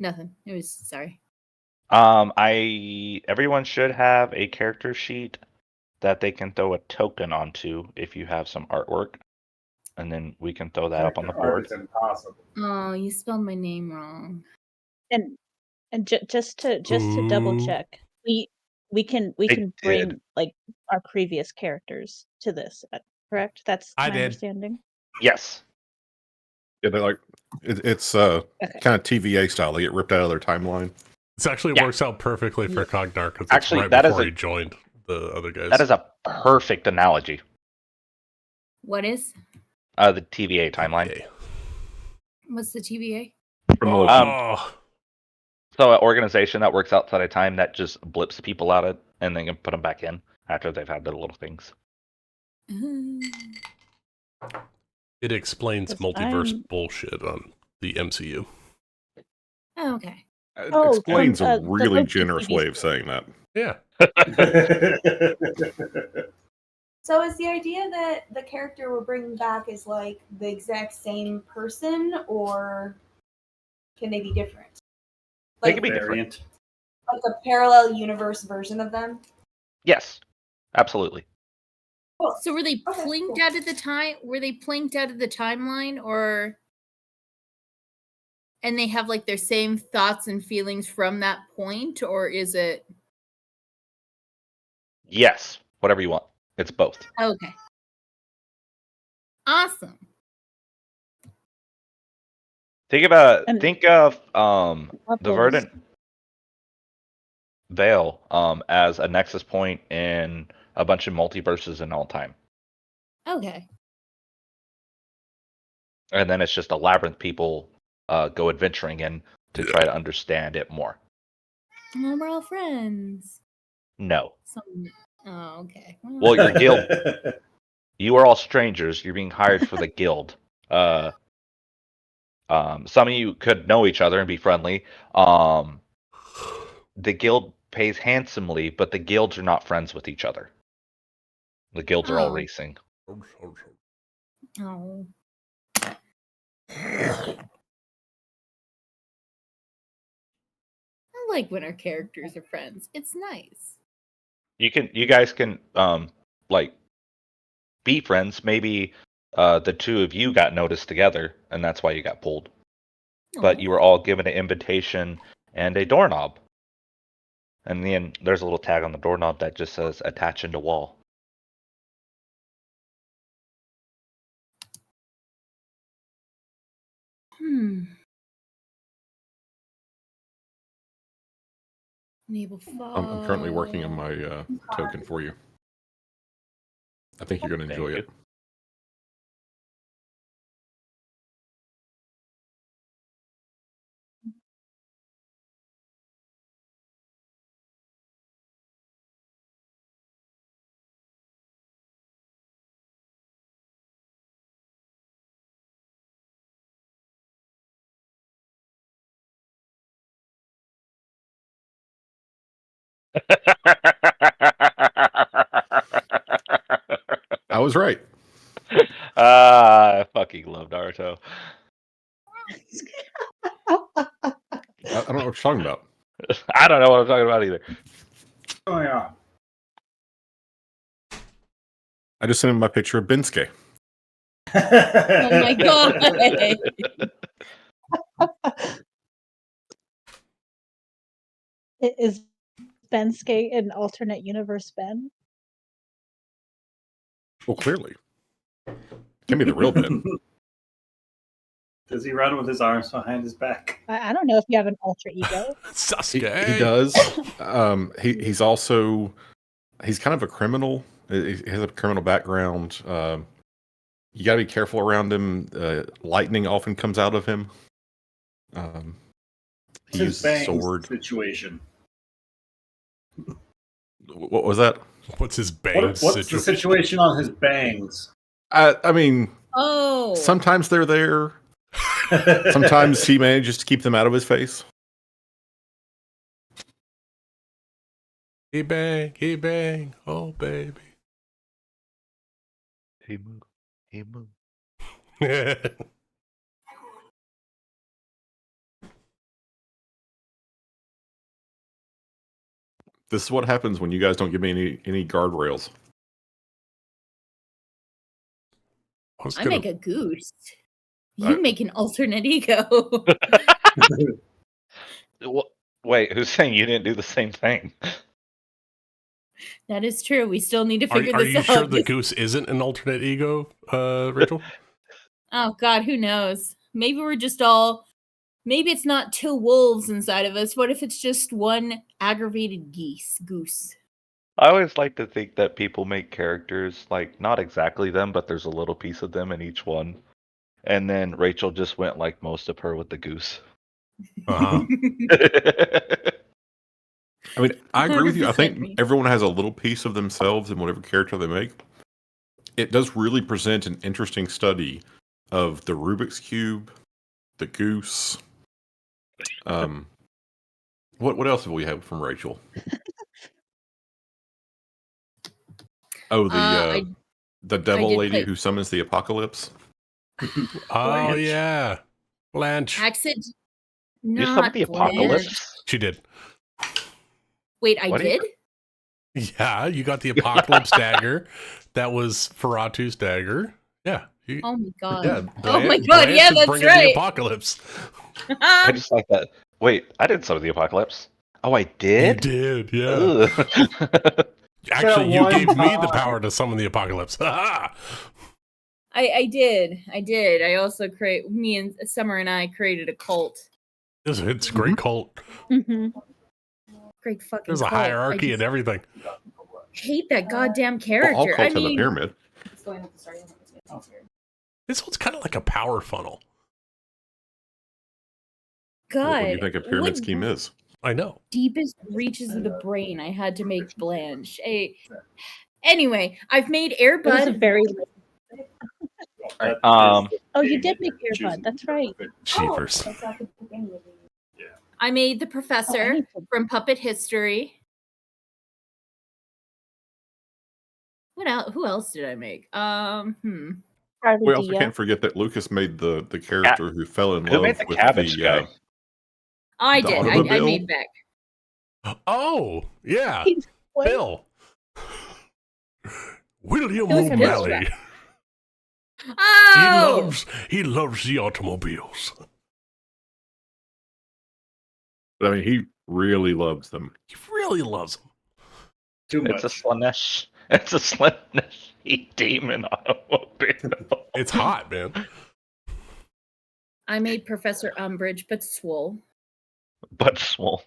Nothing. It was sorry. Everyone should have a character sheet that they can throw a token onto if you have some artwork, and then we can throw that up on the board. It's impossible. Oh, you spelled my name wrong. And just to double check, we can bring like our previous characters to this, correct? That's my understanding. Yes. Yeah, they're like it's kind of TVA style. They get ripped out of their timeline. This actually works out perfectly for Cognar because it's right before he joined the other guys. That is a perfect analogy. What is? The TVA timeline. What's the TVA? So an organization that works outside of time that just blips people out and then can put them back in after they've had their little things. It explains multiverse bullshit on the MCU. Oh, okay. It explains a really generous way of saying that. Yeah. So is the idea that the character we're bringing back is like the exact same person, or can they be different? They can be different. Like a parallel universe version of them? Yes, absolutely. Cool. So were they plinked out of the time? Were they plinked out of the timeline, or? And they have like their same thoughts and feelings from that point, or is it? Yes, whatever you want. It's both. Okay. Awesome. Think of the Verdant Veil as a nexus point in a bunch of multiverses in all time. Okay. And then it's just a labyrinth people go adventuring in to try to understand it more. Well, we're all friends. No. Oh, okay. Well, your guild. You are all strangers. You're being hired for the guild. Some of you could know each other and be friendly. The guild pays handsomely, but the guilds are not friends with each other. The guilds are all racing. Oh. I like when our characters are friends. It's nice. You guys can like be friends. Maybe the two of you got noticed together, and that's why you got pulled. But you were all given an invitation and a doorknob. And then there's a little tag on the doorknob that just says "attach into wall." I'm currently working on my token for you. I think you're going to enjoy it. I was right. I fucking love Naruto. I don't know what you're talking about. I don't know what I'm talking about either. What's going on? I just sent him my picture of Bensuke. Oh my god! Is Bensuke an alternate universe Ben? Well, clearly. Give me the real Ben. Does he run with his arms behind his back? I don't know if you have an alter ego. Sasuke. He does. He's also kind of a criminal. He has a criminal background. You got to be careful around him. Lightning often comes out of him. He uses a sword. Situation. What was that? What's his bangs What's the situation on his bangs? I mean, Oh. Sometimes they're there. Sometimes he manages to keep them out of his face. He bang, oh baby. He move. This is what happens when you guys don't give me any guardrails. I make a goose. You make an alternate ego. Wait, who's saying you didn't do the same thing? That is true. We still need to figure Are this you out. sure the goose isn't an alternate ego, Rachel? Oh God, who knows? Maybe we're just all. Maybe it's not two wolves inside of us. What if it's just one aggravated goose? I always like to think that people make characters like not exactly them, but there's a little piece of them in each one. And then Rachel just went like most of her with the goose. Uh-huh. I mean, I agree with you. I 100% think me. everyone has a little piece of themselves in whatever character they make. It does really present an interesting study of the Rubik's Cube, the goose. What else have we had from Rachel? Oh, the devil lady who summons the apocalypse. Oh yeah, Blanche. You summoned the apocalypse? She did. Wait, I did? Yeah, you got the apocalypse dagger. That was Feratu's dagger. Yeah. Oh my God. Yeah, oh my God. Blanche Yeah, is that's bringing right. the apocalypse. I just like that. Wait, I didn't summon the apocalypse. Oh, I did? You did, yeah. Actually, you gave me the power to summon the apocalypse. I did. I also me and Summer and I created a cult. It's a great cult. Mm-hmm. Great fucking There's a cult. hierarchy and everything. Hate that goddamn character. All cults have a pyramid. This one's kind of like a power funnel. God. What do you think a pyramid scheme is? I know. Deepest reaches of the brain. I had to make Blanche. Anyway, I've made Airbud. It was a very. Oh, you did make Airbud. That's right. Cheapers. I made the professor from Puppet History. What else? Who else did I make? We also can't forget that Lucas made the character who fell in love with the cabbage guy. I did. I made Beck. Oh, yeah. Bill. William It was O'Malley. Oh! He loves the automobiles. I mean, he really loves them. He really loves them. Too much. It's a Slanesh demon automobile. It's hot, man. I made Professor Umbridge, but swole. But swole.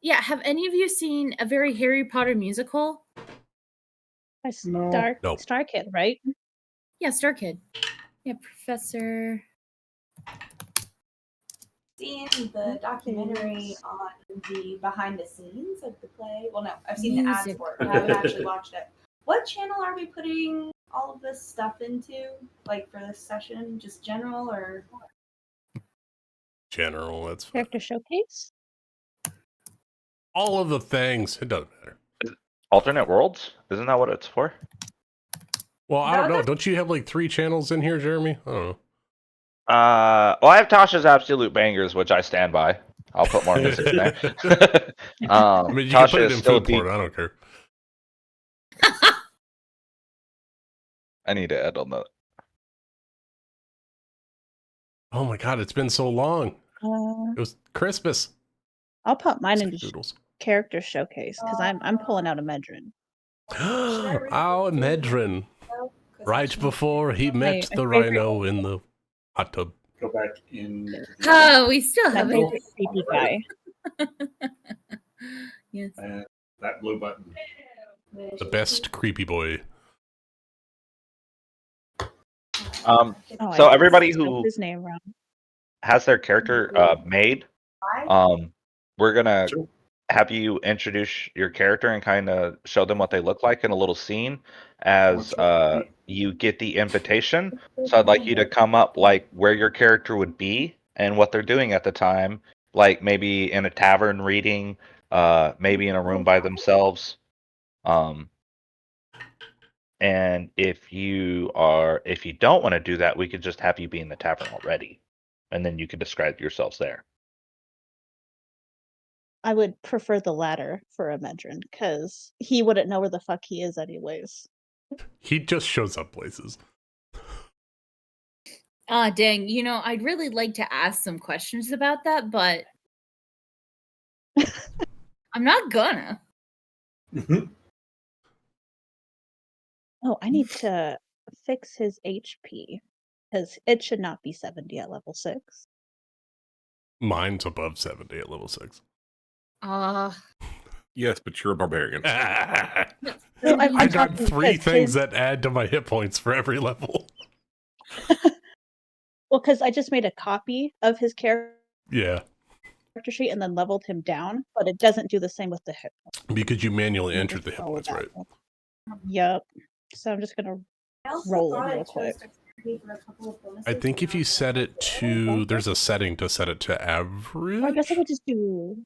Yeah, have any of you seen a very Harry Potter musical? Star Kid, right? Yeah, Star Kid. Yeah, Professor. Seen the documentary on the behind the scenes of the play. Well, no, I've seen the ads for it, but I haven't actually watched it. What channel are we putting all of this stuff into? Like for this session, just general or general? That's character showcase. All of the things. It doesn't matter. Alternate worlds? Isn't that what it's for? Well, I don't know. Don't you have like 3 channels in here, Jeremy? I don't know. Well, I have Tasha's Absolute Bangers, which I stand by. I'll put more music in there. I mean, you can put it in food porn. I don't care. I need to add on that. Oh my God, it's been so long. It was Christmas. I'll put mine into character showcase because I'm pulling out a Medrin. Oh, Medrin. Right before he met the rhino in the hot tub. Go back in. Oh, we still have a creepy guy. Yes. And that blue button. The best creepy boy. So everybody who his name wrong. has their character made, we're gonna have you introduce your character and kind of show them what they look like in a little scene as you get the invitation. So I'd like you to come up like where your character would be and what they're doing at the time, like maybe in a tavern reading, maybe in a room by themselves. And if you don't want to do that, we could just have you be in the tavern already, and then you could describe yourselves there. I would prefer the latter for a Medrin, because he wouldn't know where the fuck he is anyways. He just shows up places. Ah, dang. You know, I'd really like to ask some questions about that, but I'm not gonna. Oh, I need to fix his HP, because it should not be 70 at level 6. Mine's above 70 at level 6. Yes, but you're a barbarian. No, I got talking 3 because things that add to my hit points for every level. Well, because I just made a copy of his character Yeah, sheet and then leveled him down, but it doesn't do the same with the hit points. because you manually entered the hit Follow points, that right? up. Yep. So I'm just gonna roll him real quick. I think if you set it to, there's a setting to set it to average. I guess I could just do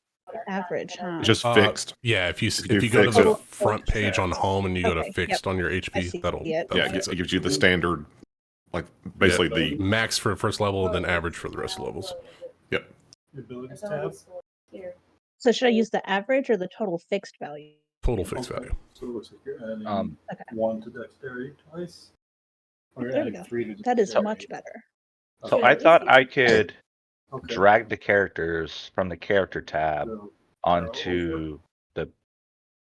average, huh? Just fixed. Yeah, if you do go to fixed. the Oh, front page on home and you go to Okay, fixed on your HP, see that'll it. Yeah, fix it gives you the standard, like basically the max for the first level and then average for the rest of the levels. Yep. Abilities tab. So should I use the average or the total fixed value? Total fixed value. So it looks like you're adding Okay. 1 to dexterity twice. Or you're There we adding go. 3 to That is dexterity. much better. So I thought I could Okay. drag the characters from the character tab So, onto the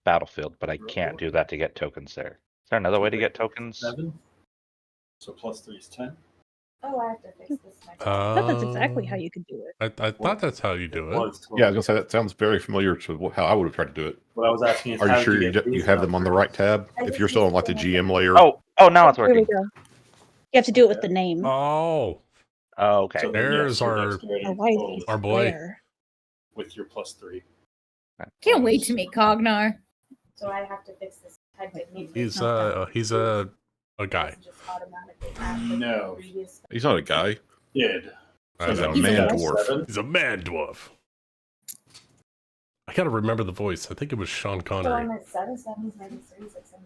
battlefield, but I can't do that to get tokens there. Is there another way to get tokens? 7. So plus 3 is 10. Oh, I have to fix this next. I thought that's exactly how you could do it. I thought that's how you do it. Yeah, I was gonna say that sounds very familiar to how I would have tried to do it. What I was asking is, Are how you did sure get you these have them on the right tab? If you're still on like the GM layer. Oh, now it's There we working. go. You have to do it with the name. Oh, Oh, okay. So then, There's your our- dexterity Oh, why is total he is our boy. square? with your plus 3. Can't wait to meet Cognar. So I have to fix this type of maybe he's it's a guy. just automatically add the No. previous. He's not a guy. Did. I He's a don't He's a man guy. dwarf. 7. He's a man dwarf. I gotta remember the voice. I think it was Sean So Connery. I'm at 7, 7 is 93, 6, 7.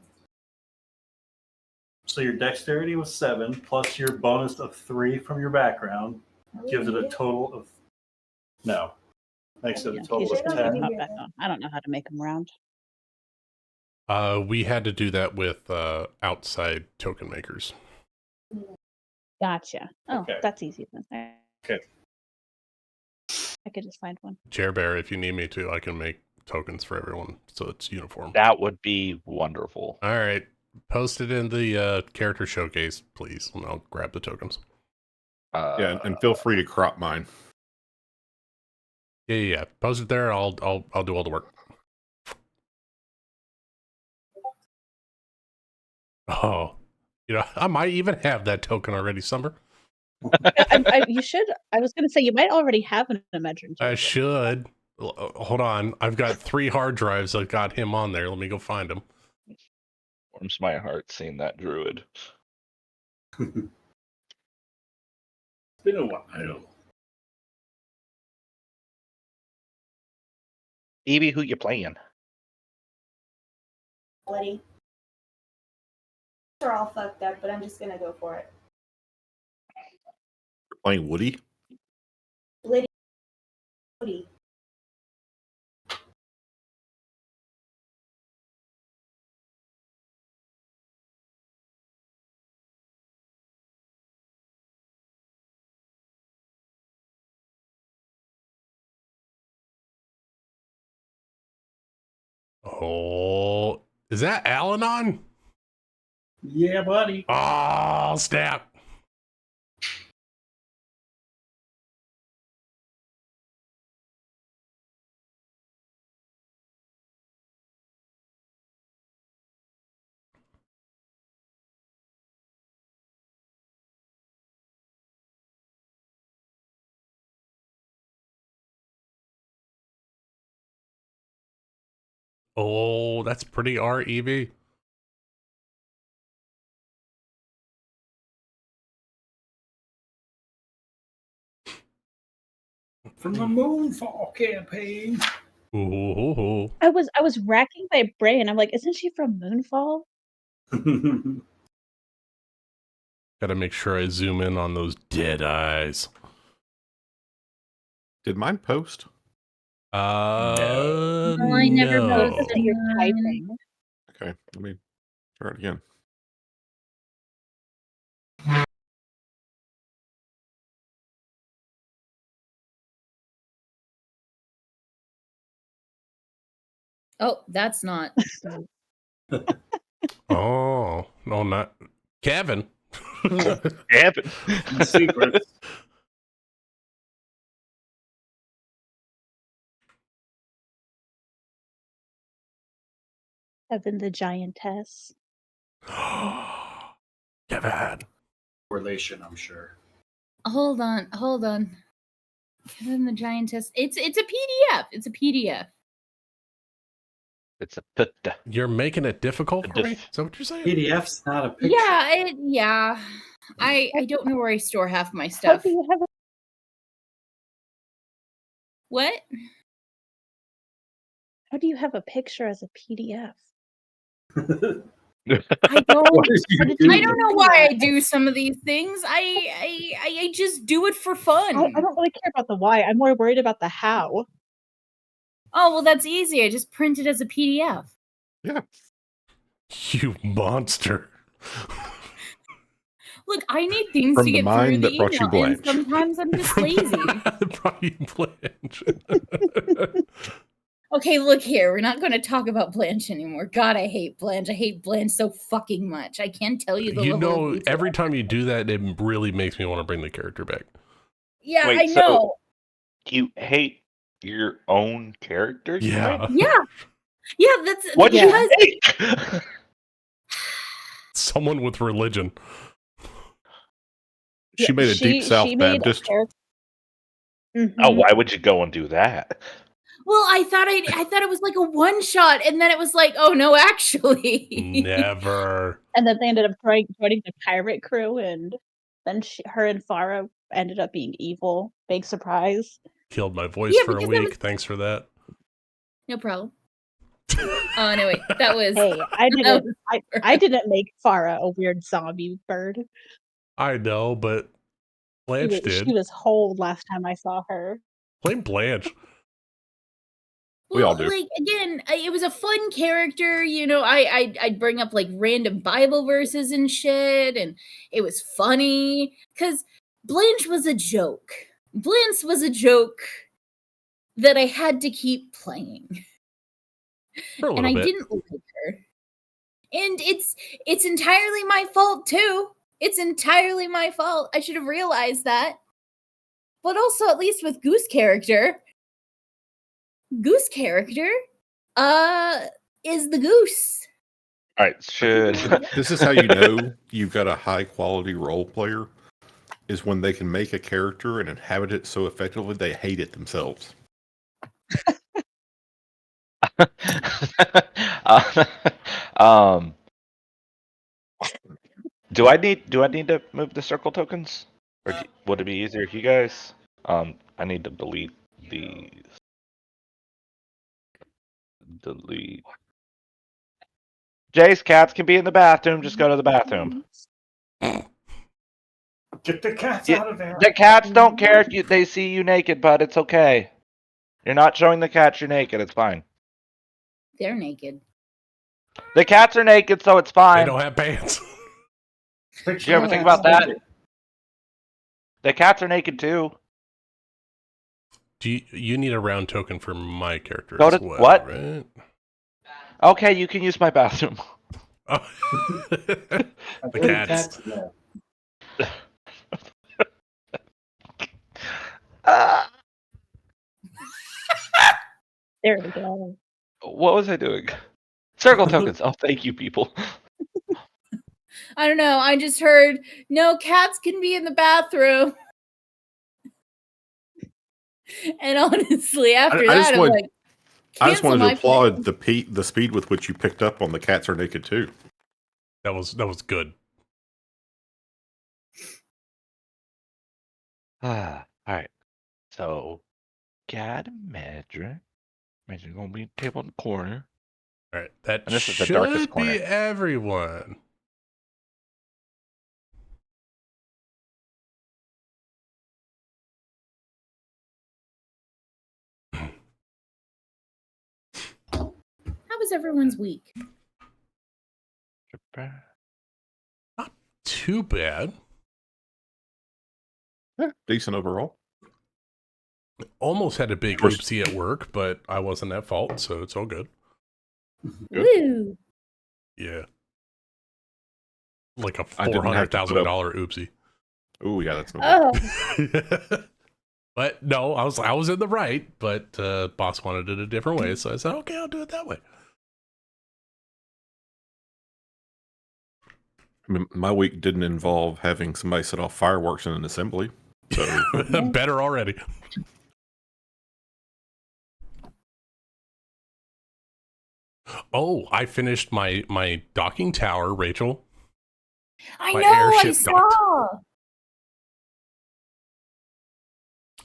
So your dexterity was 7 plus your bonus of 3 from your background gives it a total of makes it a Yeah, total he's just of gonna 10. pop back on. I don't know how to make him round. We had to do that with outside token makers. Gotcha. Oh, Okay. that's easy then. Okay. I could just find one. Chair Bear, if you need me to, I can make tokens for everyone so it's uniform. That would be wonderful. All right. Post it in the character showcase, please, and I'll grab the tokens. Yeah, and feel free to crop mine. Yeah. Post it there. I'll do all the work. Oh, I might even have that token already, Summer. You should. I was going to say you might already have an Imagine. I should. Hold on. I've got 3 hard drives that got him on there. Let me go find him. Warms my heart seeing that druid. It's been a while. Evie, who you playing? Bloody. They're all fucked up, but I'm just gonna go for it. You're playing Woody. Bloody. Oh, is that Al-Anon? Yeah, buddy. Oh, snap. Oh, that's pretty R-E-V. From the Moonfall campaign. Ooh. I was racking my brain. I'm like, isn't she from Moonfall? Gotta make sure I zoom in on those dead eyes. Did mine post? No. No, I never Notice posted that you're one. typing. Okay, let me try it again. Oh, that's not. Oh, no, not Kevin. Kevin. Secrets. Evan the giantess. Kevin. Relation, I'm sure. Hold on. Kevin the Giantess. It's a PDF. It's a PDF. It's a put. You're making it difficult for me? Is that what you're saying? PDF's not a picture. Yeah, I don't know where I store half my How stuff. do you have a What? How do you have a picture as a PDF? I don't. What did you do? I don't know why I do some of these things. I just do it for fun. I don't really care about the why. I'm more worried about the how. Oh well, that's easy. I just print it as a PDF. Yeah. You monster. Look, I need things From to the get through mind the that brought you email, and Blanche. sometimes I'm just From lazy. Probably Blanche. Okay, look here. We're not going to talk about Blanche anymore. God, I hate Blanche. I hate Blanche so fucking much. I can't tell you the You level know, of detail. every time you do that, it really makes me want to bring the character back. Yeah, Wait, I so- know. You hate your own character? you Yeah. made? Yeah, that's What Yeah. you hate? Someone with religion. She made a deep South she made a Baptist. character. Oh, why would you go and do that? Well, I thought it was like a one shot, and then it was like, oh no, actually. Never. And then they ended up joining the pirate crew, and then her and Farah ended up being evil. Big surprise. Killed my voice Yeah, for a because that week. was- Thanks for that. No problem. Oh no, wait, that was. Hey, I didn't make Farah a weird zombie bird. I know, but Blanche did. She was whole last time I saw her. Blame Blanche. We all do. Like again, it was a fun character. You know, I'd bring up like random Bible verses and shit, and it was funny because Blanche was a joke. Blanche was a joke that I had to keep playing, For a and little I bit. didn't like her. And it's entirely my fault too. It's entirely my fault. I should have realized that. But also, at least with Goose character is the goose. All right, should This is how you know you've got a high quality role player, is when they can make a character and inhabit it so effectively they hate it themselves. um, do I need to move the circle tokens, or would it be easier if you guys? I need to delete these. Delete. Jay's cats can be in the bathroom. Just go to the bathroom. Get the cats Yeah, out of there. The cats don't care if they see you naked, bud. It's okay. You're not showing the cats you're naked. It's fine. They're naked. The cats are naked, so it's They fine. don't have pants. Did you ever think about that? The cats are naked too. You need a round token for my character Go as to- well, what? right? Okay, you can use my bathroom. Oh. The cats. There we go. What was I doing? Circle tokens. Oh, thank you, people. I don't know. I just heard no cats can be in the bathroom. And honestly, after I just that, I'm wanted- like, I just wanted to cancel my applaud the speed with which you picked up on the cats are naked too. That was good. All right. So, cat and Medra. Medra's gonna be table in the corner. All right, that And this is the darkest should be corner. everyone. was everyone's week? Not too bad. Yeah, decent overall. Almost had a big oopsie at work, but I wasn't at fault, so it's all good. Good. Woo! Yeah. Like a I didn't have to put $400,000 up- oopsie. Oh, yeah, that's no good. Oh, But no, I was in the right, but boss wanted it a different way, so I said, okay, I'll do it that way. I mean, my week didn't involve having somebody set off fireworks in an assembly. So Better already. Oh, I finished my docking tower, Rachel. I My know. I airship saw.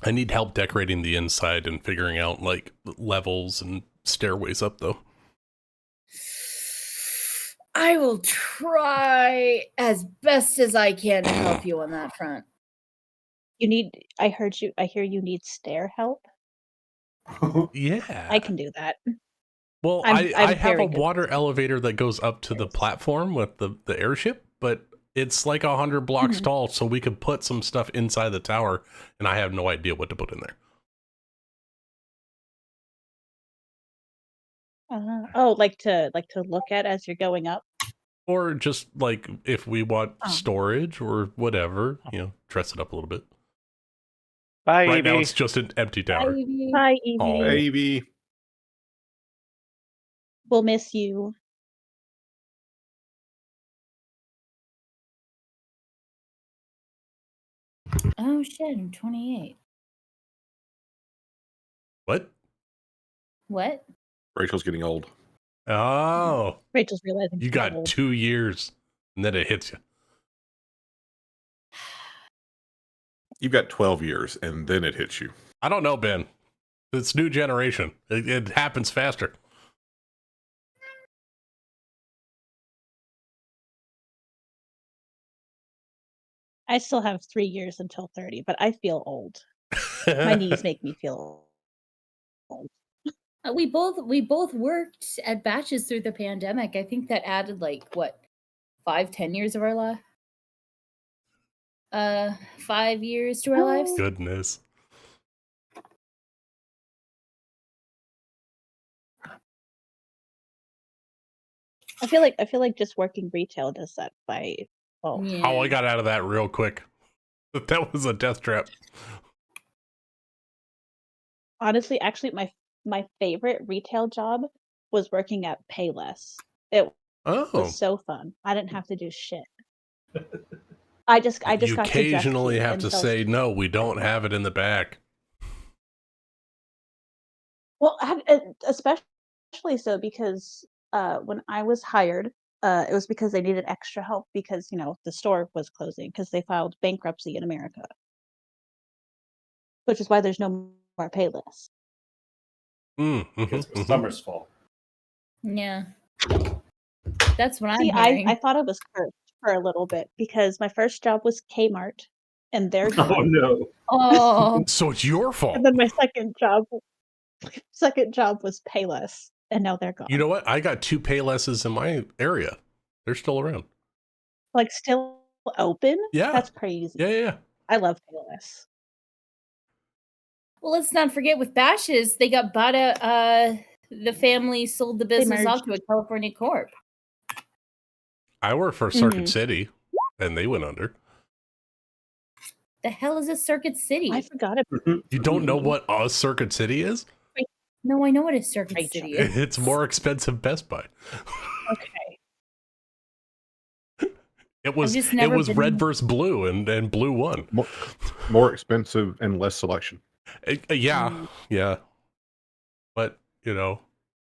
I need help decorating the inside and figuring out like levels and stairways up though. I will try as best as I can to help you on that front. You need. I hear you need stair help. Yeah. I can do that. Well, I'm I have very a good. water elevator that goes up to the platform with the airship, but it's like 100 blocks tall, so we could put some stuff inside the tower, and I have no idea what to put in there. Like to look at as you're going up. Or just like if we want Oh. storage or whatever, dress it up a little bit. Bye, Right now Evie. it's just an empty tower. Hi, Evie. Oh. Maybe. We'll miss you. Oh shit! I'm 28. What? What? Rachel's getting old. Oh, Rachel's realizing you she's got old. 2 years, and then it hits you. You've got 12 years, and then it hits you. I don't know, Ben. It's new generation. It happens faster. I still have 3 years until 30, but I feel old. My knees make me feel old. We both worked at batches through the pandemic. I think that added like what, 5-10 years of our life. 5 years to our lives. Goodness. I feel like just working retail does that by Oh, I got out of that real quick. That was a death trap. Honestly, actually, my favorite retail job was working at Payless. It was so fun. I didn't have to do shit. I just you got to occasionally have to sell say stuff. no. We don't have it in the back. Well, especially so because when I was hired, it was because they needed extra help because the store was closing because they filed bankruptcy in America, which is why there's no more Payless. It's Summer's fault. Yeah. That's what See, I'm hearing. I thought I was cursed for a little bit because my first job was Kmart, and they're gone. Oh no! Oh, So it's your fault. And then my second job was Payless, and now they're gone. You know what? I got 2 Paylesses in my area. They're still around. Like still open? Yeah. That's crazy. Yeah. I love Payless. well, let's not forget with Bashes, they got bought out. The family sold the business off to a California corp. I worked for Circuit City, and they went under. The hell is a Circuit City? I forgot about You don't know what a Circuit City is? No, I know what a Circuit City is. It's more expensive Best Buy. Okay. It was red versus blue, and blue won. More expensive and less selection. Yeah. But,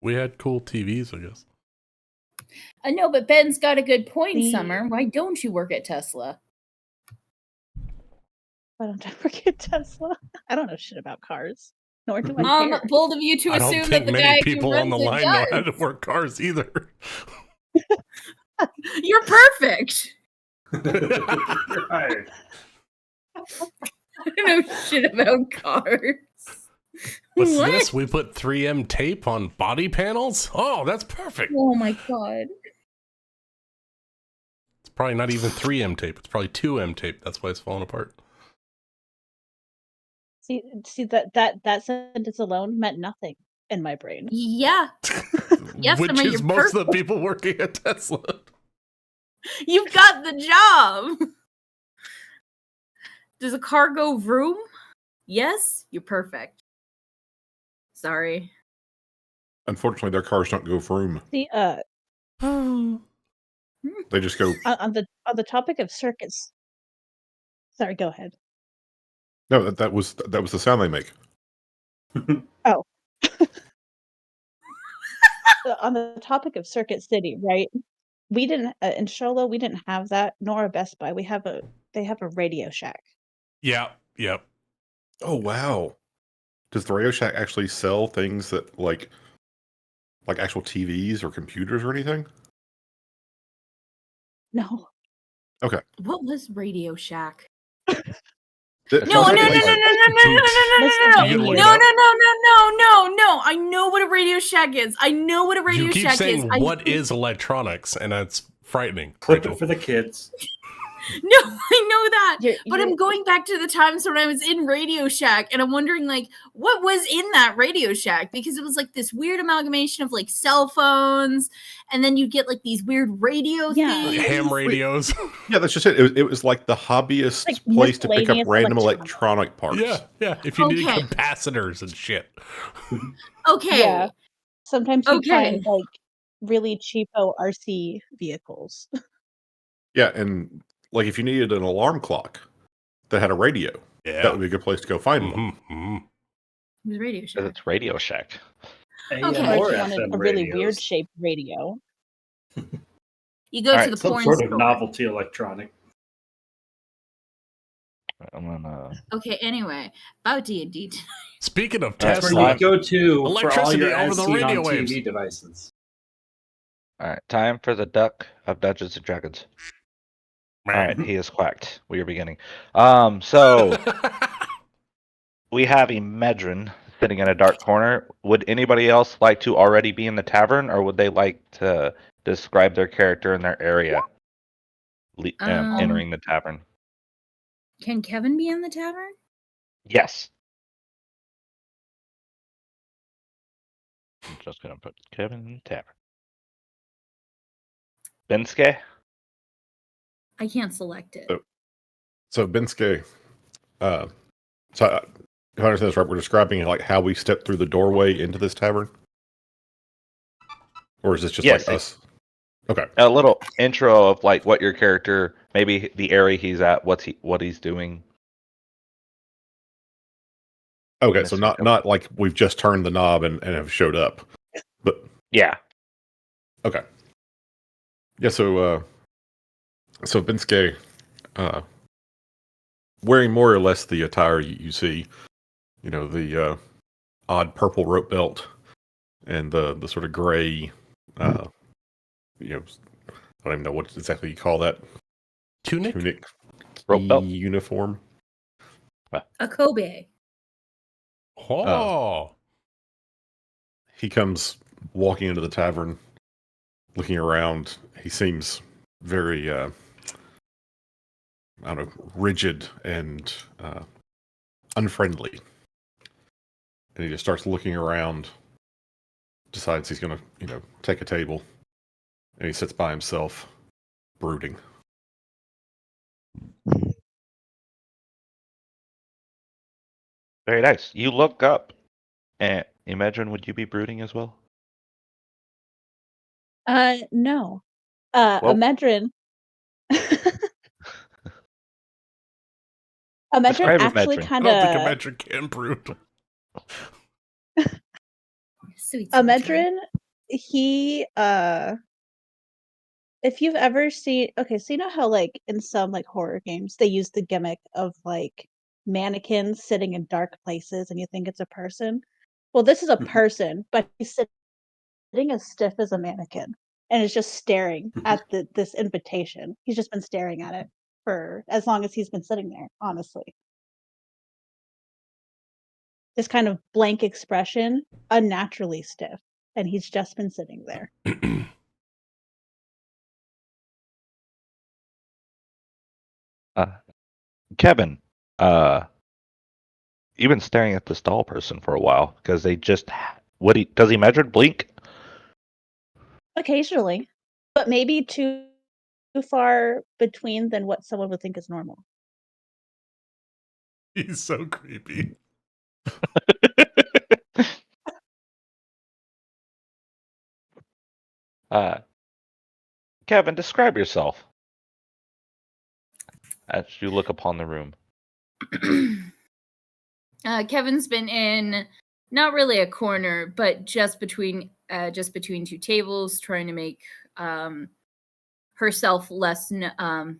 we had cool TVs, I guess. No, but Ben's got a good point, Summer. Why don't you work at Tesla? Why don't I work at Tesla? I don't know shit about cars. Nor do I care. Bold of you to I don't assume think that the many guy people who on the runs it line know how does. to work cars either. You're perfect. You're hired. I don't know shit about cars. What's What? this? We put 3M tape on body panels? Oh, that's perfect. Oh my god. It's probably not even 3M tape. It's probably 2M tape. That's why it's falling apart. See that sentence alone meant nothing in my brain. Yeah. Yes, Which Emma, is you're most of the people working at Tesla. You've got the job. Does a car go vroom? Yes, you're perfect. Sorry. Unfortunately, their cars don't go vroom. See, They just go. on the topic of circuits. Sorry, go ahead. No, that was the sound they make. Oh. On the topic of Circuit City, right? We didn't in Sholo, we didn't have that, nor a Best Buy. They have a Radio Shack. Yeah, yep. Oh wow! Does the Radio Shack actually sell things that like actual TVs or computers or anything? No. Okay. What was Radio Shack? No, No. I know what a Radio Shack is. You keep saying what is electronics, and that's frightening. Clip it for the kids. No, I know that. But You're- I'm going back to the times when I was in Radio Shack, and I'm wondering, like, what was in that Radio Shack? Because it was like this weird amalgamation of like cell phones, and then you get like these weird radio things. Ham radios. Yeah, that's just it. It was like the hobbyist Like place to pick up miscellaneous random electronics. electronic parts. Yeah. If you need Okay. capacitors and shit. Okay. Yeah. Sometimes you Okay. find like really cheapo RC vehicles. Yeah, and like if you needed an alarm clock that had a radio, that would be a good place to go find one. Mm-hmm. It was Radio Shack. It's Radio Shack. AM Okay. or Or if you wanted FM a really radios. weird shaped radio. You go All to right, the Some porn sort store. of novelty electronic. I'm gonna. Okay. Anyway, about D&D. Speaking of That's That's Tesla, where you go to for all Electricity your over as the seen radio on waves. TV devices. All right, time for the Duck of Dungeons and Dragons. All right, Mhm. he is quacked. We are beginning. So we have a Medrin sitting in a dark corner. Would anybody else like to already be in the tavern, or would they like to describe their character in their area entering the tavern? Can Kevin be in the tavern? Yes. I'm just gonna put Kevin in the tavern. Benske? I can't select it. So Benske, so if I understand this right, we're describing like how we step through the doorway into this tavern, or is this just Yes, like us? Okay. A little intro of like what your character, maybe the area he's at, what he's doing. Okay, so not like we've just turned the knob and have showed up, but Yeah. okay. Yeah, so Benske, wearing more or less the attire you see, you know, the odd purple rope belt and the sort of gray, you know, I don't even know what exactly you call that. Tunic? Rope belt? Uniform. A Kobe. Oh. He comes walking into the tavern, looking around. He seems very, I don't know, rigid and unfriendly. And he just starts looking around, decides he's going to, take a table, and he sits by himself, brooding. Very nice. You look up and imagine, would you be brooding as well? No. Well- Amedrin. Amedrin Describe actually Amedrin. I kind don't think a of. metric can brood. Sweet. Amedrin, he if you've ever seen, okay, so you know how like in some like horror games they use the gimmick of like mannequins sitting in dark places and you think it's a person. Well, this is a person, but he's sitting as stiff as a mannequin and is just staring at this invitation. He's just been staring at it for as long as he's been sitting there, honestly. this kind of blank expression, unnaturally stiff, and he's just been sitting there. Kevin, you've been staring at this doll person for a while because they just. Does he measure blink? Occasionally, but maybe too far between than what someone would think is normal. He's so creepy. Kevin, describe yourself as you look upon the room. Kevin's been in not really a corner, but just between two tables, trying to make herself less not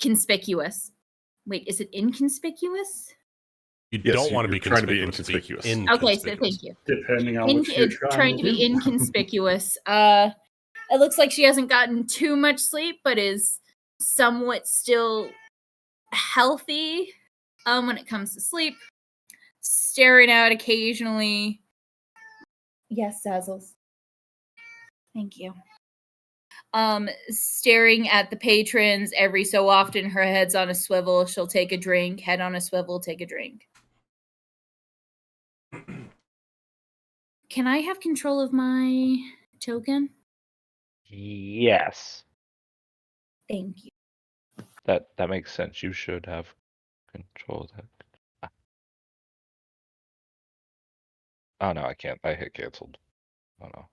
conspicuous. Wait, is it inconspicuous? You Yes, don't want to be you're trying to be inconspicuous. Okay, so thank you. Depending on what you're Trying to be do. inconspicuous. It looks like she hasn't gotten too much sleep, but is somewhat still healthy when it comes to sleep. Staring out occasionally. Yes, Sazzles. Thank you. Staring at the patrons every so often. Her head's on a swivel. She'll take a drink. Head on a swivel, take a drink. Can I have control of my token? Yes. Thank you. That makes sense. You should have control of that. Oh no, I can't. I hit canceled. Oh no.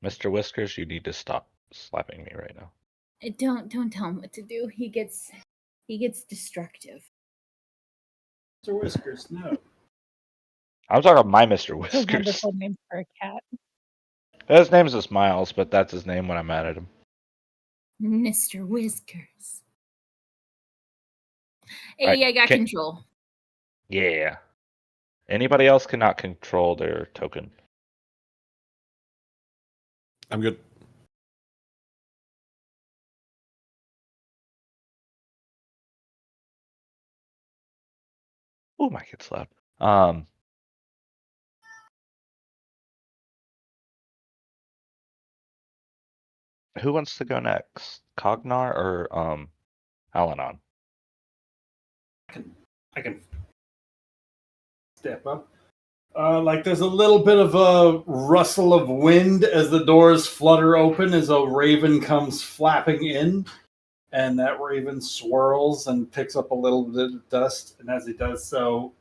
Mr. Whiskers, you need to stop slapping me right now. Don't tell him what to do. He gets destructive. Mr. Whiskers, no. I'm talking about my Mr. It's a Whiskers. wonderful name for a cat. His name's is Miles, but that's his name when I'm mad at him. Mr. Whiskers. Hey, Right, I got control. Yeah. Anybody else cannot control their token. I'm good. Oh, my kid's loud. Who wants to go next? Cognar or Alanon? I can step up. Like there's a little bit of a rustle of wind as the doors flutter open as a raven comes flapping in, and that raven swirls and picks up a little bit of dust. And as it does so,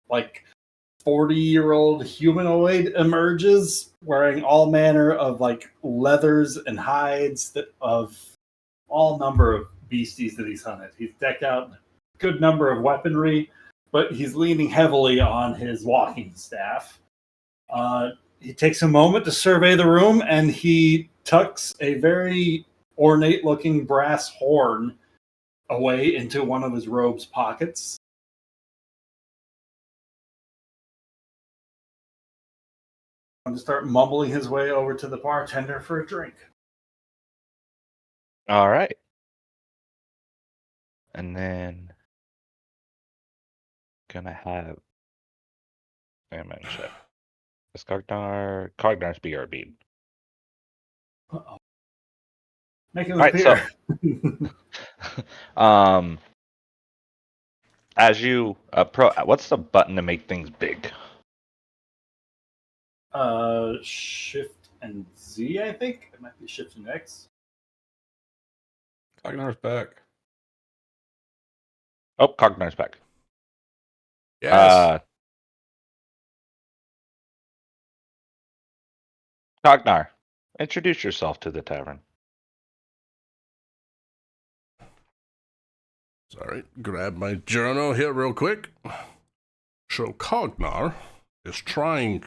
like 40-year-old humanoid emerges wearing all manner of like leathers and hides of all number of beasties that he's hunted. He's decked out in a good number of weaponry, but he's leaning heavily on his walking staff. He takes a moment to survey the room, and he tucks a very ornate-looking brass horn away into one of his robe's pockets. I'm going to start mumbling his way over to the bartender for a drink. All right. And then gonna have Salmon check. Is Cognar's BRB. Uh-oh. Make him Alright, appear. As you what's the button to make things big? Shift and Z, I think. It might be Shift and X. Cognar's back. Oh, Cognar's back. Yes. Cognar, introduce yourself to the tavern. Sorry, grab my journal here real quick. So Cognar is trying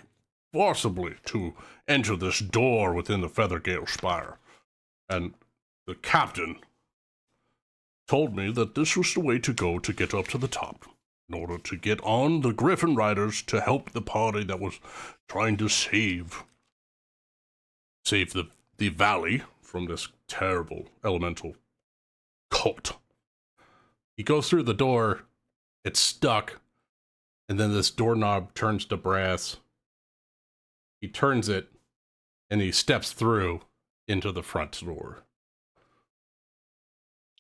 forcibly to enter this door within the Feathergale Spire. And the captain told me that this was the way to go to get up to the top, in order to get on the Griffin Riders to help the party that was trying to save the valley from this terrible elemental cult. He goes through the door, it's stuck, and then this doorknob turns to brass. He turns it, and he steps through into the front door.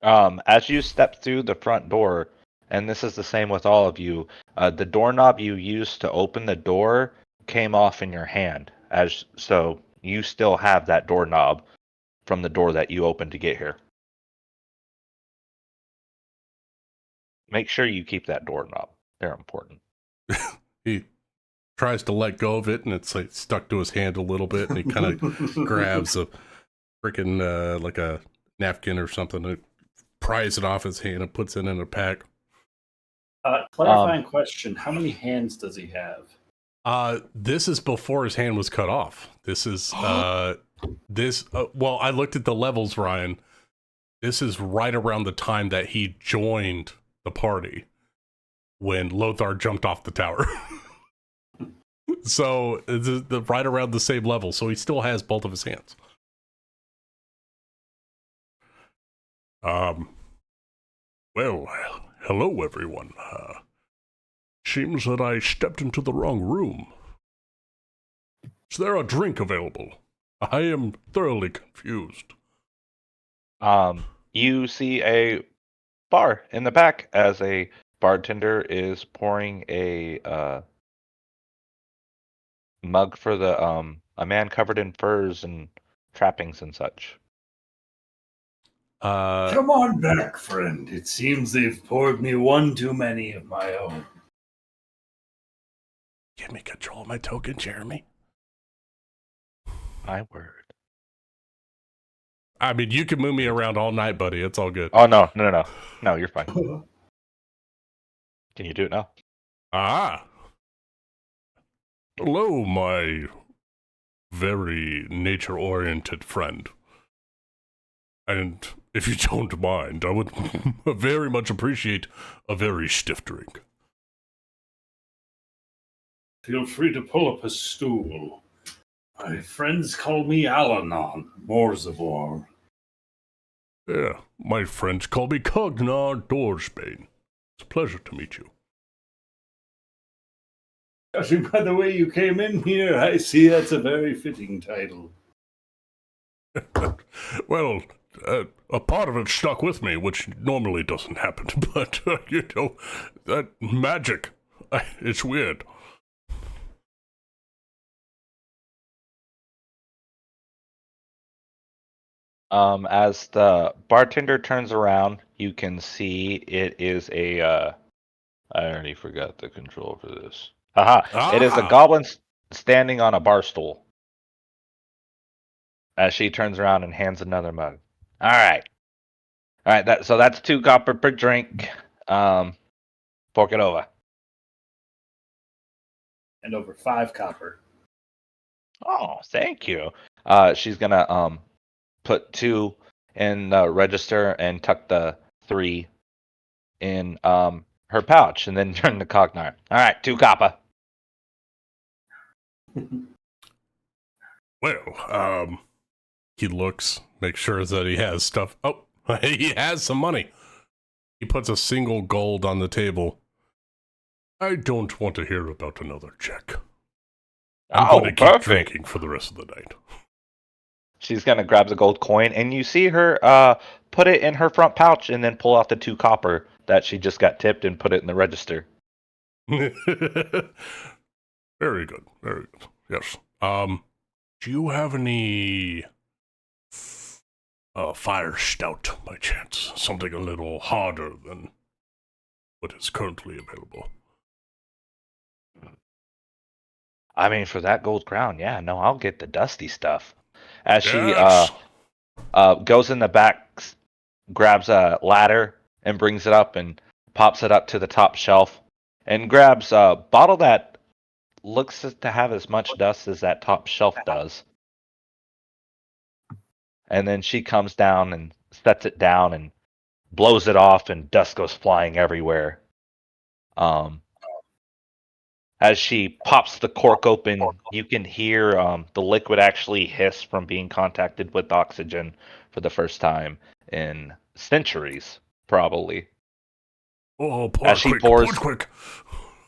As you step through the front door, and this is the same with all of you, the doorknob you used to open the door came off in your hand. So you still have that doorknob from the door that you opened to get here. Make sure you keep that doorknob. They're important. He tries to let go of it, and it's like stuck to his hand a little bit, and he kind of grabs a freaking like a napkin or something and pries it off his hand and puts it in a pack. Clarifying question: how many hands does he have? This is before his hand was cut off. This is well, I looked at the levels, Ryan. This is right around the time that he joined the party when Lothar jumped off the tower. So it's right around the same level. So he still has both of his hands. Well, hello everyone. Seems that I stepped into the wrong room. Is there a drink available? I am thoroughly confused. You see a bar in the back as a bartender is pouring a mug for the a man covered in furs and trappings and such. Come on back, friend. It seems they've poured me one too many of my own. Give me control of my token, Jeremy. My word. I mean, you can move me around all night, buddy. It's all good. Oh no, you're fine. Can you do it now? Ah. Hello, my very nature-oriented friend. And if you don't mind, I would very much appreciate a very stiff drink. Feel free to pull up a stool. My friends call me Alanon, Morzavor. Yeah, my friends call me Cognar Dorsbane. It's a pleasure to meet you. Judging by the way you came in here, I see that's a very fitting title. Well, a part of it stuck with me, which normally doesn't happen, but, you know, that magic, it's weird. As the bartender turns around, you can see it is a, I already forgot the control for this. Haha, it is a goblin standing on a bar stool. As she turns around and hands another mug. All right, so that's 2 copper per drink. Fork it over. And over 5 copper. Oh, thank you. She's gonna put 2 in the register and tuck the 3 in her pouch, and then turn to Cognar. All right, 2 copper. Well, he looks, makes sure that he has stuff. Oh, he has some money. He puts a single gold on the table. I don't want to hear about another check. I'm going to keep drinking for the rest of the night. She's gonna grab the gold coin, and you see her put it in her front pouch, and then pull out the 2 copper that she just got tipped and put it in the register. Very good, very good. Yes. Do you have any fire stout by chance? Something a little harder than what is currently available. I mean, for that gold crown, yeah, no, I'll get the dusty stuff. As she goes in the back, grabs a ladder and brings it up and pops it up to the top shelf, and grabs a bottle that looks to have as much dust as that top shelf does. And then she comes down and sets it down and blows it off, and dust goes flying everywhere. As she pops the cork open, you can hear the liquid actually hiss from being contacted with oxygen for the first time in centuries, probably. Oh, pour As it she quick, pours- pour it quick.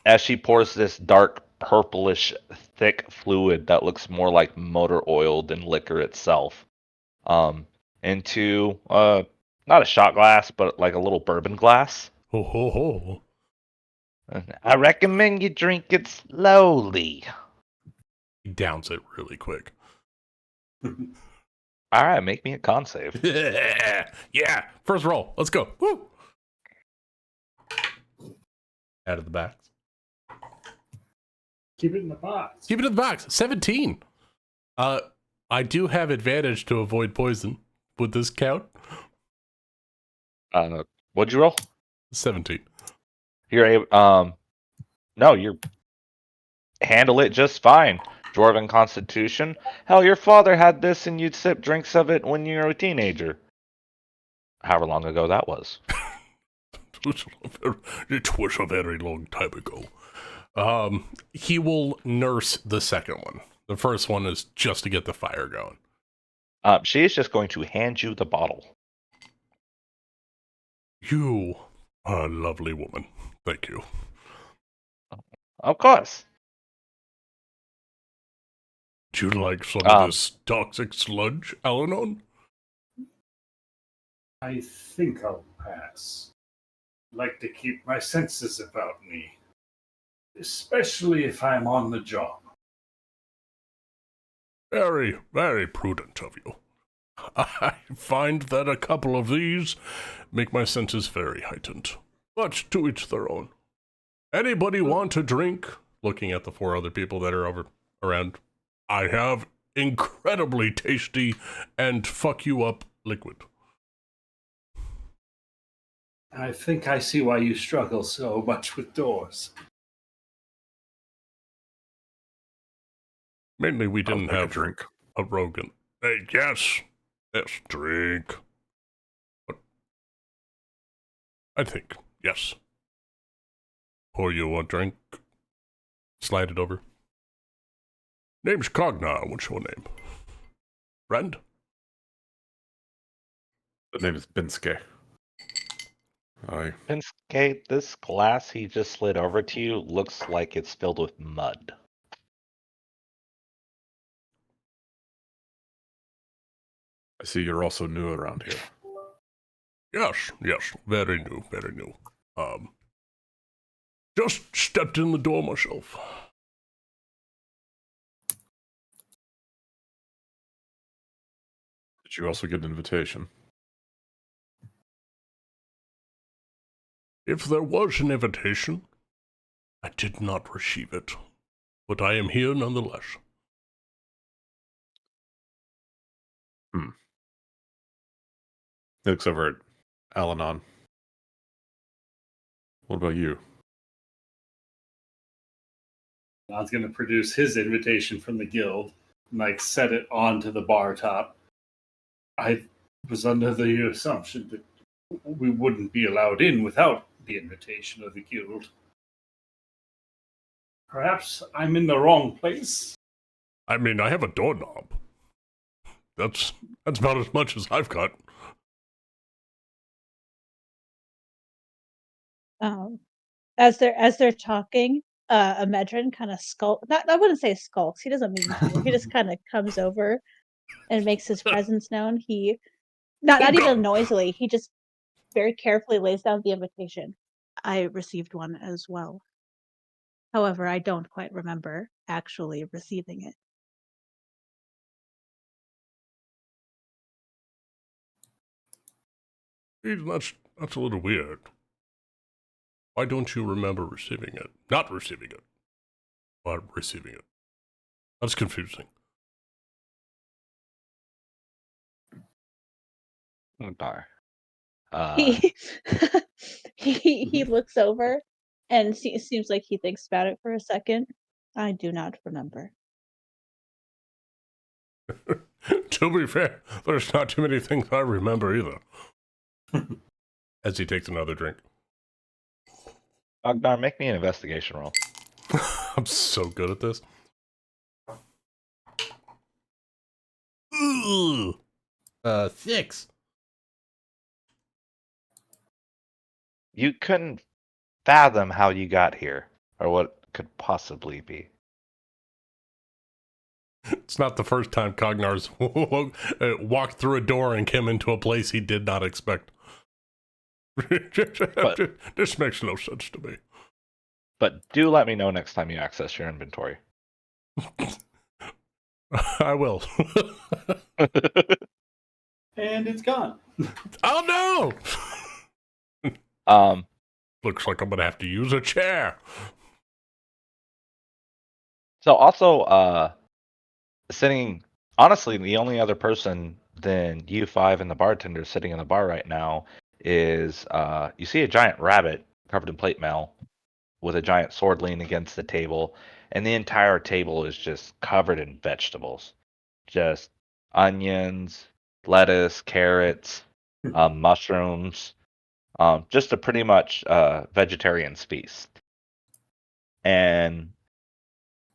As she pours this dark purplish thick fluid that looks more like motor oil than liquor itself, into not a shot glass, but like a little bourbon glass. Ho, ho, ho. I recommend you drink it slowly. He downs it really quick. All right, make me a con save. Yeah, first roll. Let's go. Woo! Out of the box. Keep it in the box. Keep it in the box. 17. I do have advantage to avoid poison. Would this count? What'd you roll? 17. You're able. No, you're handle it just fine. Dwarven Constitution. Hell, your father had this, and you'd sip drinks of it when you were a teenager. However long ago that was. It was a very long time ago. He will nurse the second one. The first one is just to get the fire going. She is just going to hand you the bottle. You are a lovely woman. Thank you. Of course. Do you like some of this toxic sludge, Al-Anon? I think I'll pass. Like to keep my senses about me, especially if I'm on the job. Very, very prudent of you. I find that a couple of these make my senses very heightened. But to each their own. Anybody want a drink? Looking at the 4 other people that are over around. I have incredibly tasty and fuck you up liquid. I think I see why you struggle so much with doors. Mainly we didn't I'll take have a drink. a Rogan. Hey, yes, drink. But I think, yes. Pour you a drink. Slide it over. Name's Cognar. What's your name? Friend? The name is Binske. Pinskate, this glass he just slid over to you looks like it's filled with mud. I see you're also new around here. Yes, very new, very new. Just stepped in the door myself. Did you also get an invitation? If there was an invitation, I did not receive it, but I am here nonetheless. He looks over at Al-Anon. What about you? I was going to produce his invitation from the guild and like set it onto the bar top. I was under the assumption that we wouldn't be allowed in without the invitation of the guild. Perhaps I'm in the wrong place. I mean, I have a doorknob. That's about as much as I've got. As they're talking, Medrin kind of skulks. I wouldn't say skulks. He doesn't mean to. He just kind of comes over and makes his presence known. He not even noisily. He just very carefully lays down the invitation. I received one as well. However, I don't quite remember actually receiving it. That's a little weird. Why don't you remember receiving it? Not receiving it. But receiving it. That's confusing. Bar. He looks over and seems like he thinks about it for a second. I do not remember. To be fair, there's not too many things I remember either. As he takes another drink. Ognar, make me an investigation roll. I'm so good at this. Ooh. 6. You couldn't fathom how you got here, or what could possibly be. It's not the first time Cognar's walked through a door and came into a place he did not expect. This makes no sense to me. But do let me know next time you access your inventory. I will. And it's gone. Oh Um, no! Looks like I'm gonna have to use a chair. so also, sitting, honestly, the only other person than you five and the bartender sitting in the bar right now is, you see a giant rabbit covered in plate mail with a giant sword leaning against the table, and the entire table is just covered in vegetables. Just onions, lettuce, carrots, mushrooms, just a pretty much vegetarian feast. And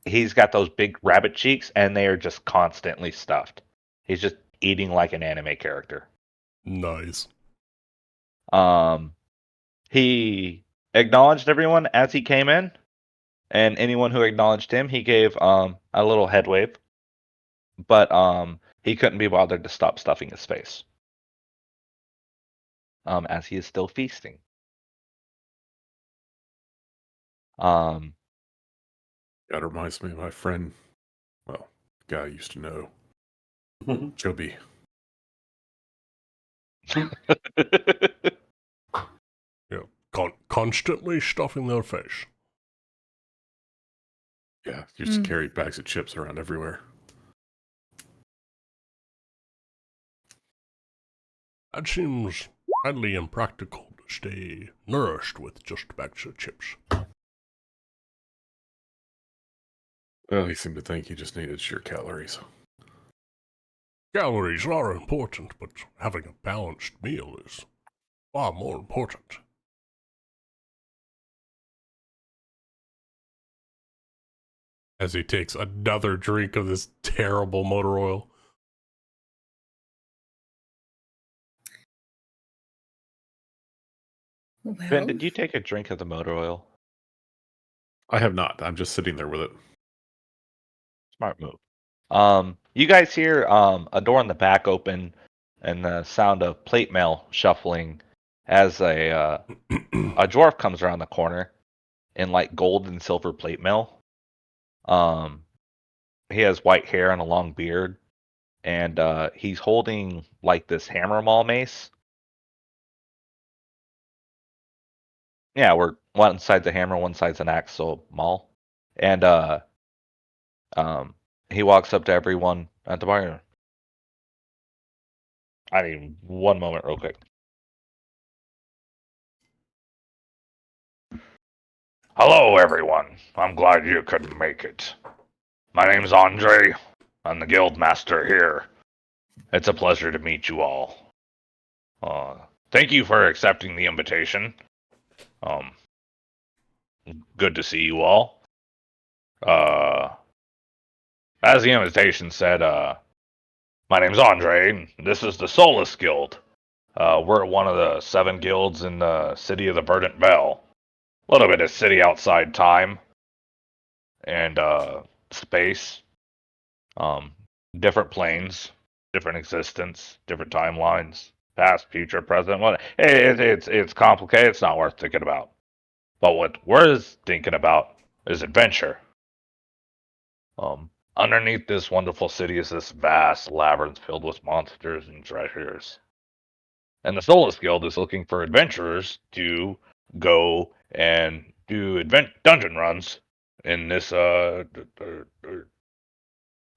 he's got those big rabbit cheeks, and they are just constantly stuffed. He's just eating like an anime character. Nice. He acknowledged everyone as he came in, and anyone who acknowledged him, he gave a little head wave. But he couldn't be bothered to stop stuffing his face, as he is still feasting. That reminds me of my friend, well, guy I used to know, Chubby. Yeah, constantly stuffing their face. Yeah, used to carry bags of chips around everywhere. That seems highly impractical to stay nourished with just bags of chips. Well, he seemed to think he just needed sheer calories. Calories are important, but having a balanced meal is far more important. As he takes another drink of this terrible motor oil. Ben, did you take a drink of the motor oil? I have not. I'm just sitting there with it. Smart move. You guys hear a door in the back open and the sound of plate mail shuffling as a dwarf comes around the corner in like gold and silver plate mail. He has white hair and a long beard, and he's holding like this hammer maul mace. Yeah, where one side's a hammer, one side's an axe, so maul. And he walks up to everyone at the bar. I need one moment, real quick. Hello, everyone. I'm glad you could make it. My name's Andre. I'm the guild master here. It's a pleasure to meet you all. Thank you for accepting the invitation. Good to see you all. As the invitation said, my name's Andre, and this is the Solus Guild. We're one of the 7 guilds in the city of the Verdant Bell. A little bit of city outside time and space. Different planes, different existence, different timelines, past, future, present. What? It's complicated. It's not worth thinking about. But what we're thinking about is adventure. Underneath this wonderful city is this vast labyrinth filled with monsters and treasures. And the Solus Guild is looking for adventurers to go and do dungeon runs in this the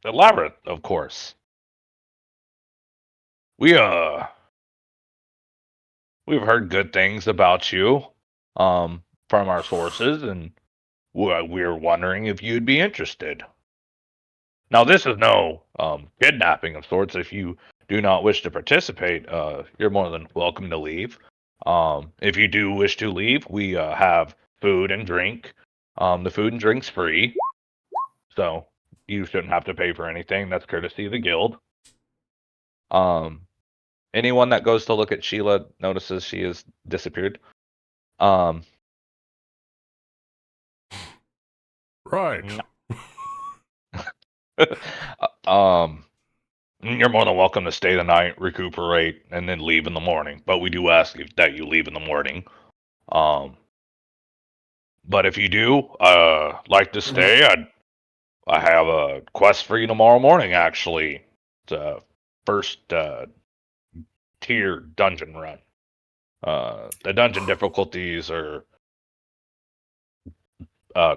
labyrinth, of course. We've heard good things about you from our sources, and we're wondering if you'd be interested. Now, this is no kidnapping of sorts. If you do not wish to participate, you're more than welcome to leave. If you do wish to leave, we have food and drink. The food and drink's free, so you shouldn't have to pay for anything. That's courtesy of the guild. Anyone that goes to look at Sheila notices she has disappeared. Right. You're more than welcome to stay the night, recuperate, and then leave in the morning. But we do ask that you leave in the morning. But if you do like to stay, I have a quest for you tomorrow morning. Actually, it's a first tier dungeon run. The dungeon difficulties are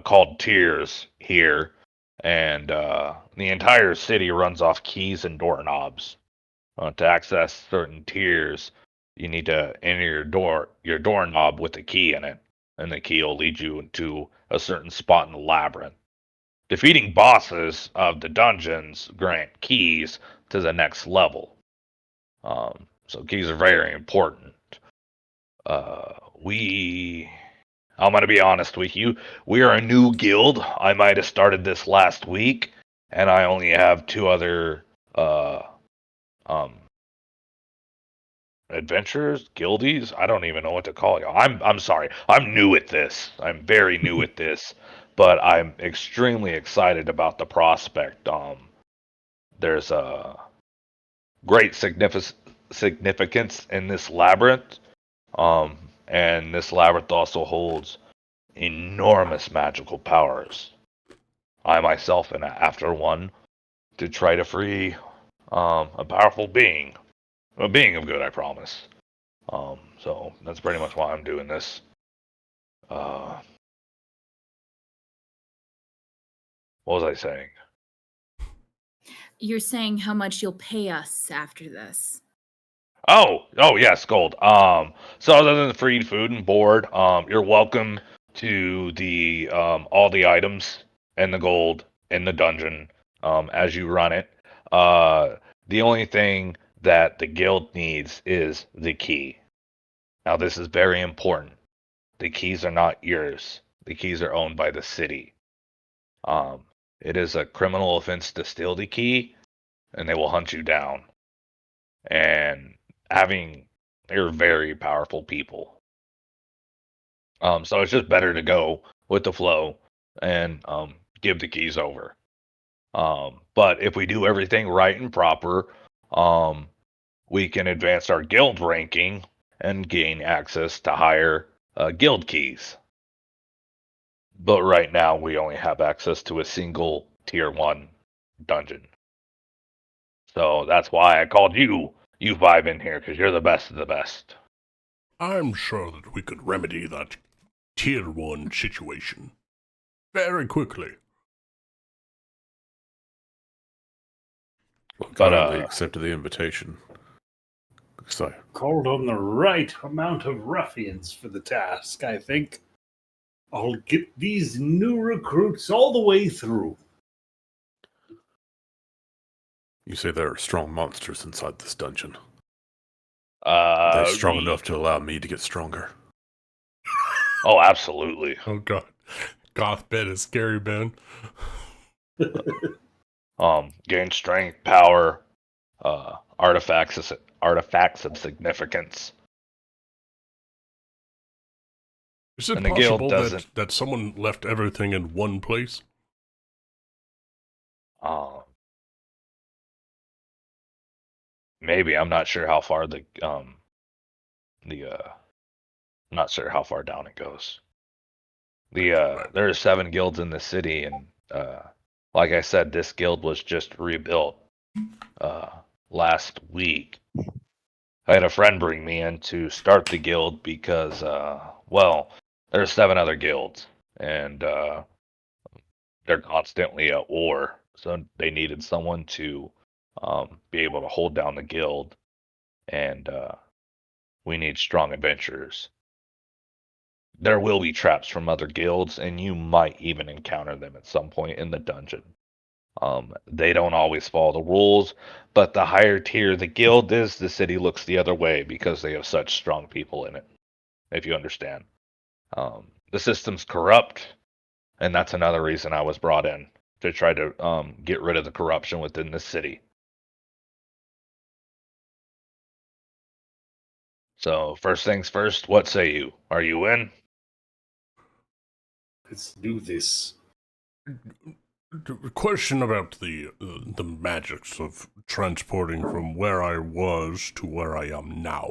called tiers here, and the entire city runs off keys and doorknobs. To access certain tiers, you need to enter your doorknob with a key in it, and the key will lead you into a certain spot in the labyrinth. Defeating bosses of the dungeons grant keys to the next level. So keys are very important. I'm going to be honest with you. We are a new guild. I might have started this last week, and I only have 2 other um, adventurers, guildies. I don't even know what to call you. I'm sorry. I'm new at this. I'm very new at this, but I'm extremely excited about the prospect. There's a great significance in this labyrinth, and this labyrinth also holds enormous magical powers. I myself am after one to try to free a powerful being. A being of good, I promise. So that's pretty much why I'm doing this. What was I saying? You're saying how much you'll pay us after this. Oh, yes, gold. So other than the free food and board, you're welcome to the all the items and the gold in the dungeon as you run it. The only thing that the guild needs is the key. Now, this is very important. The keys are not yours. The keys are owned by the city. It is a criminal offense to steal the key, and they will hunt you down. And they're very powerful people. So it's just better to go with the flow and give the keys over. But if we do everything right and proper, we can advance our guild ranking and gain access to higher guild keys. But right now, we only have access to a single tier 1 dungeon. So that's why I called you 5 in here, because you're the best of the best. I'm sure that we could remedy that tier 1 situation very quickly. Well, gladly accepted the invitation. So, Called on the right amount of ruffians for the task, I think. I'll get these new recruits all the way through. you say there are strong monsters inside this dungeon. Are they strong enough to allow me to get stronger? Oh, absolutely. Oh god. Goth Ben is scary, Ben. Gain strength, power, artifacts of significance. Is it And the guild possible doesn't. that someone left everything in one place? Maybe. I'm not sure how far I'm not sure how far down it goes. There are 7 guilds in the city, and like I said, this guild was just rebuilt last week. I had a friend bring me in to start the guild because, well, there's 7 other guilds, and they're constantly at war, so they needed someone to be able to hold down the guild, and we need strong adventurers. There will be traps from other guilds, and you might even encounter them at some point in the dungeon. They don't always follow the rules, but the higher tier the guild is, the city looks the other way because they have such strong people in it, if you understand. The system's corrupt, and that's another reason I was brought in, to try to get rid of the corruption within the city. So, first things first, what say you? Are you in? Let's do this. Question about the magics of transporting from where I was to where I am now.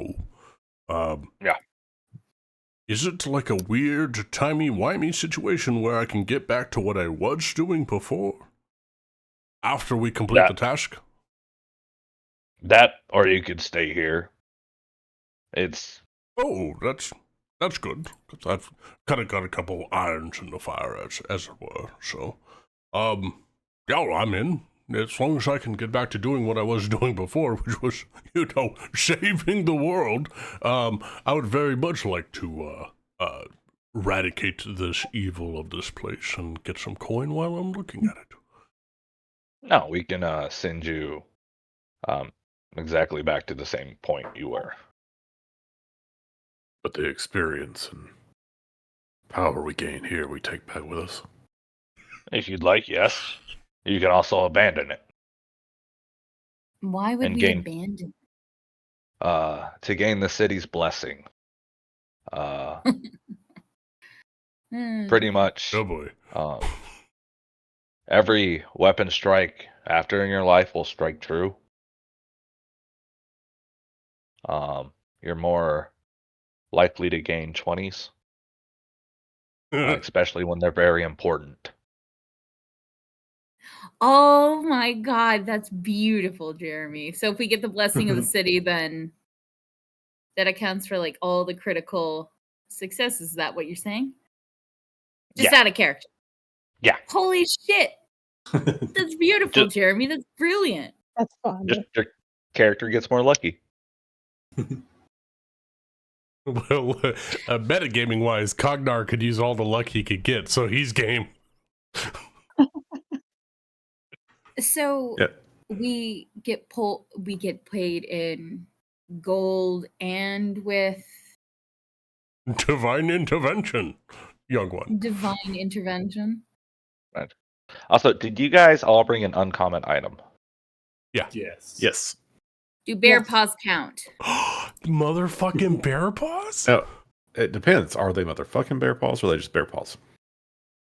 Yeah. Is it like a weird, timey-wimey situation where I can get back to what I was doing before? After we complete the task? That, or you could stay here. It's... Oh, that's good. 'Cause I've kind of got a couple irons in the fire, as it were. So, yeah, well, I'm in. As long as I can get back to doing what I was doing before, which was, saving the world. I would very much like to eradicate this evil of this place and get some coin while I'm looking at it. No, we can send you exactly back to the same point you were. But the experience and power we gain here, we take back with us. If you'd like, yes. You can also abandon it. Why would And we gain- abandon? To gain the city's blessing. Pretty much. Oh boy. Every weapon strike after in your life will strike true. You're more likely to gain 20s, especially when they're very important. Oh my god, that's beautiful, Jeremy. So if we get the blessing of the city, then that accounts for like all the critical successes. Is that what you're saying? Just Yeah. out of character. Yeah. Holy shit. That's beautiful, Jeremy. That's brilliant. That's fun. Just your character gets more lucky. Well, metagaming wise, Cognar could use all the luck he could get, so he's game. So Yeah. we get paid in gold and with Divine intervention, young one. divine intervention. Right. Also, did you guys all bring an uncommon item? Yes. Yes. Do bear Yes. paws count? Motherfucking bear paws? Now, it depends. Are they motherfucking bear paws or are they just bear paws?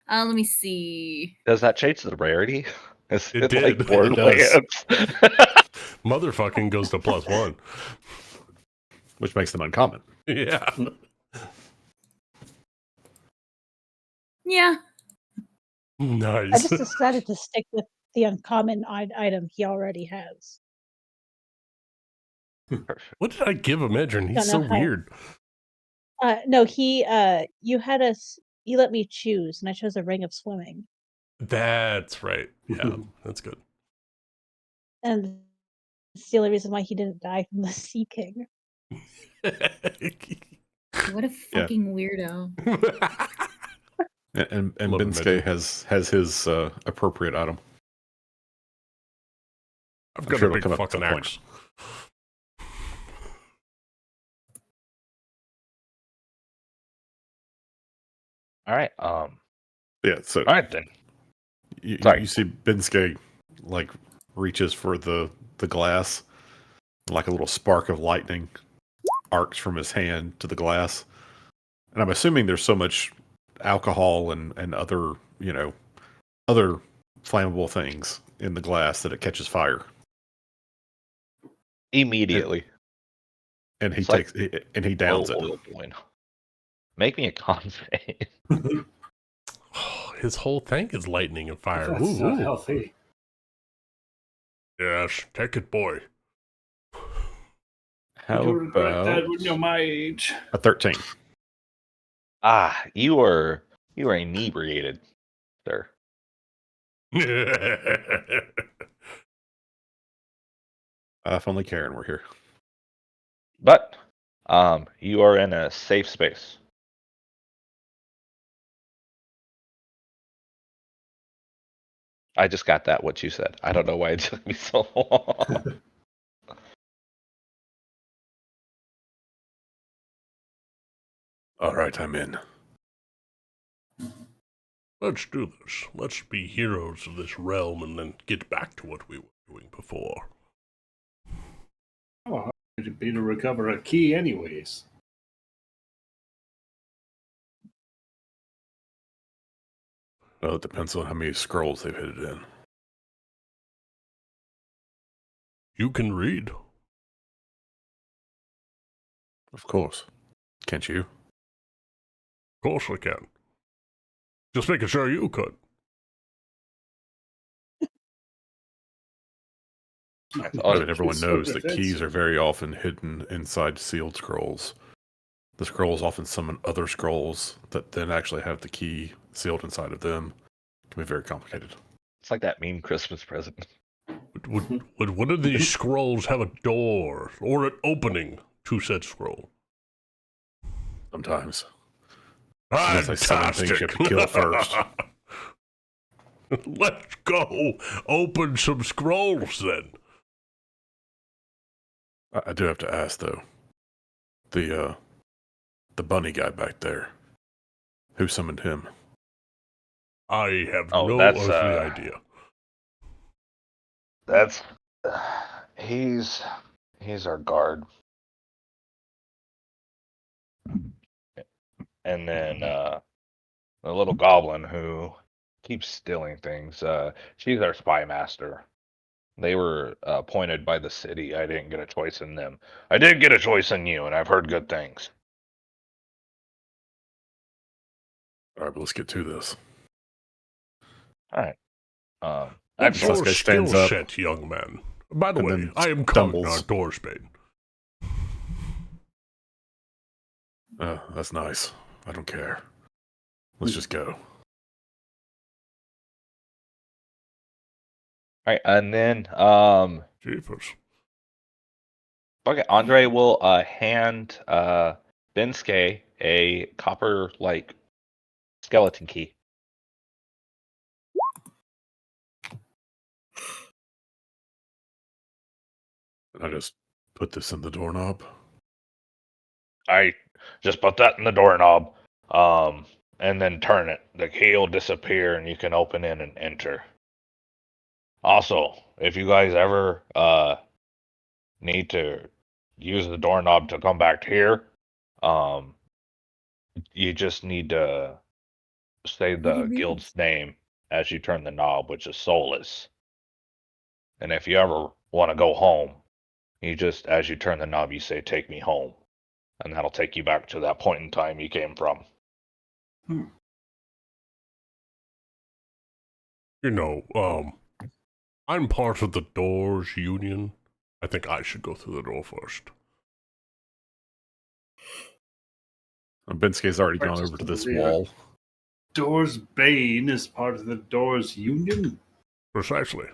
Let me see. Does that change the rarity? Is It it did. like It Borderlands? Motherfucking goes to +1. Which makes them uncommon. Yeah. Yeah. I Nice. just decided to stick with the uncommon item he already has. Perfect. What did I give him, Edrin? He's Don't so know how- weird. No, you let me choose, and I chose a ring of swimming. That's right. Yeah, that's good. And it's the only reason why he didn't die from the Sea King. What a fucking weirdo. And Love it, Bensuke Mitchell. has his appropriate item. I've I'm got sure a it'll big come up at fucking some point. axe. All right. Yeah, so All right then. you Sorry. see Bensuke like reaches for the glass, like a little spark of lightning arcs from his hand to the glass. And I'm assuming there's so much alcohol and other, other flammable things in the glass that it catches fire. Immediately. And he It's like- he downs it. Oil point. Make me a con save. His whole tank is lightning and fire. That's Ooh, not ooh. healthy. Yes, take it, boy. How You'll regret that about when you're my age. a 13? You are inebriated, sir. If only Karen were here. But you are in a safe space. I just got that what you said. I don't know why it took me so long. All right, I'm in. Let's do this. Let's be heroes of this realm and then get back to what we were doing before. How hard would it be to recover a key, anyways? Well, it depends on how many scrolls they've hid it in. You can read. Of course. Can't you? Of course I can. Just making sure you could. That's I awesome. mean, everyone So knows that defensive. keys are very often hidden inside sealed scrolls. The scrolls often summon other scrolls that then actually have the key sealed inside of them. It can be very complicated. It's like that meme Christmas present. Would one of these scrolls have a door or an opening to said scroll? Sometimes. Unless they summon things you have to Fantastic. kill first. Let's go open some scrolls then. I do have to ask though. The bunny guy back there. Who summoned him? I have Oh, no that's, earthly idea. That's he's our guard. And then the little goblin who keeps stealing things, she's our spy master. They were appointed by the city. I didn't get a choice in them. I did get a choice in you, and I've heard good things. All right, but let's get to this. All right. What's This your guy skill stands up set, young man? By the and way, then I am stumbles. Cognar Doorsbane. That's nice. I don't care. Let's just go. All right, and then Jeepers. okay, Andre will hand Bensuke a copper like skeleton key. And I just put this in the doorknob. I just put that in the doorknob, and then turn it. The key will disappear, and you can open in and enter. Also, if you guys ever need to use the doorknob to come back here, you just need to say the guild's name as you turn the knob, which is Soulless. And if you ever want to go home, you just, as you turn the knob, you say, "Take me home." And that'll take you back to that point in time you came from. You know, I'm part of the Doors Union. I think I should go through the door first. Bensuke's already gone over to this wall. Doors Bane is part of the Doors Union. Precisely.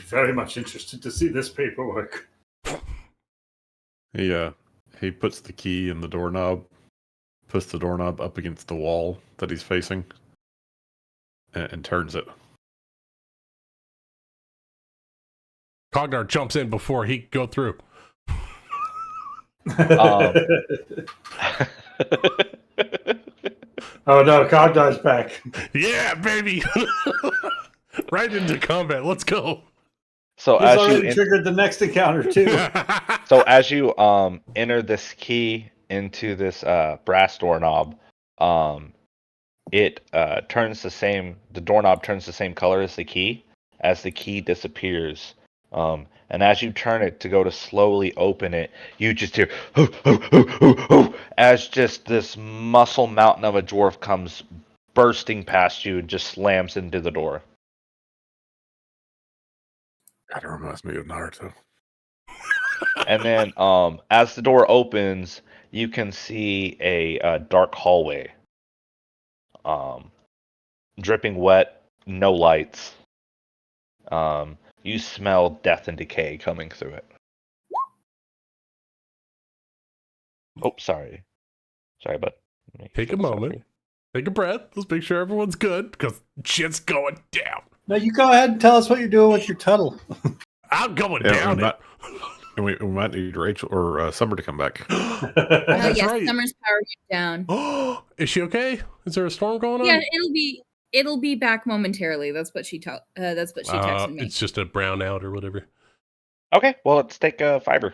Very much interested to see this paperwork. He puts the key in the doorknob, puts the doorknob up against the wall that he's facing, and turns it. Cognar jumps in before he go through. Oh no, Cogdar's back. Yeah, baby! Right into combat. Let's go. So He's as already you triggered the next encounter too. so as you enter this key into this brass doorknob, it turns the same. The doorknob turns the same color as the key. As the key disappears, and as you turn it to go to slowly open it, you just hear hoo, hoo, hoo, hoo, hoo, as just this muscle mountain of a dwarf comes bursting past you and just slams into the door. That reminds me of Naruto. And then, as the door opens, you can see a dark hallway, dripping wet, no lights. You smell death and decay coming through it. Oh, sorry, bud. Take a moment. Take a breath. Let's make sure everyone's good, because shit's going down. No, you go ahead and tell us what you're doing with your tuttle. I'm going Yeah, down it. And we might need Rachel or Summer to come back. Oh, That's yes, right. Summer's power went down. Is she okay? Is there a storm going on? Yeah, it'll be back momentarily. That's what she texted me. It's just a brownout or whatever. Okay, well, let's take fiber.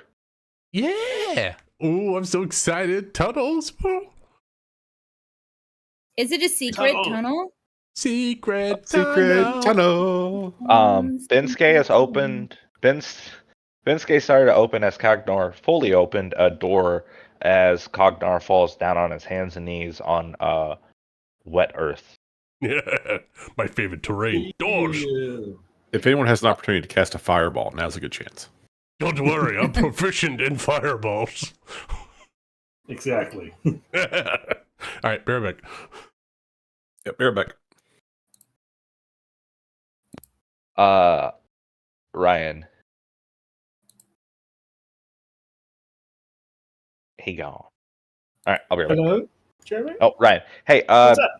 Yeah. Oh, I'm so excited. Tunnels. Is it a secret Tunnel. tunnel? Secret tunnel. Bensuke has opened. Bensuke started to open as Cognar fully opened a door as Cognar falls down on his hands and knees on wet earth. Yeah, my favorite terrain. Doors. Yeah. If anyone has an opportunity to cast a fireball, now's a good chance. Don't worry, I'm proficient in fireballs. Exactly. All right, bareback. Yep, bareback. Ryan. He gone. All right, I'll be right back. Hello, Jeremy? Oh, Ryan. Hey, What's up?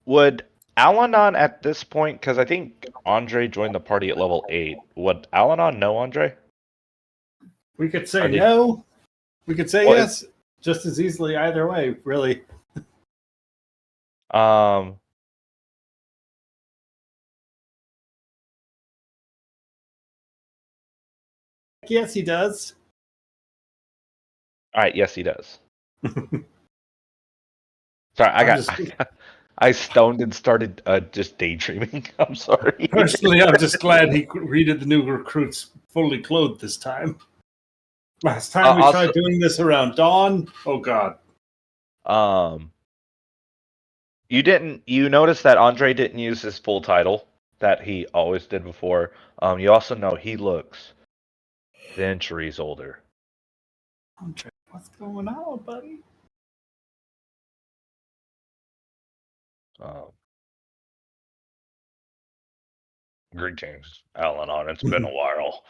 would Alanon at this point, because I think Andre joined the party at level 8, would Alanon know Andre? We could say Are they- no. We could say Well, yes. Just as easily either way, really. Yes, he does. All right, yes, he does. Sorry, I stoned and started just daydreaming. I'm sorry. Personally, I'm just glad he greeted the new recruits fully clothed this time. Last time we Also- tried doing this around dawn. Oh God. You noticed that Andre didn't use his full title that he always did before. You also know he looks centuries older. Andre, what's going on, buddy? Greetings, Alanon. It's been a while.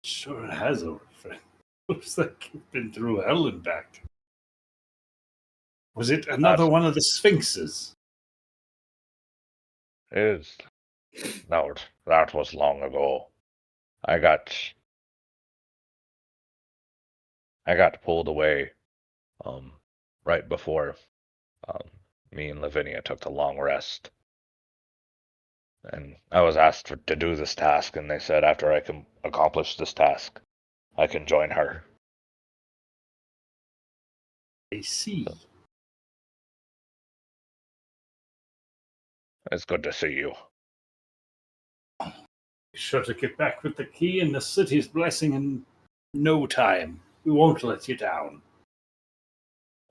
Sure it has, old friend. Looks like you've been through hell and back. Was it another one of the sphinxes? No, that was long ago. I got pulled away right before me and Lavinia took the long rest. And I was asked to do this task, and they said after I can accomplish this task, I can join her. I see. It's good to see you. Be sure to get back with the key and the city's blessing in no time. We won't let you down.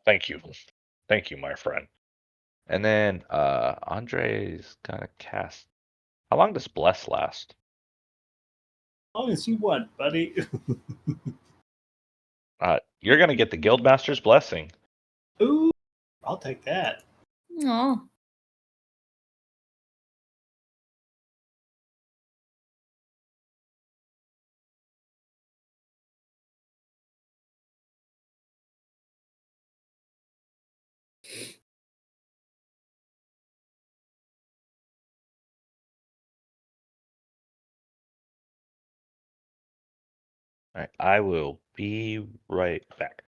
Thank you. Thank you, my friend. And then Andre's gonna cast. How long does Bless last? As long as you want, buddy. You're gonna get the Guildmaster's blessing. Ooh, I'll take that. Aw. All right, I will be right back.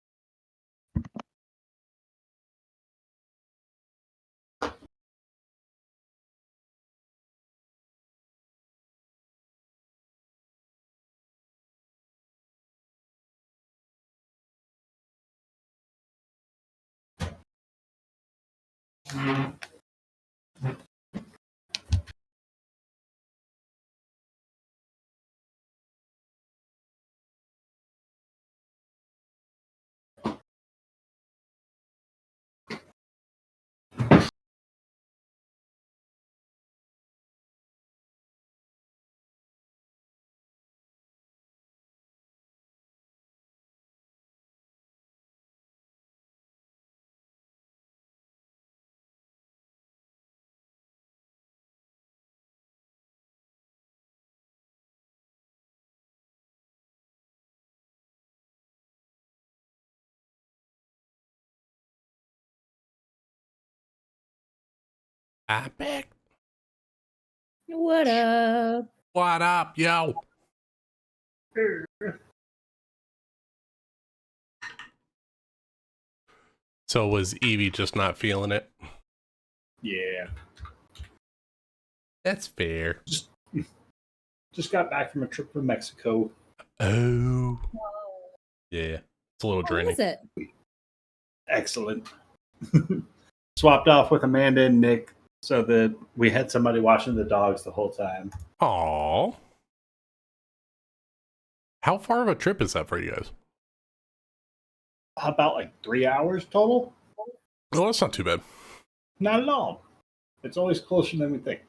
I'm back. What up? What up, yo? So was Evie just not feeling it? Yeah. That's fair. Just got back from a trip to Mexico. Oh. Yeah. It's a little How draining. was it? Excellent. swapped off with Amanda and Nick so that we had somebody watching the dogs the whole time. Aww. How far of a trip is that for you guys? About like 3 hours total. Oh, that's not too bad. Not at all. It's always closer than we think.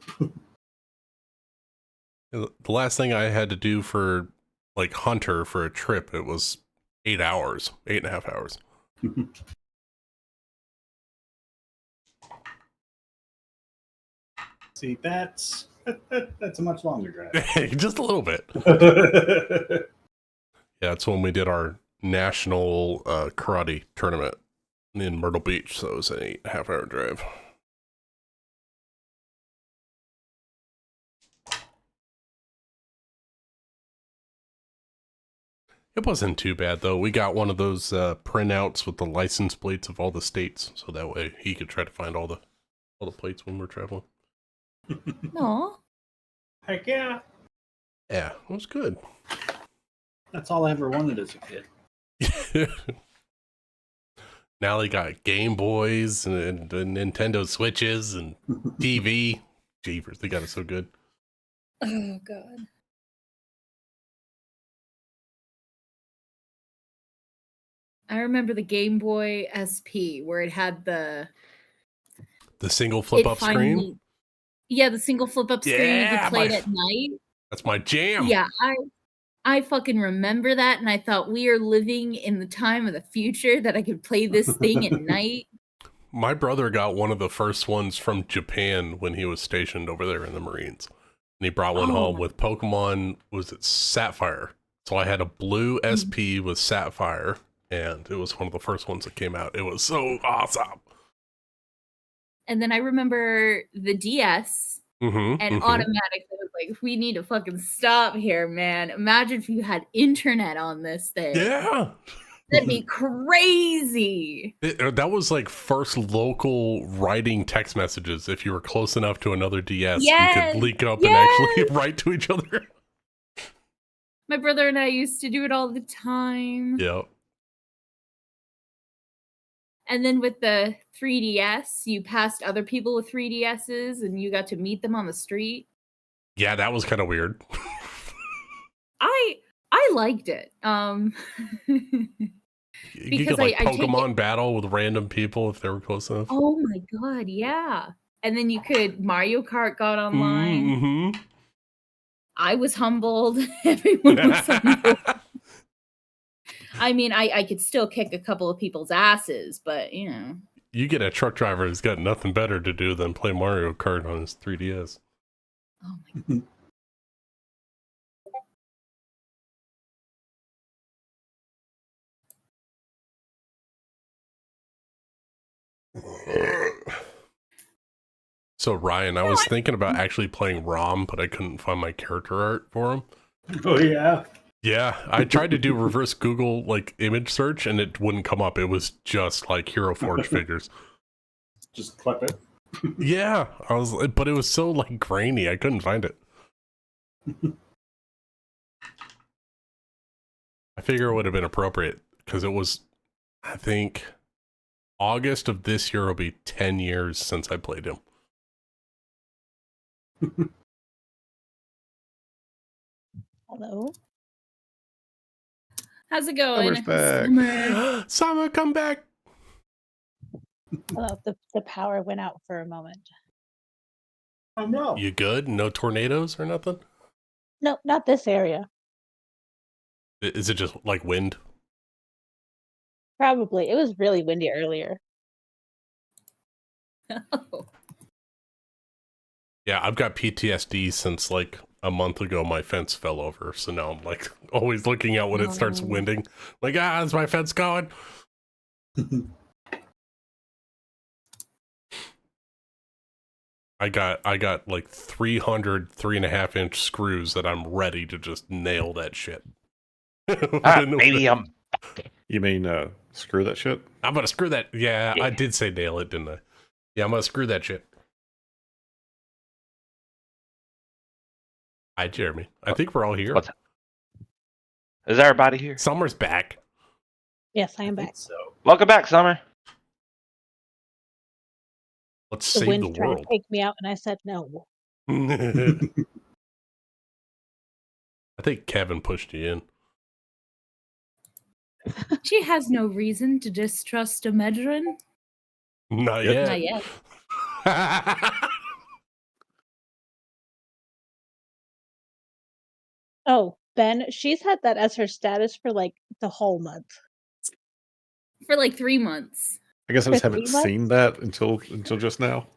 The last thing I had to do for like Hunter for a trip, it was 8 hours, 8.5 hours. See, that's a much longer drive. Just a little bit. Yeah, that's when we did our national karate tournament in Myrtle Beach, so it was an 8.5 hour drive. It wasn't too bad, though. We got one of those printouts with the license plates of all the states, so that way he could try to find all the plates when we're traveling. No. Heck yeah. Yeah, it was good. That's all I ever wanted as a kid. Now they got Game Boys and Nintendo Switches and TV. Jeepers, they got it so good. Oh, God. I remember the Game Boy SP where it had the single flip up screen. Yeah, the single flip up screen. You could play it at night. That's my jam. Yeah, I fucking remember that, and I thought we are living in the time of the future that I could play this thing at night. My brother got one of the first ones from Japan when he was stationed over there in the Marines, and he brought one home with Pokemon. Was it Sapphire? So I had a blue SP with Sapphire. And it was one of the first ones that came out. It was so awesome. And then I remember the DS, and automatically was like, we need to fucking stop here, man. Imagine if you had internet on this thing. Yeah. That'd be crazy. That was like first local writing text messages. If you were close enough to another DS, you could link up and actually write to each other. My brother and I used to do it all the time. Yep. And then with the 3DS, you passed other people with 3DSs and you got to meet them on the street. Yeah, that was kind of weird. I liked it. You could like Pokemon battle with random people if they were close enough. Oh my god, yeah. And then you could Mario Kart got online. I was humbled. Everyone was humbled. I mean, I could still kick a couple of people's asses, but, you know. You get a truck driver who's got nothing better to do than play Mario Kart on his 3DS. Oh my god. So, Ryan, I was thinking about actually playing ROM, but I couldn't find my character art for him. Oh, yeah? Yeah, I tried to do reverse Google like image search and it wouldn't come up. It was just like Hero Forge figures. Just clip it. Yeah, but it was so like grainy. I couldn't find it. I figure it would have been appropriate because it was, I think, August of this year will be 10 years since I played him. Hello. How's it going? Summer's back. Summer. Summer, come back. Hello. The power went out for a moment. Oh, no. You good? No tornadoes or nothing? No, not this area. Is it just like wind? Probably. It was really windy earlier. Oh. Yeah, I've got PTSD since like a month ago my fence fell over. So now I'm like always looking out when it starts winding. Like, is my fence going? I got like 300 3.5-inch screws that I'm ready to just nail that shit. Maybe You mean screw that shit? I'm gonna screw that. Yeah, I did say nail it, didn't I? Yeah, I'm gonna screw that shit. Hi, Jeremy. I think we're all here. Is everybody here? Summer's back. Yes, I am back. So. Welcome back, Summer. Let's The save wind the tried to world. take me out, and I said no. I think Kevin pushed you in. She has no reason to distrust a Medrin. Not Yep. yet. Not yet. Oh, Ben, she's had that as her status for like the whole month. For like 3 months. I guess I For just haven't 3 months? seen that until just now.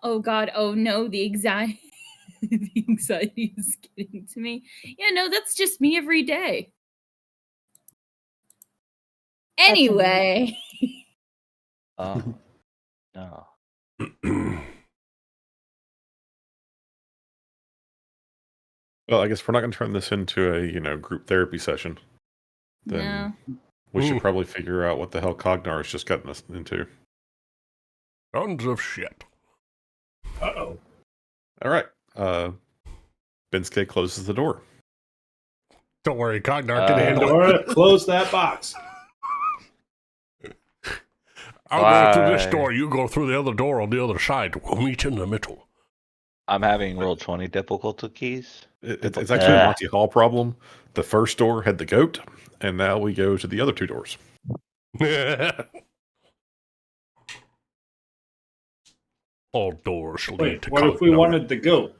Oh God, oh no, the anxiety the anxiety is getting to me. Yeah, no, that's just me every day. Anyway. Oh, no. Well, I guess we're not going to turn this into a group therapy session. Then No. we should probably figure out what the hell Cognar has just gotten us into. Tons of shit. Uh-oh. All right. Bensuke closes the door. Don't worry, Cognar can handle it. Pandora, close that box. I'll go through this Why? door. You go through the other door on the other side. We'll meet in the middle. I'm having roll 20 difficulties. It's actually a Monty Hall problem. The first door had the goat, and now we go to the other two doors. All doors lead Wait, to what if we Cognar. wanted the goat?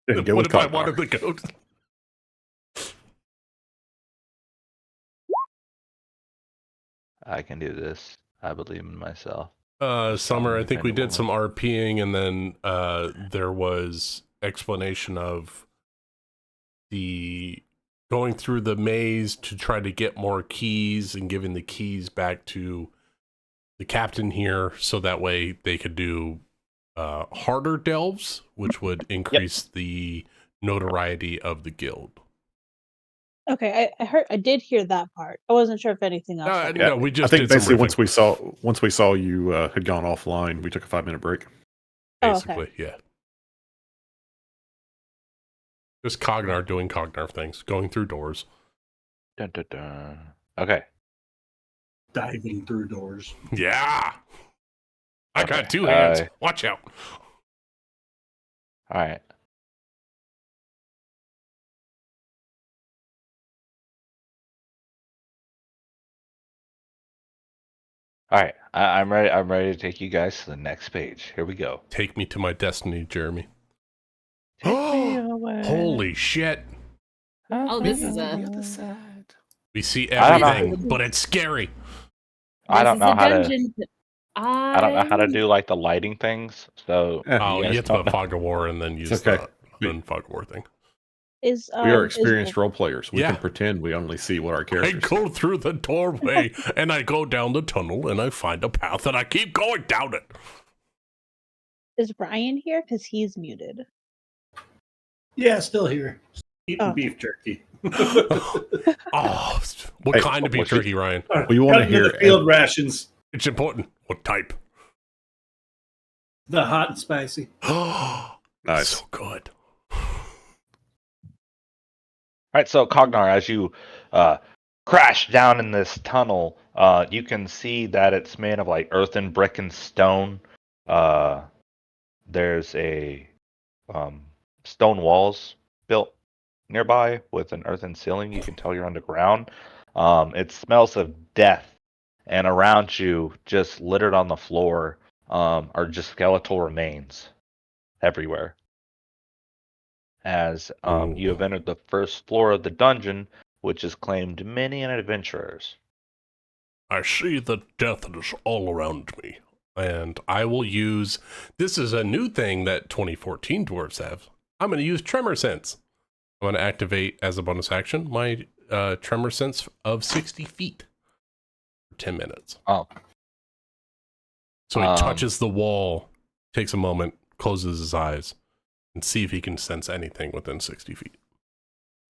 Then go What with if I Cognar. wanted the goat? I can do this. I believe in myself. Summer, I think we did Independent some RPing, and then there was explanation of the going through the maze to try to get more keys and giving the keys back to the captain here, so that way they could do harder delves, which would increase the notoriety of the guild. Okay, I did hear that part. I wasn't sure if anything else. happened. No, we just I think did basically some riffing. once we saw you had gone offline, we took a 5-minute break. Oh, okay. Basically, yeah. Just Cognar doing Cognar things, going through doors. Dun, dun, dun. Okay. Diving through doors. Yeah! I got Okay, 2 hands. Watch out. All right. All right. I'm ready. I'm ready to take you guys to the next page. Here we go. Take me to my destiny, Jeremy. Take me away. Holy shit. Oh, this is a We see I don't know. everything, but it's scary. I don't know how to. dungeon. I don't know how to do like the lighting things. So Oh, you you guys have to don't put know. Fog of War and then use okay. the Fog of War thing. Is We are is- experienced role players. We Yeah. can pretend we only see what our I characters see. go through the doorway and I go down the tunnel and I find a path and I keep going down it. Is Ryan here? Because he's muted. Yeah, still here. Eating Oh. beef jerky. Oh, what Hey, kind of beef what you- jerky, Ryan? We want to Cutting hear the field rations. It's important. What type? The hot and spicy. Nice. So good. All right, so Cognar, as you crash down in this tunnel, you can see that it's made of like earthen, brick, and stone. There's a stone walls built nearby with an earthen ceiling. You can tell you're underground. It smells of death, and around you, just littered on the floor, are just skeletal remains everywhere. As you have entered the first floor of the dungeon, which has claimed many adventurers. I see that death is all around me. And I will use, this is a new thing that 2014 dwarves have. I'm going to use Tremor Sense. I'm going to activate as a bonus action my Tremor Sense of 60 feet for 10 minutes. Oh. So he touches the wall, takes a moment, closes his eyes, and see if he can sense anything within 60 feet.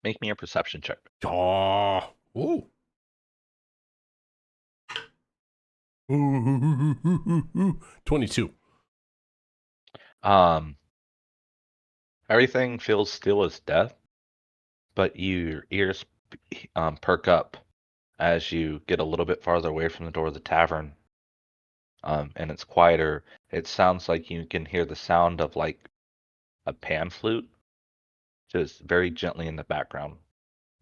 Make me a perception check. Oh, ooh. 22. Everything feels still as death, but your ears perk up as you get a little bit farther away from the door of the tavern, and it's quieter. It sounds like you can hear the sound of like a pan flute, just very gently in the background,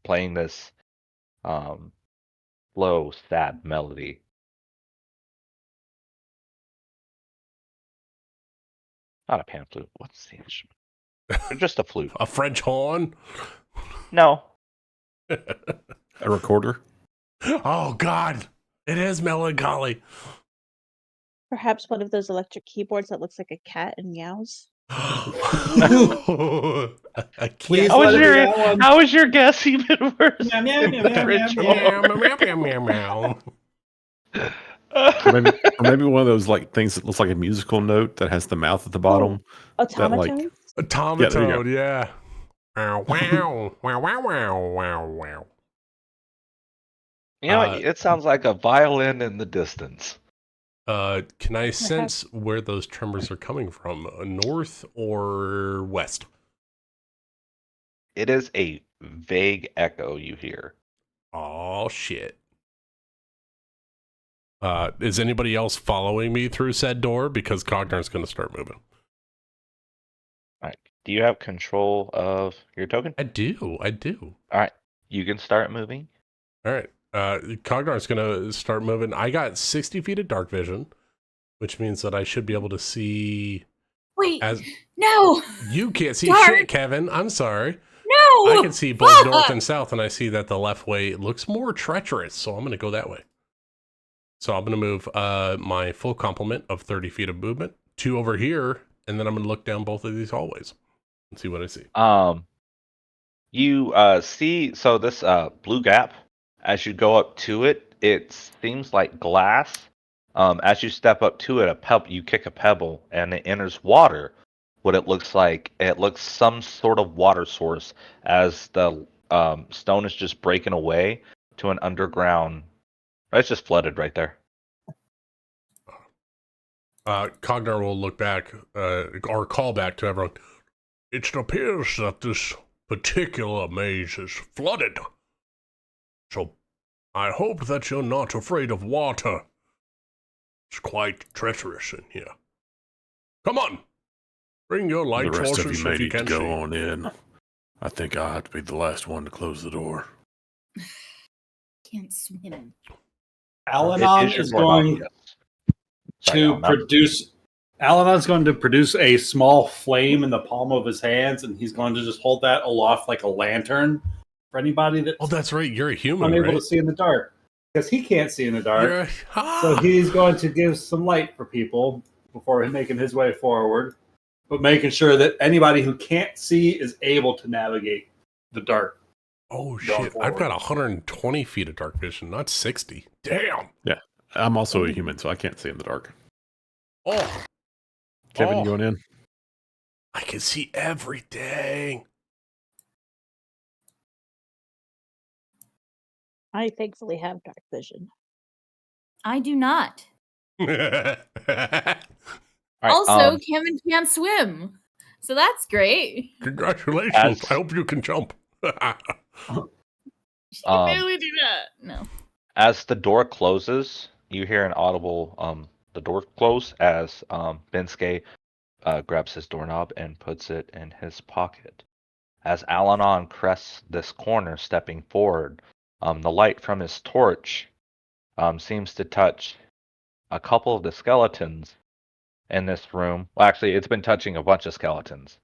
playing this low, sad melody. Not a pan flute. What's the instrument? Just a flute. A French horn? No. A recorder? Oh, God. It is melancholy. Perhaps one of those electric keyboards that looks like a cat and meows. Please How let was it be your that one. How was your guess even worse? Meow, meow, meow, meow, French meow, Meow, horn? meow, meow, meow, meow. Or maybe one of those like things that looks like a musical note that has the mouth at the bottom. Automatons? Automaton, yeah. Wow, wow, wow, wow, wow, wow. You know, it sounds like a violin in the distance. Can I sense where those tremors are coming from? North or west? It is a vague echo you hear. Oh, shit. Is anybody else following me through said door? Because Cognar's going to start moving. All right. Do you have control of your token? I do. All right. You can start moving. All right. Cognar's going to start moving. I got 60 feet of dark vision, which means that I should be able to see... Wait, As no, you can't see Dark. shit, Kevin. I'm sorry. no. I can see both north and south, and I see that the left way looks more treacherous, so I'm going to go that way. So I'm going to move my full complement of 30 feet of movement to over here, and then I'm going to look down both of these hallways and see what I see. You see, so this blue gap, as you go up to it, it seems like glass. As you step up to it, you kick a pebble, and it enters water. What it looks like, it looks some sort of water source, as the stone is just breaking away to an underground. It's just flooded right there. Cognar will look back, or call back to everyone. It appears that this particular maze is flooded. So I hope that you're not afraid of water. It's quite treacherous in here. Come on! Bring your light The rest of torches you may if you need to can go see. on in. I think I'll have to be the last one to close the door. Can't swim. Alanon is going to produce. Alanon's going to produce a small flame in the palm of his hands, and he's going to just hold that aloft like a lantern for anybody that's Oh, that's right. You're a human, unable right? to see in the dark. Because he can't see in the dark. You're So he's going to give some light for people before making his way forward, but making sure that anybody who can't see is able to navigate the dark. Oh, Going shit. I've forward. got 120 feet of dark vision, not 60. Damn. Yeah, I'm also a human, so I can't see in the dark. Oh. Kevin, Oh. you going in? I can see everything. I thankfully have dark vision. I do not. All right, Also, Kevin can't swim, so that's great. Congratulations. I hope you can jump. She can barely do that. No. as the door closes, you hear an audible the door close as Bensuke grabs his doorknob and puts it in his pocket. As Alanon crests this corner, stepping forward, the light from his torch seems to touch a couple of the skeletons in this room. Well, actually, it's been touching a bunch of skeletons.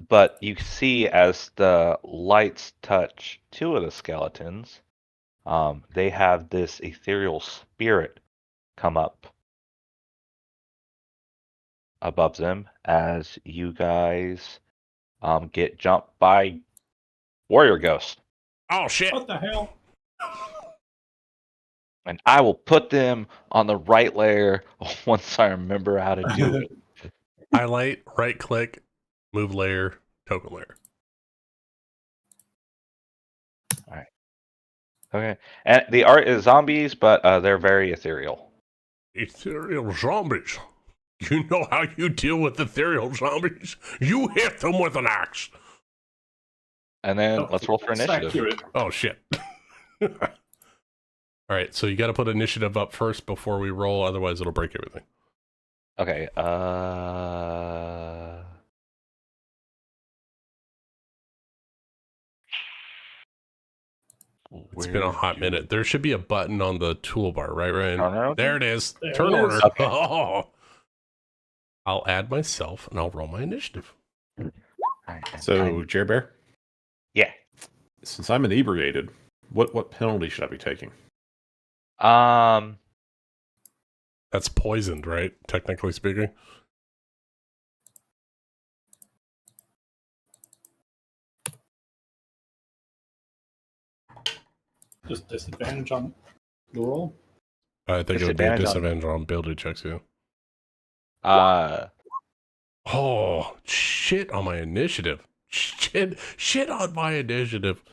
But you see as the lights touch two of the skeletons, they have this ethereal spirit come up above them as you guys get jumped by warrior ghosts. Oh, shit. What the hell? And I will put them on the right layer once I remember how to do it. Highlight, right click, move layer, token layer. Okay. And the art is zombies, but they're very ethereal. Ethereal zombies. You know how you deal with ethereal zombies? You hit them with an axe. And then let's roll for That's initiative. accurate. Oh, shit. All right, so you got to put initiative up first before we roll, otherwise it'll break everything. Okay. It's been a hot minute. There should be a button on the toolbar, right, Ryan? Turn order? There it is. There Turn it is. order. Okay. Oh. I'll add myself and I'll roll my initiative. So, Jer Bear, Yeah. since I'm inebriated, what penalty should I be taking? That's poisoned, right? Technically speaking. Just disadvantage on the roll. I think it would be a Disadvantage on- disadvantage on ability checks, yeah. Oh, shit on my initiative. Shit on my initiative.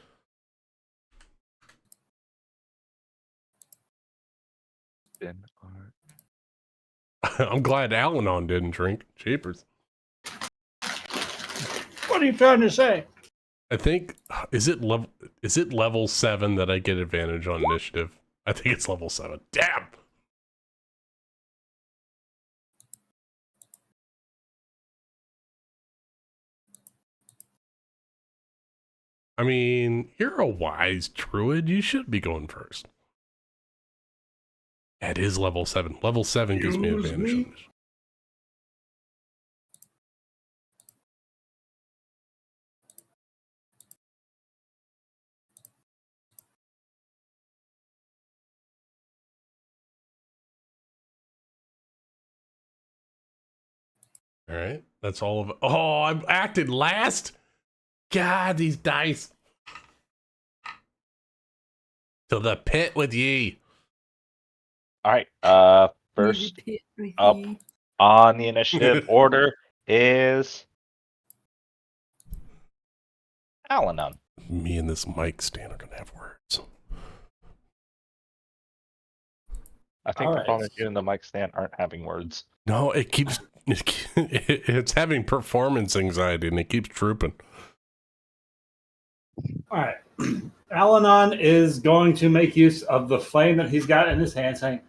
I'm glad Al-Anon didn't drink. Jeepers. What are you trying to say? I think is it level 7 that I get advantage on initiative? I think it's level 7. Damn. I mean, you're a wise druid. You should be going first. It is level 7. Level 7 gives me Excuse advantage me? on this. All right, that's all of it. Oh, I'm acted last. God, these dice. To the pit with ye. All right. First up on the initiative order is Al-Anon. Me and this mic stand are gonna have words. I think All the right. problem is you and the mic stand aren't having words. No, it keeps. It's having performance anxiety and it keeps trooping. All right. Al-Anon is going to make use of the flame that he's got in his hand, saying,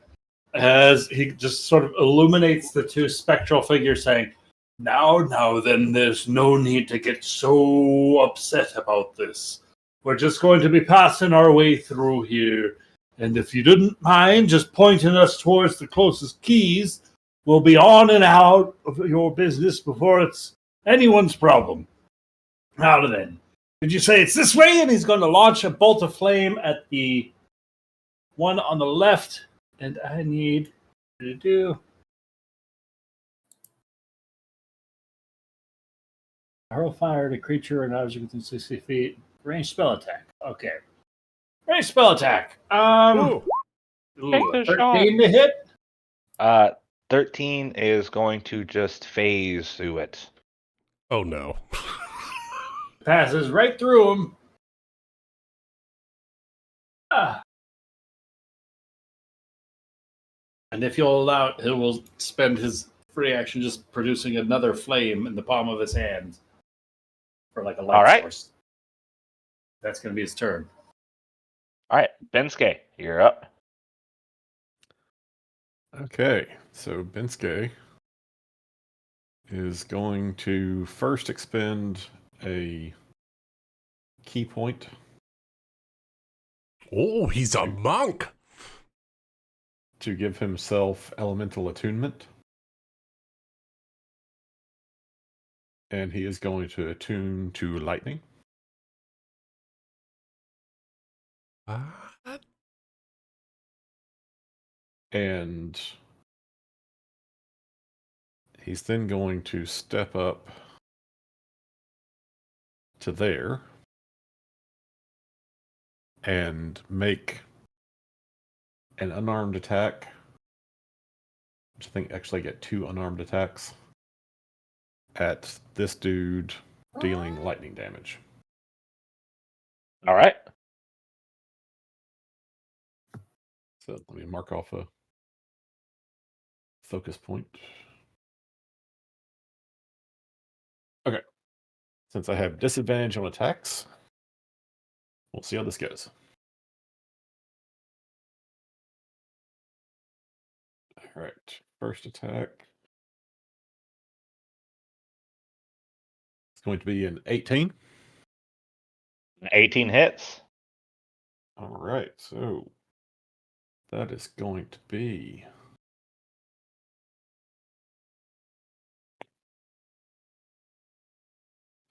as he just sort of illuminates the two spectral figures, saying, now then, there's no need to get so upset about this. We're just going to be passing our way through here. And if you didn't mind just pointing us towards the closest keys, we'll be on and out of your business before it's anyone's problem. Now then, did you say it's this way? And he's going to launch a bolt of flame at the one on the left. And I need to do hurl fire at a creature and object within 60 feet. Range spell attack. Okay. Range spell attack. Ooh. Take the 13 to hit. 13 is going to just phase through it. Oh no. Passes right through him. And if you'll allow it, he will spend his free action just producing another flame in the palm of his hand for like a light All right. source. That's going to be his turn. All right, Bensuke, you're up. Okay, so Bensuke is going to first expend a key point Oh, he's a monk. to give himself elemental attunement. And he is going to attune to lightning. What? And he's then going to step up to there and make an unarmed attack. Which I think actually get 2 unarmed attacks at this dude dealing lightning damage. All right. So let me mark off a focus point. Okay. Since I have disadvantage on attacks, we'll see how this goes. All right. First attack. It's going to be an 18. 18 hits. All right. So that is going to be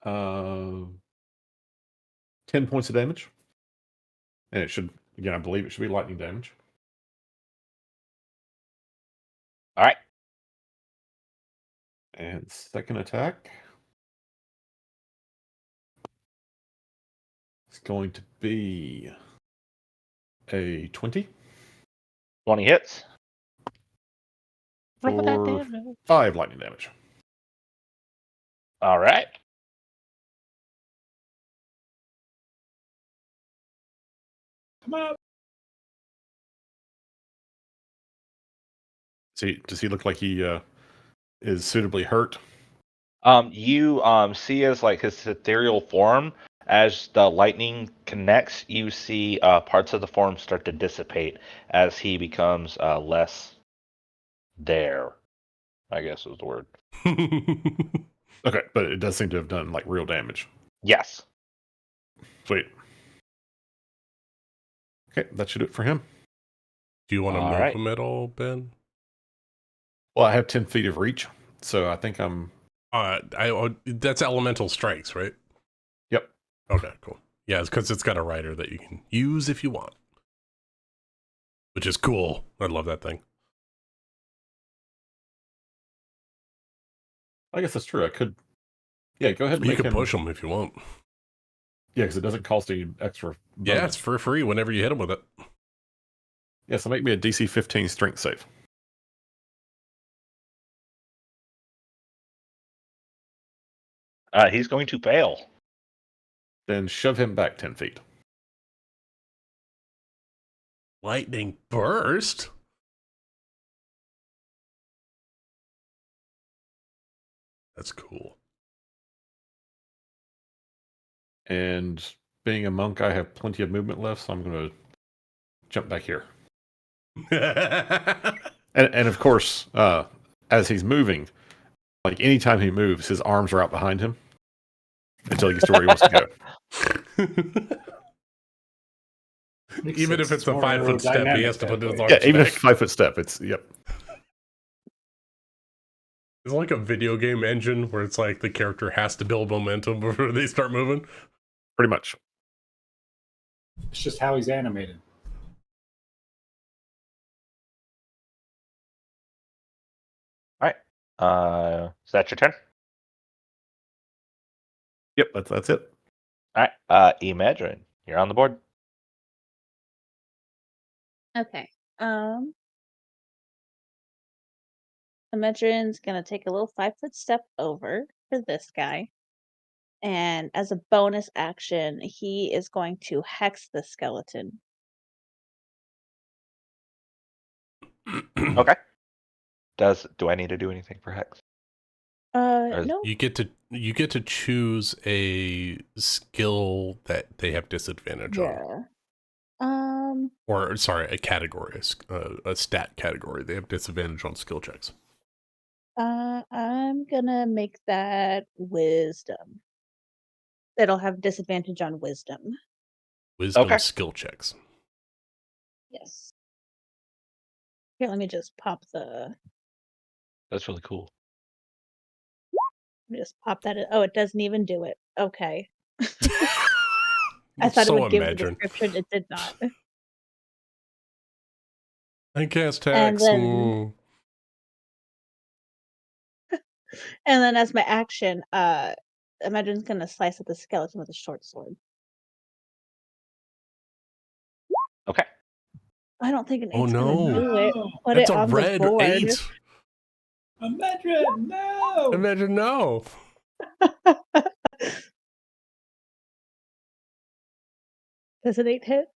10 points of damage. And it should, again, I believe it should be lightning damage. All right. And second attack. It's going to be a 20. 20 hits. For 5 lightning damage. All right. Come on. Does he look like he is suitably hurt? You see as like his ethereal form, as the lightning connects, you see parts of the form start to dissipate as he becomes less there. I guess is the word. Okay, but it does seem to have done like real damage. Yes. Sweet. Okay, that should do it for him. Do you want to All move right. him at all, Ben? Well, I have 10 feet of reach, so I think I'm... That's elemental strikes, right? Yep. Okay, cool. Yeah, it's because it's got a rider that you can use if you want. Which is cool. I love that thing. I guess that's true. I could... Yeah, go ahead and You make can him... push him if you want. Yeah, because it doesn't cost any extra bonus. Yeah, it's for free whenever you hit him with it. Yeah, so make me a DC 15 strength save. He's going to fail. Then shove him back 10 feet. Lightning burst? That's cool. And being a monk, I have plenty of movement left, so I'm going to jump back here. And of course, as he's moving, like anytime he moves, his arms are out behind him until he gets to where he wants to go. Even if it's a 5-foot step, he has to put his arms Yeah, even back. if it's a 5-foot step, it's yep. It's like a video game engine where it's like the character has to build momentum before they start moving. Pretty much. It's just how he's animated. All right. Is that your turn? Yep, that's it. All right. Imagine, you're on the board. Okay. Imagina's gonna take a little 5-foot step over for this guy. And as a bonus action, he is going to hex the skeleton. Okay. Do I need to do anything for Hex? No. You get to choose a skill that they have disadvantage on. Or sorry, a category, a stat category. They have disadvantage on skill checks. I'm gonna make that wisdom. It'll have disadvantage on wisdom. Wisdom Okay. skill checks. Yes. Here, let me just pop the. That's really cool. Let me just pop that in. Oh, it doesn't even do it. Okay. I thought So it would give the imagine. description. It did not. I cast And Hex. then- And then as my action, Imagine's gonna slice at the skeleton with a short sword. Okay. I don't think an Oh, 8's no. gonna do it. Put That's it a on red the board. 8. Imagine, no! Imagine no. Does an 8 hit?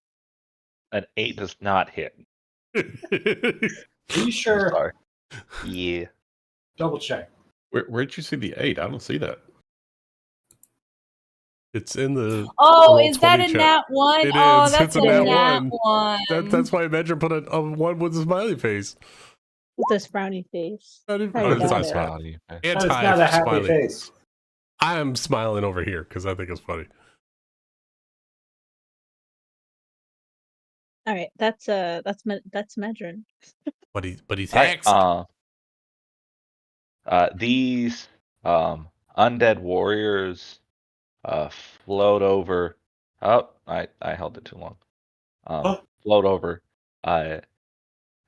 An 8 does not hit. Are you sure? Sorry. Yeah. Double check. Where'd you see the 8? I don't see that. It's in the. Oh, Roll is that 20 a check. nat one? It Oh, is. that's It's a a nat nat one. one. That's why Imagine put a 1 with a smiley face. With this frowny face. I didn't- Sorry, it's not got it. smiley. That's not a happy Anti-smiley. face. I'm smiling over here because I think it's funny. All right, that's Medrin. But he's All right, hexed. these undead warriors float over. Oh, I held it too long. Float over.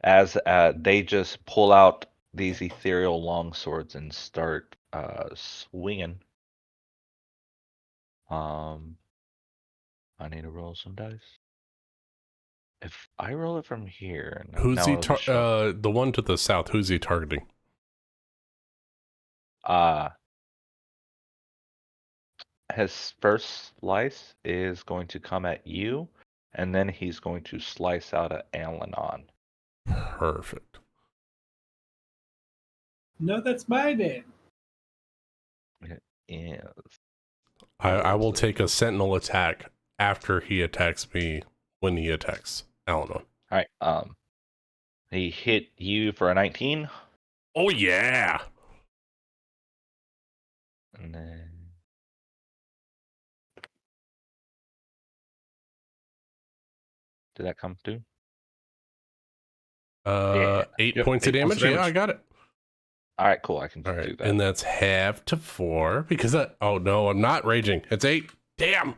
As they just pull out these ethereal longswords and start swinging. I need to roll some dice. If I roll it from here, Who's he? it'll show- The one to the south. Who's he targeting? His first slice is going to come at you, and then he's going to slice out at Alanon. Perfect. No, that's my name. It is. I will take a sentinel attack after he attacks me when he attacks Alanon. All right. He hit you for a 19, Oh yeah. and then did that come through? 8 Yep, points of 8 damage. points of Yeah, I damage. got it. All right, cool. I can All do right, that. and that's half to 4 because that. Oh no, I'm not raging. It's 8. Damn.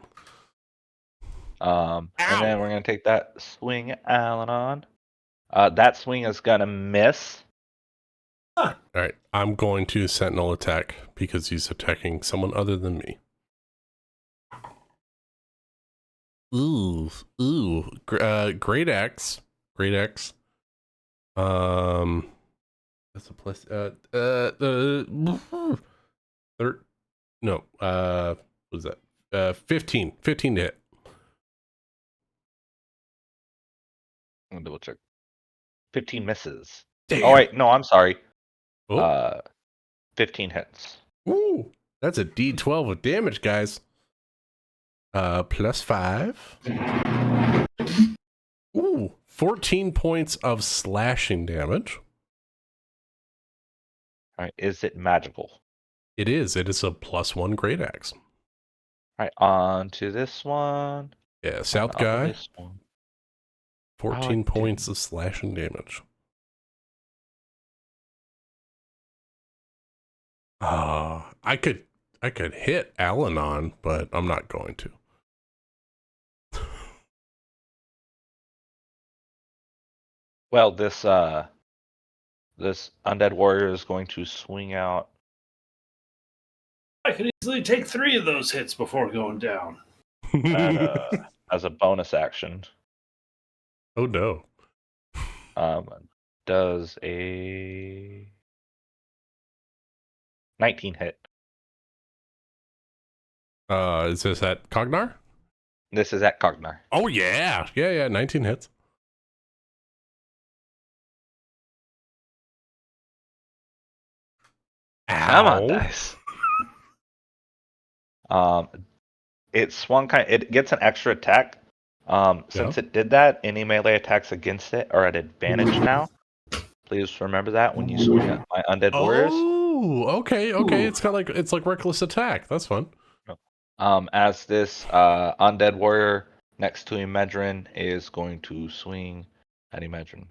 And then we're gonna take that swing at Alanon. That swing is gonna miss. All right, I'm going to sentinel attack because he's attacking someone other than me. Ooh. Great X. That's a plus. What was that? 15 to hit. I'm gonna double check. 15 misses. Damn. Oh wait, no, I'm sorry. Oh. 15 hits. Ooh, that's a D12 of damage, guys. Plus 5. Ooh, 14 points of slashing damage. All right, is it magical? It is. It is a +1 great axe. All right, on to this one. Yeah, south On guy. This one. 14 points of slashing damage. I could hit Alanon, but I'm not going to. Well, this undead warrior is going to swing out. I could easily take 3 of those hits before going down. As a bonus action. Oh no. Does a 19 hit. Is this at Cognar? This is at Cognar. Oh yeah. Yeah, 19 hits. Come on, Ow. dice. It swung it gets an extra attack. Since it did that, any melee attacks against it are at advantage now. Please remember that when you swing at my undead warriors. Oh, okay. Ooh. It's like reckless attack. That's fun. As this undead warrior next to Imedrin is going to swing at Imedrin.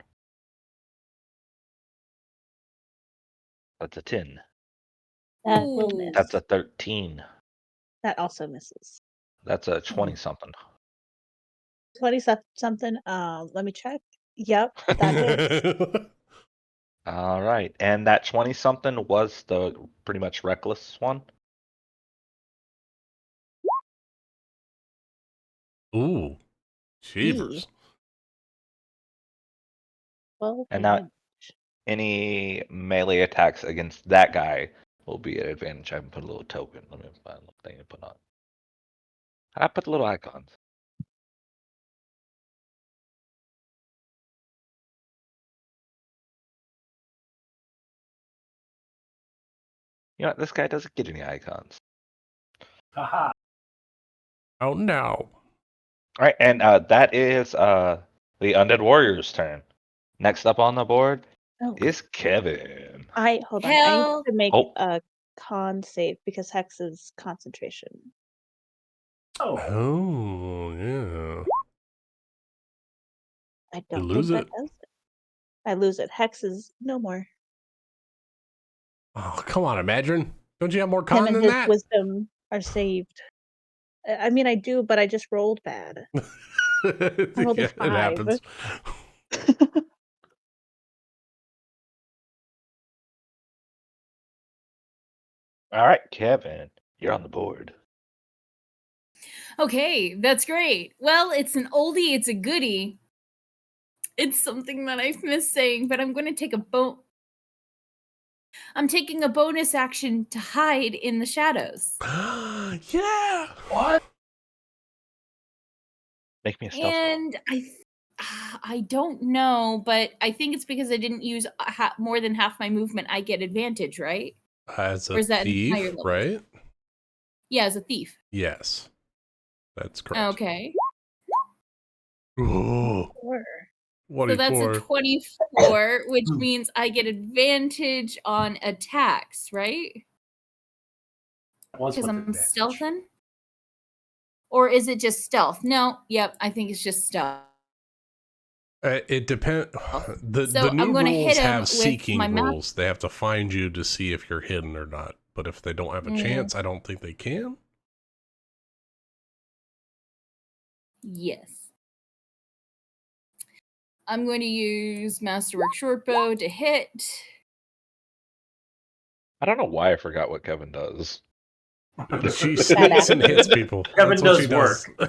That's a 10. That will miss. That's a 13. That also misses. That's a 20 something. 20 something. Let me check. Yep, that hits. All right, and that 20 something was the pretty much reckless one. Ooh, cheevers. Well, And now any melee attacks against that guy will be at advantage. I can put a little token. Let me find a little thing to put on. I put the little icons. You know what? This guy doesn't get any icons. Haha. Oh no. All right, and that is the undead warrior's turn. Next up on the board Oh, is Kevin. hold on. I need Hell. to make Oh. a con save because Hex is concentration. Oh, Oh, yeah. I don't lose think it? that does it. I lose it. Hex is no more. Oh, come on, Imagine. Don't you have more Him con and than his that? wisdom are saved. I mean, I do, but I just rolled bad. I rolled a Yeah, 5. it happens. All right, Kevin, you're on the board. Okay, that's great. Well, it's an oldie, it's a goodie. It's something that I've missed saying, but I'm going to take I'm taking a bonus action to hide in the shadows. Yeah. what? Make me a stealth roll. And I don't know, but I think it's because I didn't use more than half my movement. I get advantage, right? As Or a is that an higher thief, level? right? Yeah, as a thief. Yes. That's correct. Okay. Ooh, Or So that's a 24. 24, which means I get advantage on attacks, right? Was Because with I'm advantage. stealthing? Or is it just stealth? No, yep, I think it's just stealth. It depends. The So new I'm gonna hit rules him have with seeking my map. rules. They have to find you to see if you're hidden or not. But if they don't have a chance, I don't think they can. Yes. I'm going to use Masterwork Shortbow to hit. I don't know why I forgot what Kevin does. She sneaks and hits people. Kevin That's what she does does.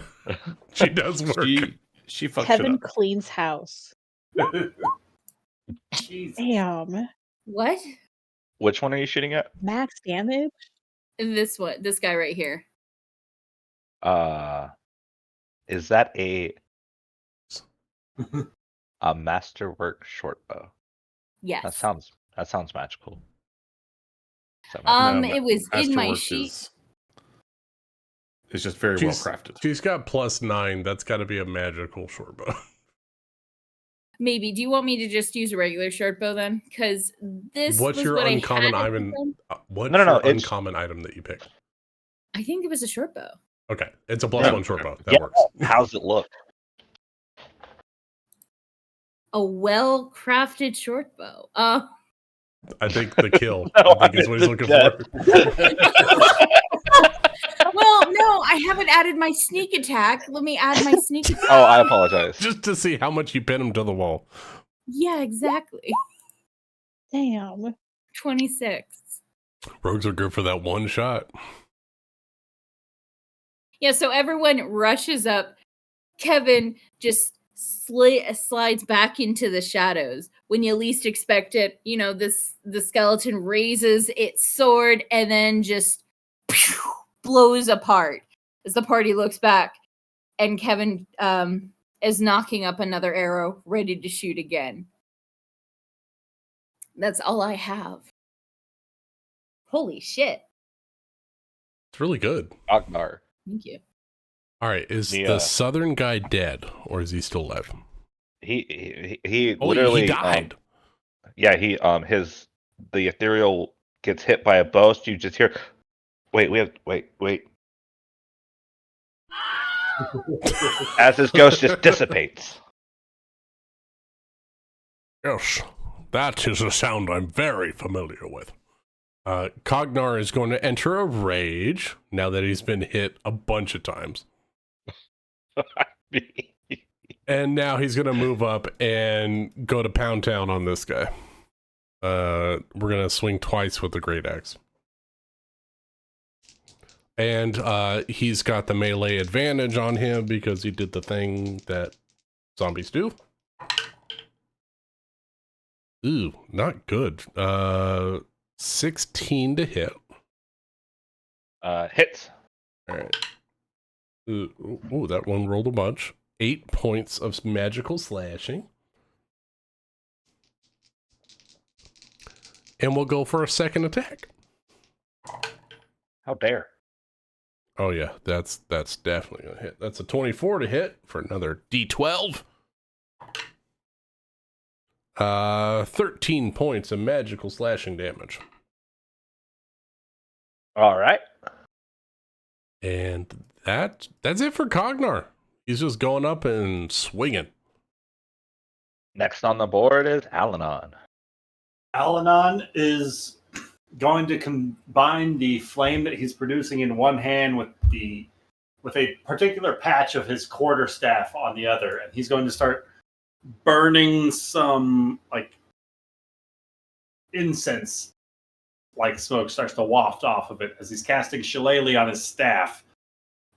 She does work. She fucks Kevin it up. cleans house. Jesus. Damn. What? Which one are you shooting at? Max damage? This one, this guy right here. Is that a masterwork shortbow? Yes. That sounds magical. Is that magical? No, It was in my Masterwork sheet. is just very well crafted. She's got +9. That's got to be a magical shortbow. Maybe. Do you want me to just use a regular shortbow then? Because this What's was your what uncommon I had. item? What's No, your it's- uncommon item that you picked? I think it was a shortbow. Okay, it's a +1 Yeah. shortbow. That Yeah. works. How's it look? A well-crafted shortbow. I think the kill. No, I think is what he's looking dead. for. Well, no, I haven't added my sneak attack. Let me add my sneak attack. Oh, I apologize. Just to see how much you pin him to the wall. Yeah, exactly. Damn. 26. Rogues are good for that one shot. Yeah, so everyone rushes up. Kevin just slides back into the shadows. When you least expect it, the skeleton raises its sword and then just blows apart as the party looks back. And Kevin is knocking up another arrow, ready to shoot again. That's all I have. Holy shit. It's really good. Agnar. Thank you. All right, is the southern guy dead or is he still alive? He Oh, literally he died. The ethereal gets hit by a boast. You just hear, wait. As his ghost just dissipates. Yes, that is a sound I'm very familiar with. Cognar is going to enter a rage now that he's been hit a bunch of times. And now he's going to move up and go to Pound Town on this guy. We're going to swing twice with the Great Axe. And he's got the melee advantage on him because he did the thing that zombies do. Ooh, not good. 16 to hit. Hits. All right. Ooh, that one rolled a bunch. 8 points of magical slashing. And we'll go for a second attack. How dare. Oh yeah, that's definitely gonna hit. That's a 24 to hit for another D12. 13 points of magical slashing damage. All right. And that's it for Cognar. He's just going up and swinging. Next on the board is Alanon. Alanon is going to combine the flame that he's producing in one hand with a particular patch of his quarterstaff on the other, and he's going to start burning some like incense, like smoke starts to waft off of it as he's casting Shillelagh on his staff.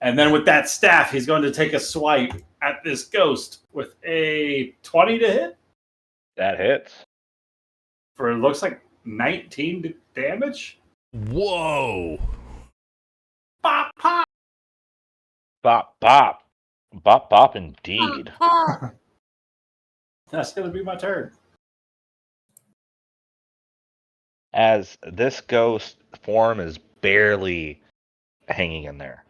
And then with that staff, he's going to take a swipe at this ghost with a 20 to hit. That hits. For it looks like 19 damage. Whoa! Pop, pop. Bop, bop. Bop, bop, indeed. That's going to be my turn. As this ghost form is barely hanging in there.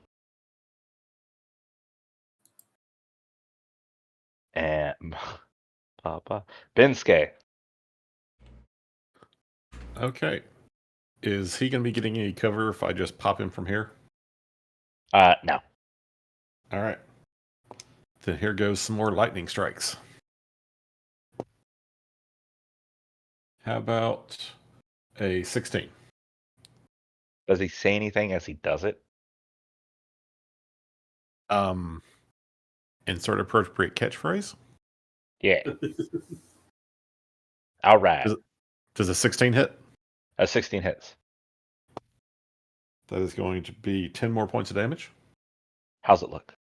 And Papa Binske. Okay. Is he going to be getting any cover if I just pop him from here? No. All right. Then here goes some more lightning strikes. How about a 16? Does he say anything as he does it? Insert appropriate catchphrase. Yeah. All right. Does a 16 hit? A 16 hits. That is going to be 10 more points of damage. How's it look?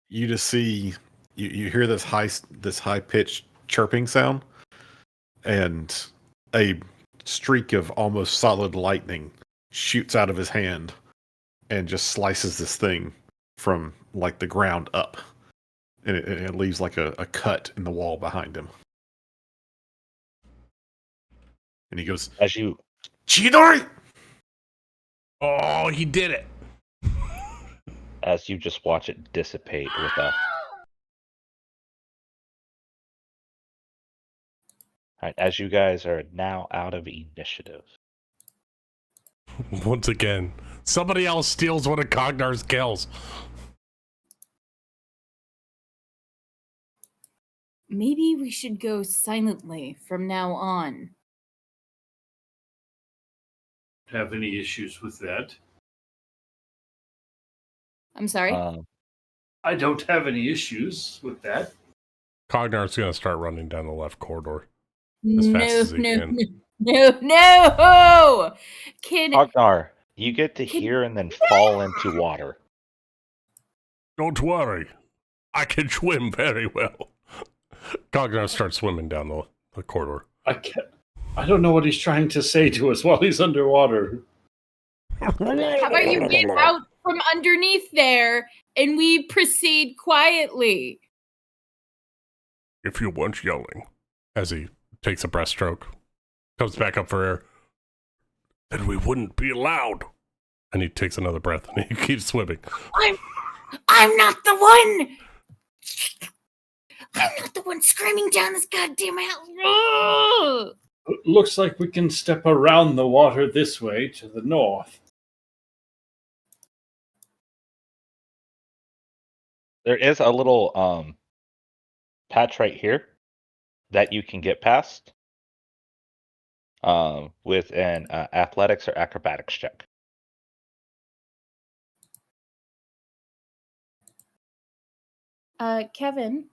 You just see you hear this high pitched chirping sound, and a streak of almost solid lightning shoots out of his hand and just slices this thing from like the ground up, and it leaves like a cut in the wall behind him. And he goes, As you Chidori! Oh, he did it! as you just watch it dissipate with a. Alright, as you guys are now out of initiative. Once again, somebody else steals one of Cognar's kills. Maybe we should go silently from now on. Have any issues with that? I'm sorry? I don't have any issues with that. Cognar's gonna start running down the left corridor as fast as he can. No! Ognar, you get to hear and then fall into water. Don't worry, I can swim very well. Cognar starts swimming down the corridor. I don't know what he's trying to say to us while he's underwater. How about you get out from underneath there and we proceed quietly? If you weren't yelling, as he takes a breaststroke, comes back up for air, then we wouldn't be allowed. And he takes another breath and he keeps swimming. I'm not the one! I'm not the one screaming down this goddamn alley. Looks like we can step around the water this way to the north. There is a little patch right here that you can get past with an athletics or acrobatics check. Kevin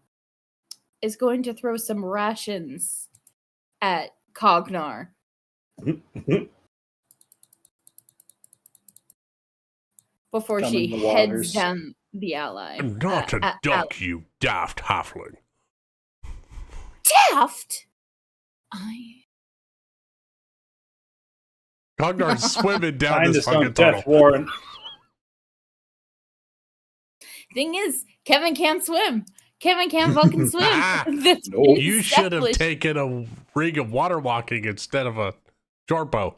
is going to throw some rations at Cognar. Before Come she in the heads waters. down the ally. I'm not a duck, you daft halfling. Daft? Cognar's swimming down Find this us on fucking tunnel. death warrant. Thing is, Kevin can't swim. Kevin can't fucking swim. That's Nope. been You should have established. taken a ring of water walking instead of a short bow.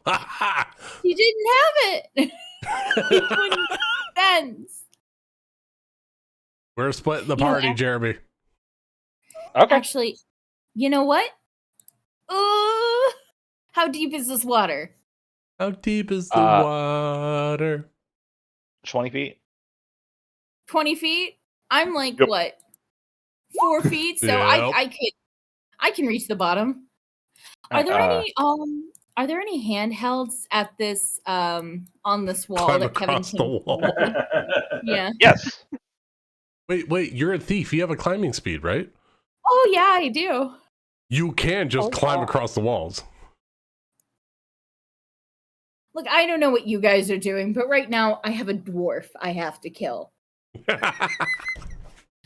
He didn't have it. It wouldn't make sense. We're splitting the You know, party, Jeremy. Okay. Actually, You know what? How deep is this water? How deep is the water? 20 feet. 20 feet? I'm like, Yep. what? 4 feet? So Yep. I can reach the bottom. Are there any handhelds at this on this wall Climb that Kevin across the can wall. Yeah. Yes. Wait, you're a thief. You have a climbing speed, right? Oh yeah, I do. You can just climb yeah. across the walls. Look, I don't know what you guys are doing, but right now I have a dwarf I have to kill.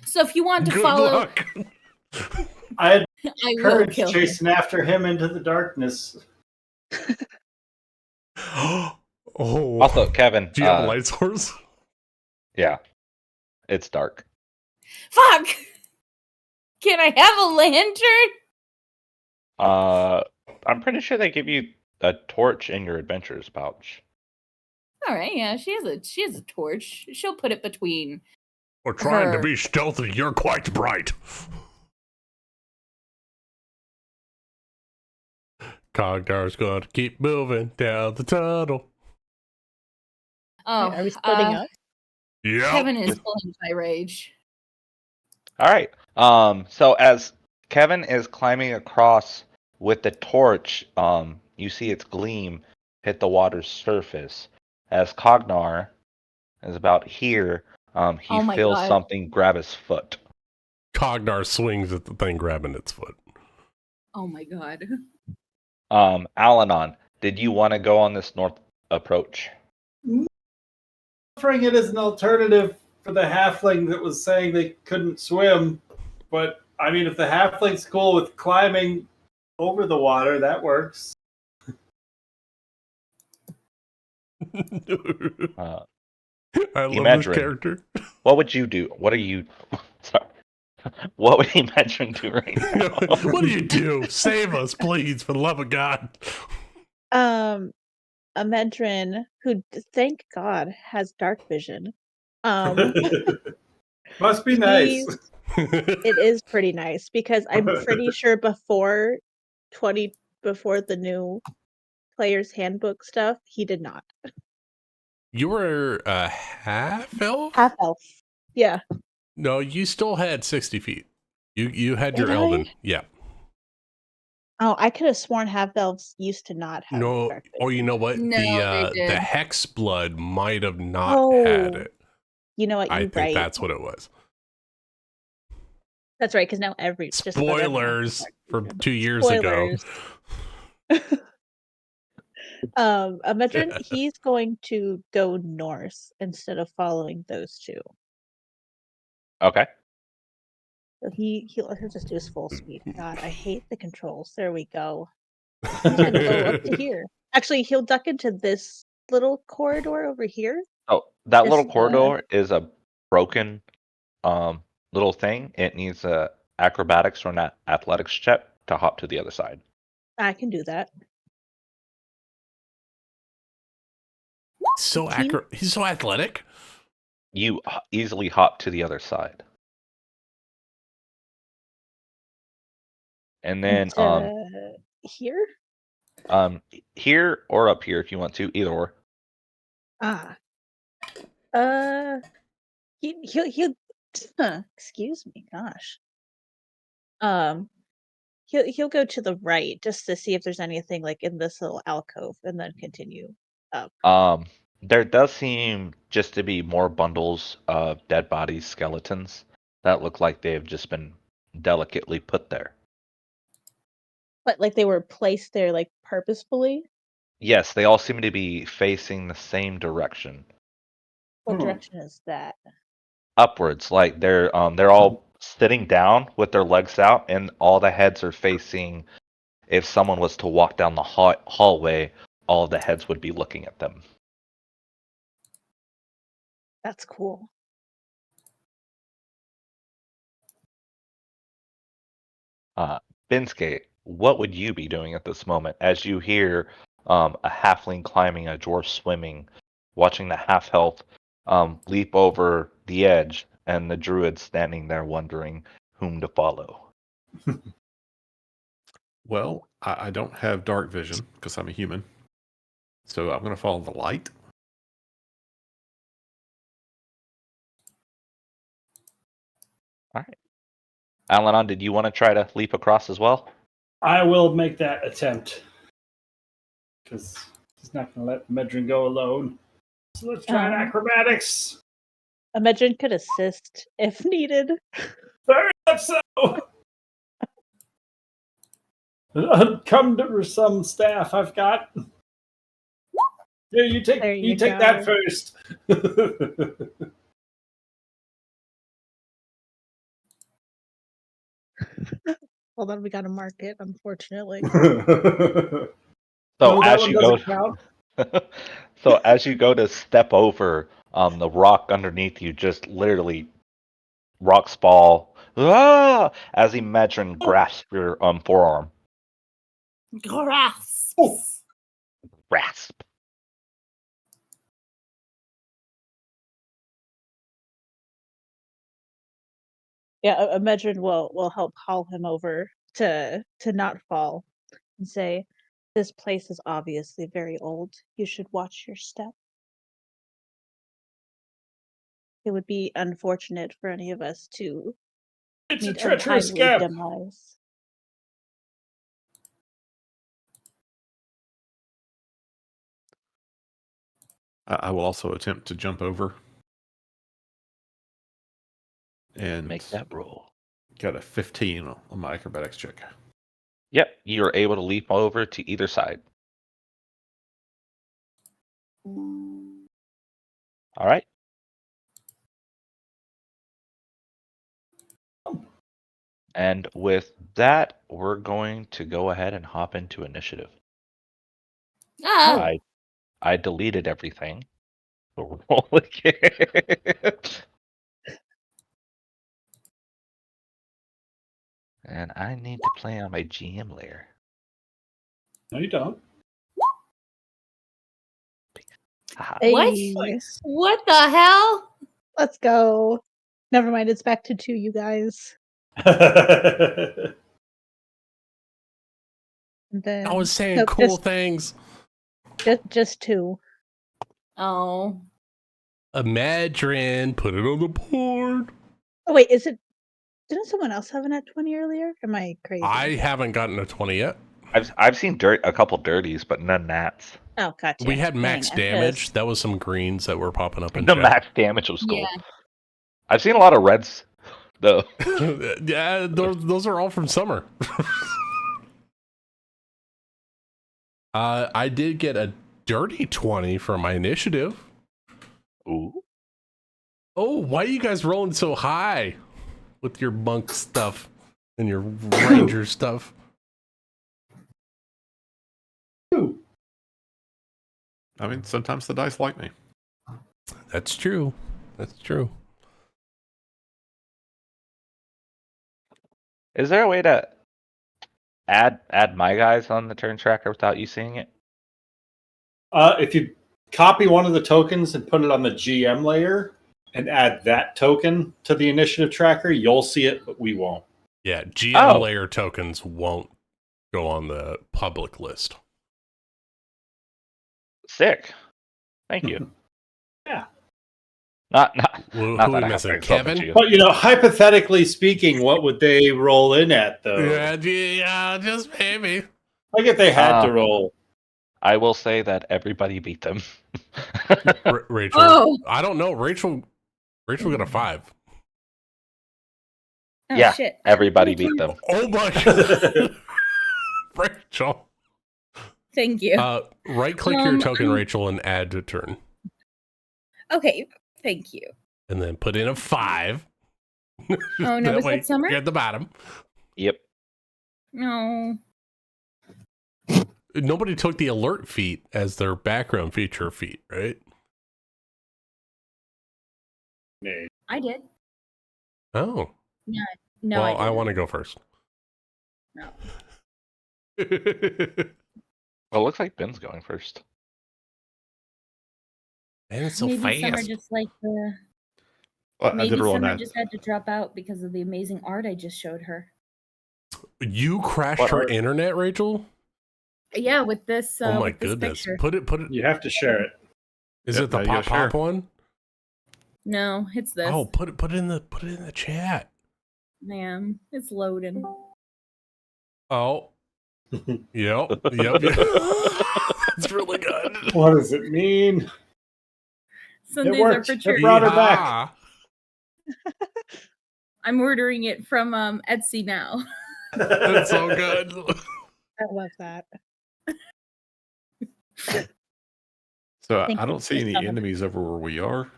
So if you want to Good follow, luck. I had I will courage kill him. chasing after him into the darkness. Oh. Also, Kevin. Do you have a light source? Yeah. It's dark. Fuck! Can I have a lantern? I'm pretty sure they give you a torch in your adventures pouch. All right, yeah, she has a torch. She'll put it between. We're trying to Her. be stealthy. You're quite bright. Cognar's gonna keep moving down the tunnel. Oh, Are we splitting up? Yeah. Kevin is pulling my rage. All right. So as Kevin is climbing across with the torch, you see its gleam hit the water's surface. As Cognar is about here, he Oh my feels God. something grab his foot. Cognar swings at the thing grabbing its foot. Oh my God. Alanon, did you want to go on this north approach? Offering it as an alternative for the halfling that was saying they couldn't swim. But, I mean, if the halfling's cool with climbing over the water, that works. Uh, I love Imedrin. this character. What would you do? What are you? Sorry. What would Imedrin do right now? What do you do? Save us, please, for the love of God. A Medrin who, thank God, has dark vision. Must be nice. It is pretty nice because I'm pretty sure before the new player's handbook stuff, he did not. You were a half elf? Half elf. Yeah. No, you still had 60 feet. You had your Did I? elven. Yeah. Oh, I could have sworn half elves used to not have No. dark vision. Oh, you know what? No, they The did. hex blood might have not had Oh. it. You know what? I You're think right. that's what it was. That's right, because now just about everyone has Spoilers dark for vision. 2 years ago. Spoilers. A Medrin, he's going to go north instead of following those two. Okay. So he'll just do his full speed. God, I hate the controls. There we go. He's gonna go up to here. Actually, he'll duck into this little corridor over here. Oh, that little Just, corridor is a broken little thing. It needs a acrobatics or an athletics check to hop to the other side. I can do that. He's so athletic. You easily hop to the other side. And then Here? here or up here if you want to, either or. He'll excuse me, gosh. He'll go to the right just to see if there's anything like in this little alcove and then continue up. There does seem just to be more bundles of dead bodies, skeletons that look like they've just been delicately put there. But like they were placed there like purposefully? Yes, they all seem to be facing the same direction. What direction is that? Upwards, like they're all sitting down with their legs out, and all the heads are facing. If someone was to walk down the hallway, all of the heads would be looking at them. That's cool. Binske, what would you be doing at this moment as you hear a halfling climbing, a dwarf swimming, watching the half health leap over the edge, and the druid standing there wondering whom to follow? Well, I don't have dark vision because I'm a human. So I'm going to follow the light. All right. Alanon, did you want to try to leap across as well? I will make that attempt. Because he's not going to let Medrin go alone. So let's try an acrobatics. Imagine could assist if needed. Very much so. Come to some staff I've got. Here, you take There you take go. that first. Well, then we got to mark it, unfortunately. So No, that as one you go, doesn't count. so as you go to step over, the rock underneath you just literally rocks fall. Ah! As Imagine grasps your forearm. Grasp. Oh. Grasp. Yeah, Imagine will help haul him over to not fall and say, "This place is obviously very old. You should watch your step. It would be unfortunate for any of us to It's a meet treacherous untimely scamp. demise." I will also attempt to jump over. And Make that roll. got a 15 on my acrobatics check. Yep, you're able to leap over to either side. All right. And with that, we're going to go ahead and hop into initiative. Oh, I deleted everything. So roll again. And I need to play on my GM layer. No, you don't. Haha. What? Hey, what the hell? let's go. Never mind, it's back to 2, you guys. And then I was saying nope, cool things. just 2. Oh, Imagine, put it on the board. Oh wait, didn't someone else have a nat 20 earlier? Am I crazy? I haven't gotten a 20 yet. I've seen a couple dirties, but none nats. Oh, gotcha. We had Dang, max I'm damage. pissed. That was some greens that were popping up in The chat. max damage was cool. yeah. I've seen a lot of reds, though. Yeah, those are all from summer. I did get a dirty 20 for my initiative. Ooh. Oh, why are you guys rolling so high with your monk stuff and your ranger stuff? I mean, sometimes the dice like me. That's true. That's true. Is there a way to add my guys on the turn tracker without you seeing it? If you copy one of the tokens and put it on the GM layer and add that token to the initiative tracker, you'll see it, but we won't. Yeah, GM Oh. layer tokens won't go on the public list. Sick. Thank you. Yeah. Not Who not are we that I have missing? to insult Kevin? you. But, hypothetically speaking, what would they roll in at, though? Yeah, just maybe. Like if they had to roll. I will say that everybody beat them. Rachel. Oh. I don't know. Rachel got a 5. Oh, Yeah, shit. everybody beat them. Oh my god. Rachel. Thank you. Right click your token, Rachel, and add to turn. Okay, thank you. And then put in a 5. Oh, no, That was way that Summer? you're at the bottom. Yep. No. Nobody took the alert feat as their background feature feat, right? I did. Oh. No. No, Well, I I didn't. want to go first. No. Well, it looks like Ben's going first. Man, it's so Maybe Summer fast. just like the. Well, I Maybe did roll Summer that. just had to drop out because of the amazing art I just showed her. You crashed her internet, Rachel? Yeah, with this. Oh my with this goodness! picture. Put it. You have to share it. Is Yep, it the now you gotta pop share. one? No, it's this. Oh, put it in the chat. Man, it's loading. Oh. Yep. It's really good. What does it mean? Sundays worked. are for It church. brought her back. I'm ordering it from Etsy now. That's so good. I love that. So Thank I you don't see for any some of enemies over where we are.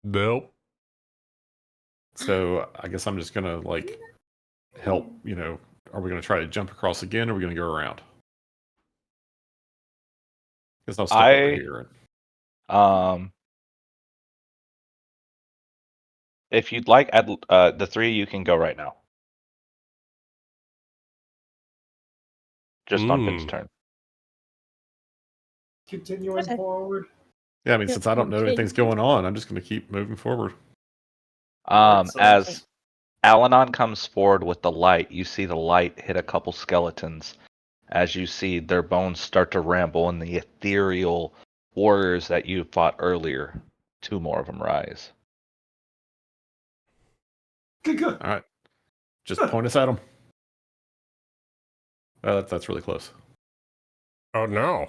Nope. So I guess I'm just gonna like help. Are we gonna try to jump across again, or are we gonna go around? Guess I'll step over here. If you'd like, the three of you can go right now. Just on Ben's turn. Continuing forward. Yeah, I mean, Yep, since I don't know anything's going on, I'm just gonna keep moving forward. As Alanon comes forward with the light, you see the light hit a couple skeletons. As you see their bones start to ramble, and the ethereal warriors that you fought earlier, 2 more of them rise. Good. All right, just point us at them. That's really close. Oh no.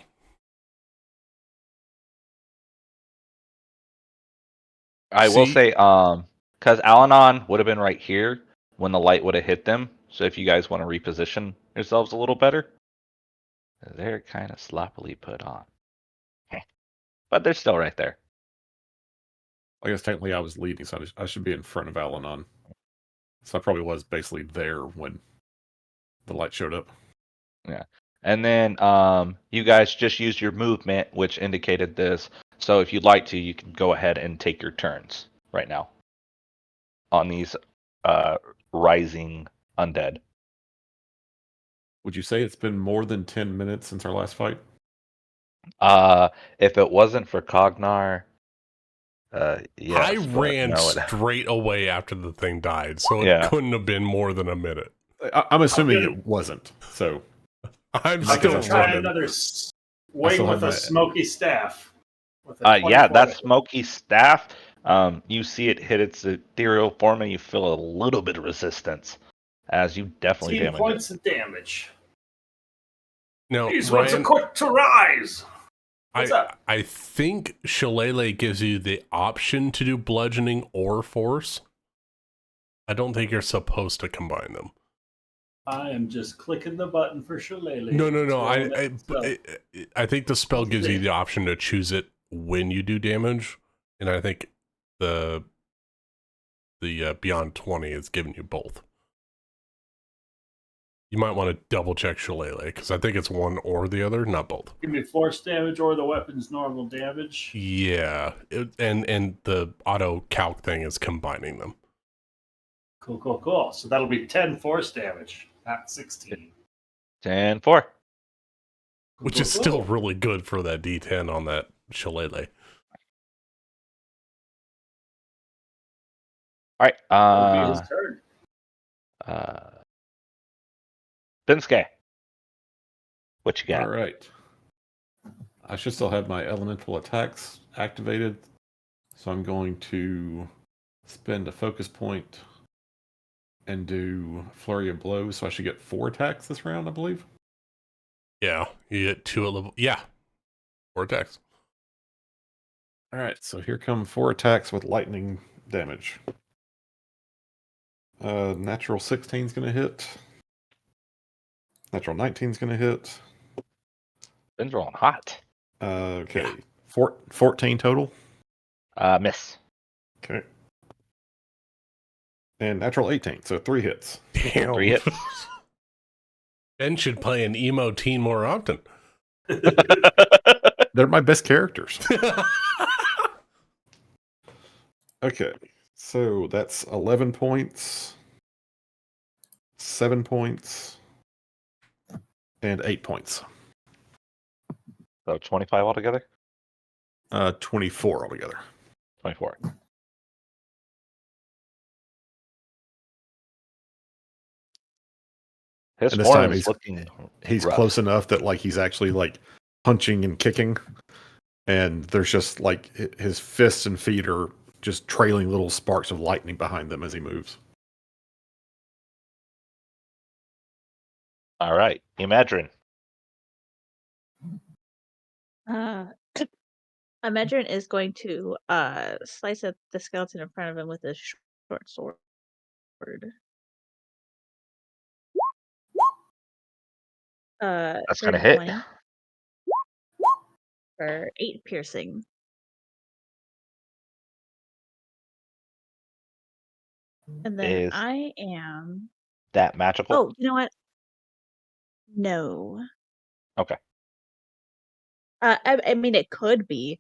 I will say, because Alanon would have been right here when the light would have hit them. So if you guys want to reposition yourselves a little better, they're kind of sloppily put on. But they're still right there. I guess technically I was leading, so I should be in front of Alanon. So I probably was basically there when the light showed up. Yeah. And then you guys just used your movement, which indicated this. So if you'd like to, you can go ahead and take your turns right now on these rising undead. Would you say it's been more than 10 minutes since our last fight? If it wasn't for Cognar, yes. I ran straight away after the thing died, so it couldn't have been more than a minute. I'm assuming it wasn't. So I'm I still can try running. another swing with a smoky staff. Yeah, that smoky staff. You see it hit its ethereal form, and you feel a little bit of resistance, as you definitely 10 damage points of damage. No, These Ryan, ones are quick to rise. What's up? I think Shillelagh gives you the option to do bludgeoning or force. I don't think you're supposed to combine them. I am just clicking the button for Shillelagh. No. I think the spell gives you the option to choose it when you do damage, and I think the Beyond 20 is giving you both. You might want to double check Shillelagh, because I think it's one or the other, not both. Give me force damage or the weapon's normal damage. Yeah, and the auto calc thing is combining them. Cool. So that'll be 10 force damage, not 16. 10-4. Which is still really good for that D10 on that Shillelagh. All right. That'll be his turn. Binske, what you got? All right. I should still have my elemental attacks activated, so I'm going to spend a focus point and do flurry of blows. So I should get 4 attacks this round, I believe. Yeah, you get 2 at level. Yeah, 4 attacks. All right, so here come 4 attacks with lightning damage. Natural 16 is going to hit. Natural 19 is going to hit. Ben's rolling hot. Okay. Yeah. 14 total. Miss. Okay. And natural 18, so 3 hits. Damn. 3 hits. Ben should play an emo teen more often. They're my best characters. Okay, so that's 11 points, 7 points, and 8 points. So 25 altogether? 24 altogether. 24. His And this form time is looking he's rough. close enough that like he's actually like punching and kicking, and there's just like his fists and feet are just trailing little sparks of lightning behind them as he moves. All right, Imagine. Imagine is going to slice at the skeleton in front of him with a short sword. That's gonna Dirty hit. 20 for 8 piercing. And then Is I am. that magical? Oh, you know what? No. Okay. I mean, it could be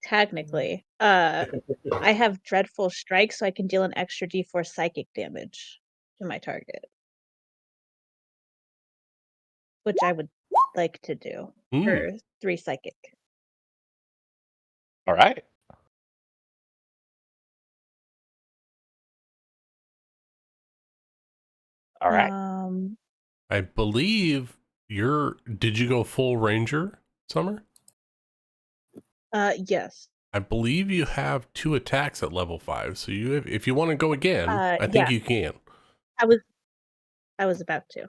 technically. I have dreadful strike, so I can deal an extra D4 psychic damage to my target, which I would like to do for 3 psychic. All right. All right. I believe did you go full ranger, Summer? Yes. I believe you have 2 attacks at level 5, so if you want to go again, I think Yeah. you can. I was about to.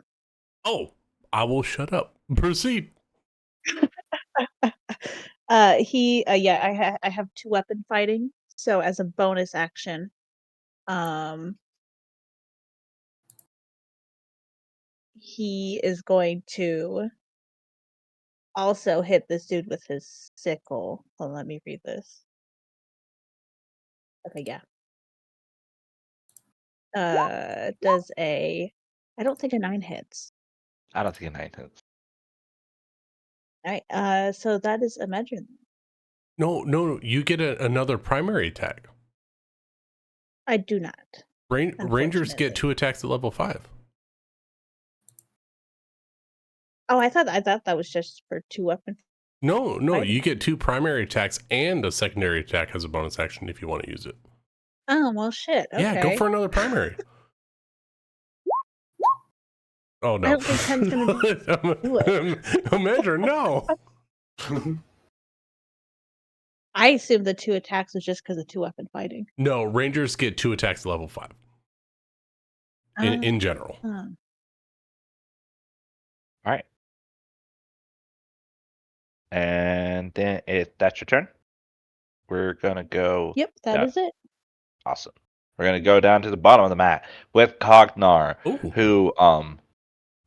Oh, I will shut up. Proceed. I have 2 weapon fighting, so as a bonus action, he is going to also hit this dude with his sickle. Hold on, let me read this. Okay, yeah. Does I don't think a 9 hits. I don't think a 9 hits. Alright, so that is Imagine. No, you get another primary attack. I do not. Rangers get Unfortunately. 2 attacks at level 5. Oh, I thought that was just for 2 weapon. No, Fighting. you get 2 primary attacks and a secondary attack as a bonus action if you want to use it. Oh, well, shit. Okay. Yeah, go for another primary. Oh, no. I don't think 10's gonna do it. Imagine, no. I assumed the 2 attacks was just because of 2 weapon fighting. No, Rangers get 2 attacks at level 5. In general. All right. And then if that's your turn, we're gonna go. Yep, that is it. Awesome. We're gonna go down to the bottom of the mat with Cognar, Ooh. who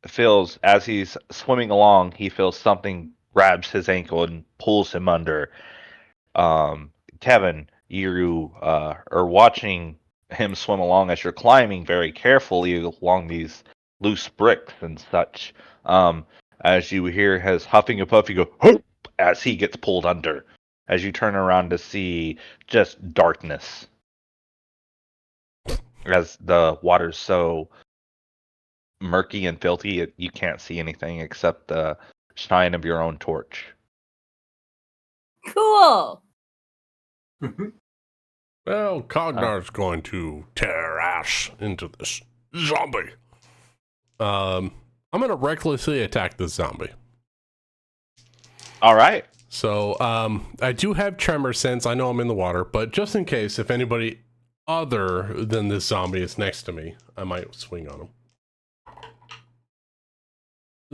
feels as he's swimming along, he feels something grabs his ankle and pulls him under. Kevin, you are watching him swim along as you're climbing very carefully along these loose bricks and such. As you hear his huffing and puffing go, "Hoop!" as he gets pulled under. As you turn around to see just darkness, as the water's so murky and filthy, you can't see anything except the shine of your own torch. Cool. Well, Cognar's going to tear ass into this zombie. I'm going to recklessly attack this zombie. All right. So, I do have tremor sense. I know I'm in the water, but just in case, if anybody other than this zombie is next to me, I might swing on him.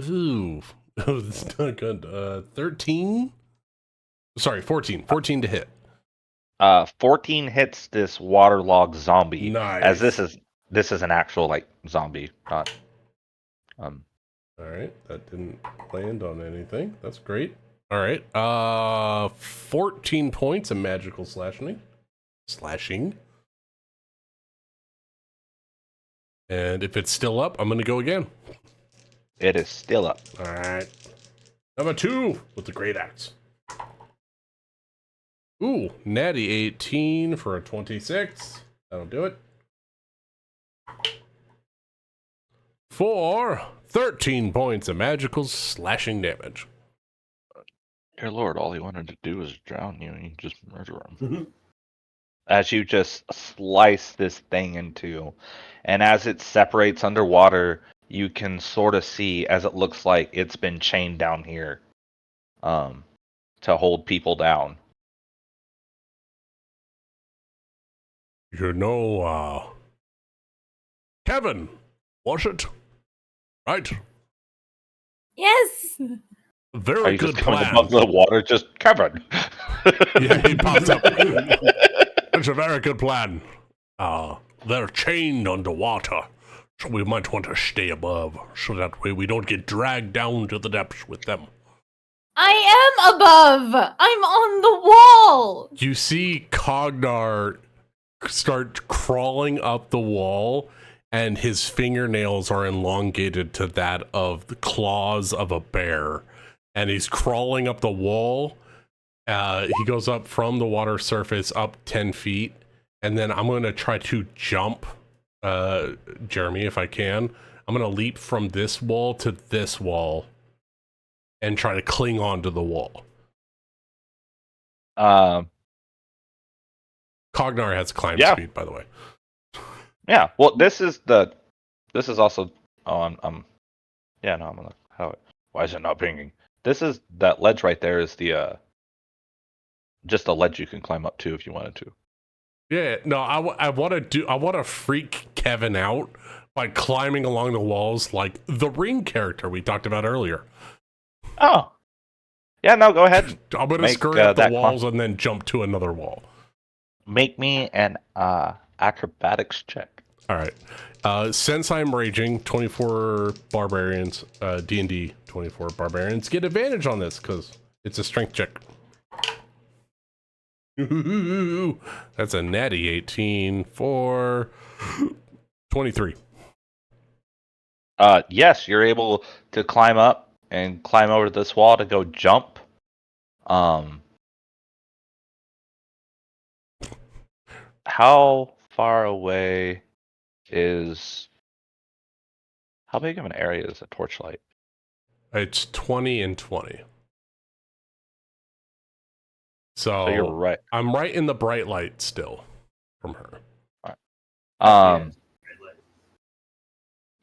Ooh, that's not good. 13? Sorry, 14. 14 to hit. 14 hits this waterlogged zombie. Nice. As this is an actual like zombie, not All right, that didn't land on anything. That's great. All right, 14 points of magical slashing. And if it's still up, I'm gonna go again. It is still up. All right, number 2 with the great axe. Ooh, natty 18 for a 26. That'll do it. For 13 points of magical slashing damage. Dear Lord, all he wanted to do was drown you, and you just murder him. As you just slice this thing into, and as it separates underwater, you can sort of see as it looks like it's been chained down here to hold people down. You know, Kevin, was it? Right? Yes. Are Very you good just coming plan. above the water? Just Kevin. Yeah, he pops up. It's a very good plan. They're chained underwater, so we might want to stay above, so that way we don't get dragged down to the depths with them. I am above. I'm on the wall. You see Cognar start crawling up the wall, and his fingernails are elongated to that of the claws of a bear. And he's crawling up the wall. He goes up from the water surface up 10 feet. And then I'm going to try to jump, Jeremy, if I can. I'm going to leap from this wall to this wall and try to cling on to the wall. Cognar has climb speed, by the way. Yeah. Well, this is also. Oh, I'm. Yeah. No, I'm gonna. Why is it not pinging? This is that ledge right there. Is the just a ledge you can climb up to if you wanted to. Yeah. No, I want to freak Kevin out by climbing along the walls like the Ring character we talked about earlier. Oh. Yeah. No. Go ahead. I'm gonna scurry up the walls and then jump to another wall. Make me an acrobatics check. All right. Since I'm raging, 24 barbarians, D&D 24 barbarians get advantage on this because it's a strength check. That's a natty 18 for 23. Yes, you're able to climb up and climb over this wall to go jump. How far away is... How big of an area is a torchlight? It's 20 and 20. So you're right. I'm right in the bright light still from her. All right.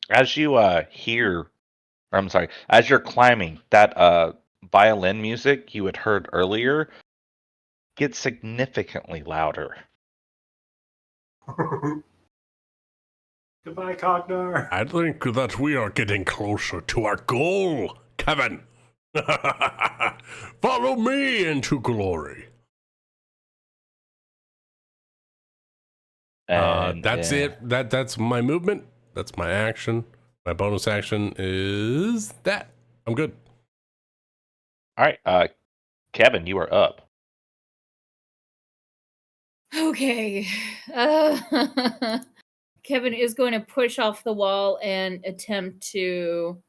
As you as you're climbing, that violin music you had heard earlier gets significantly louder. Goodbye, Cognar. I think that we are getting closer to our goal, Kevin. Follow me into glory. And that's it. That's my movement. That's my action. My bonus action is that. I'm good. All right, Kevin, you are up. Okay. Kevin is going to push off the wall and attempt to,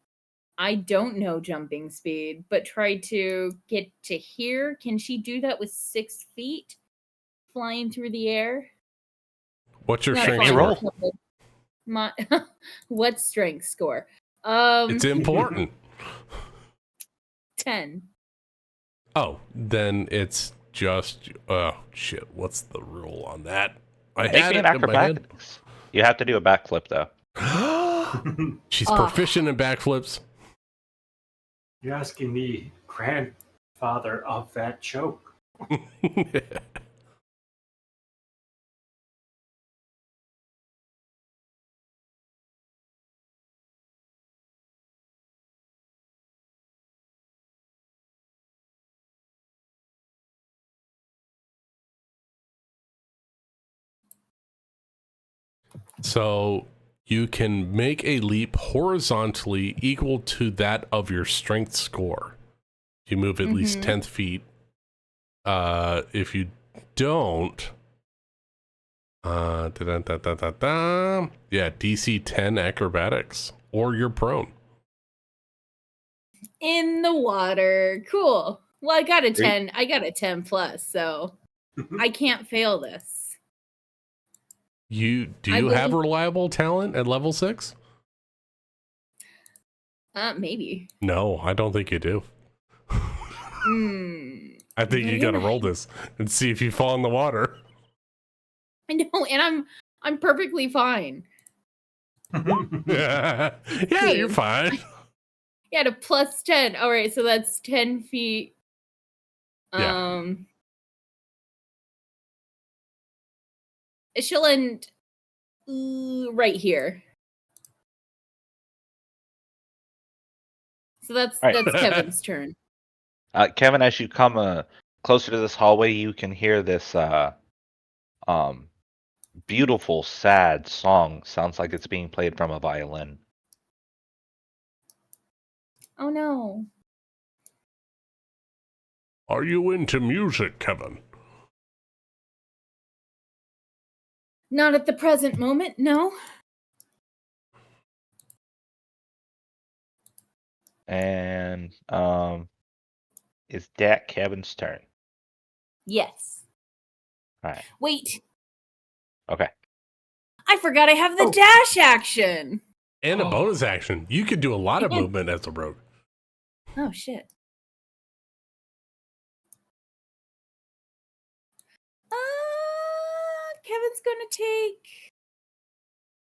I don't know jumping speed, but try to get to here. Can she do that with 6 feet flying through the air? What's your Not strength flying, score? My what strength score? It's important. 10. Oh, then it's just shit. What's the rule on that? I Make had me it an in my head. acrobatics. You have to do a backflip though. She's proficient in backflips. You're asking the grandfather of that joke. So you can make a leap horizontally equal to that of your strength score. You move at least 10 feet. If you don't, yeah, DC 10 acrobatics, or you're prone. In the water. Cool. Well, I got a 10. I got a 10 plus, so I can't fail this. Do you have reliable talent at level 6? Maybe. No, I don't think you do. I think you gotta roll this and see if you fall in the water. I know, and I'm perfectly fine. Yeah, you're fine. Yeah, to plus 10. All right, so that's 10 feet. Yeah. She'll end right here. So that's All right. that's Kevin's turn. Kevin, as you come closer to this hallway, you can hear this beautiful, sad song. Sounds like it's being played from a violin. Oh no. Are you into music, Kevin? Not at the present moment, no. And is that Kevin's turn? Yes. All right. Wait, Okay. I forgot I have the dash action. And a bonus action. You could do a lot of movement as a rogue. Oh shit. Kevin's gonna take.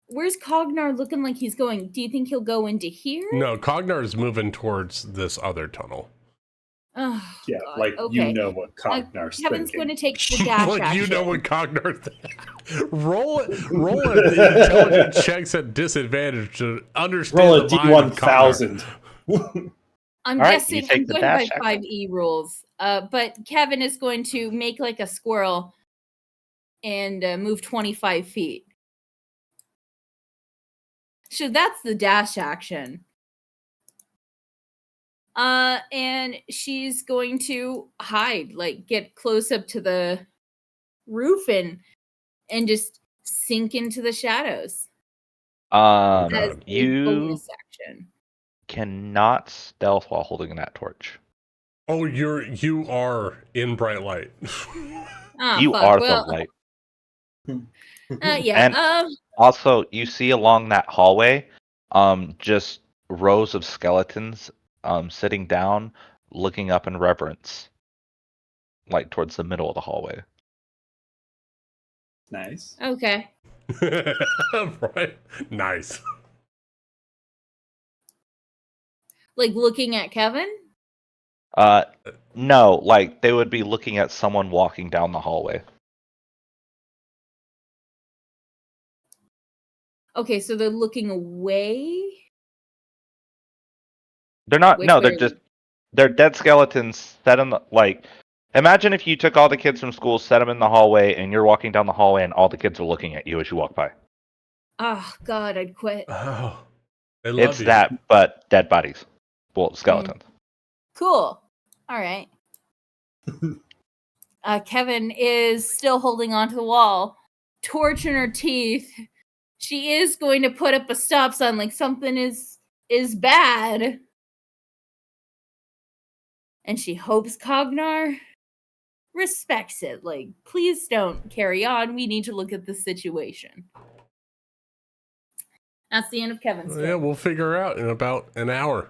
Where's Cognar looking like he's going? Do you think he'll go into here? No, Cognar is moving towards this other tunnel. Oh, Yeah, God. like okay. you know what Cognar's Kevin's thinking. going to take the dash Like action. you know what Cognar's roll it. The intelligence checks at disadvantage to understand Roll a the mind of Cognar. D1000. I'm All right, guessing you take I'm the going dash by action. 5E rules. But Kevin is going to make like a squirrel and move 25 feet. So that's the dash action. And she's going to hide, like get close up to the roof and just sink into the shadows Oh, as God. a You bonus action. cannot stealth while holding that torch. Oh, you are in bright light. Ah, You fuck. are Well, the light. yeah. And also, you see along that hallway, just rows of skeletons, sitting down, looking up in reverence, like towards the middle of the hallway. Nice. Okay. Right? Nice. Like looking at Kevin? No, like they would be looking at someone walking down the hallway. Okay, so they're looking away. They're not. Which No, way? they're dead skeletons set in the like. Imagine if you took all the kids from school, set them in the hallway, and you're walking down the hallway, and all the kids are looking at you as you walk by. Oh God, I'd quit. Oh, they love It's you. that, but dead bodies. Well, skeletons. Cool. All right. Kevin is still holding onto the wall, torch in her teeth. She is going to put up a stop sign, like something is bad. And she hopes Cognar respects it. Like, please don't carry on. We need to look at the situation. That's the end of Kevin's Yeah, turn. we'll figure out in about an hour.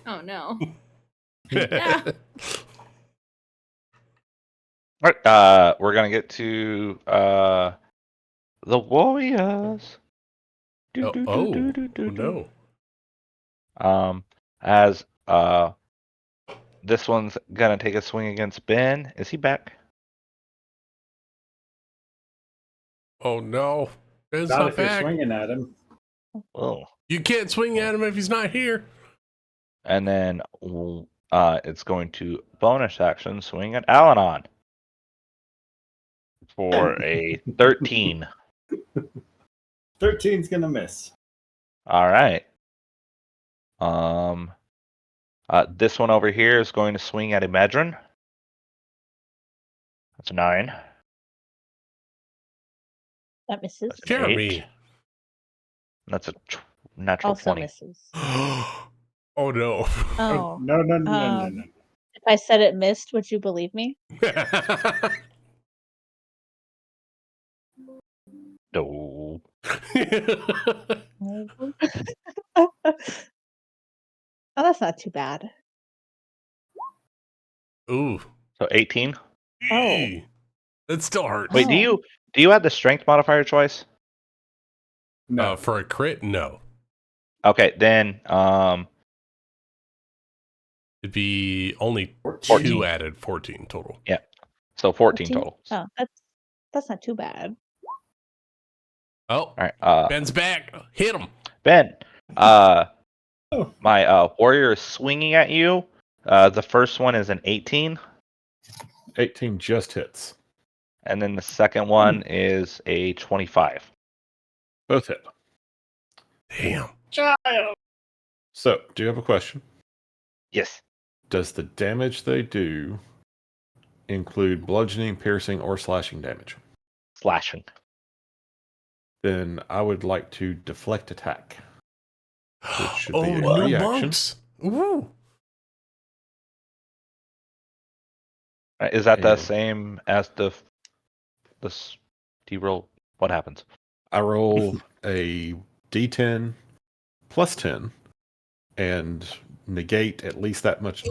Oh no. All right, we're gonna get to the warriors. No. As this one's gonna take a swing against Ben. Is he back? Oh no. Ben's Not not if you're back. swinging at him. Oh. You can't swing at him if he's not here. And then it's going to bonus action swing at Alanon for a 13. 13's gonna miss. All right. This one over here is going to swing at Imedrin. That's a 9. That misses. That's an Jeremy. 8. That's a natural Also 20. misses. Oh no. Oh. No. If I said it missed, would you believe me? No. Oh, that's not too bad. Ooh. So 18. Oh. Eee. That still hurts. Wait, Oh. do you add the strength modifier twice? No. For a crit, no. Okay, then It'd be only 14. 2 added, 14 total. yeah. So 14 14? total. Oh, that's not too bad. Oh, All right. Ben's back. Hit him. Ben, my warrior is swinging at you. The first one is an 18, 18 just hits. and then the second one is a 25. Both hit. Damn. So, do you have a question? Yes. Does the damage they do include bludgeoning, piercing, or slashing damage? Slashing. Then I would like to deflect attack, which should be a new reaction. monks. Woo. Is that the And- same as the D-roll? What happens? I roll a d10 plus 10 and negate at least that much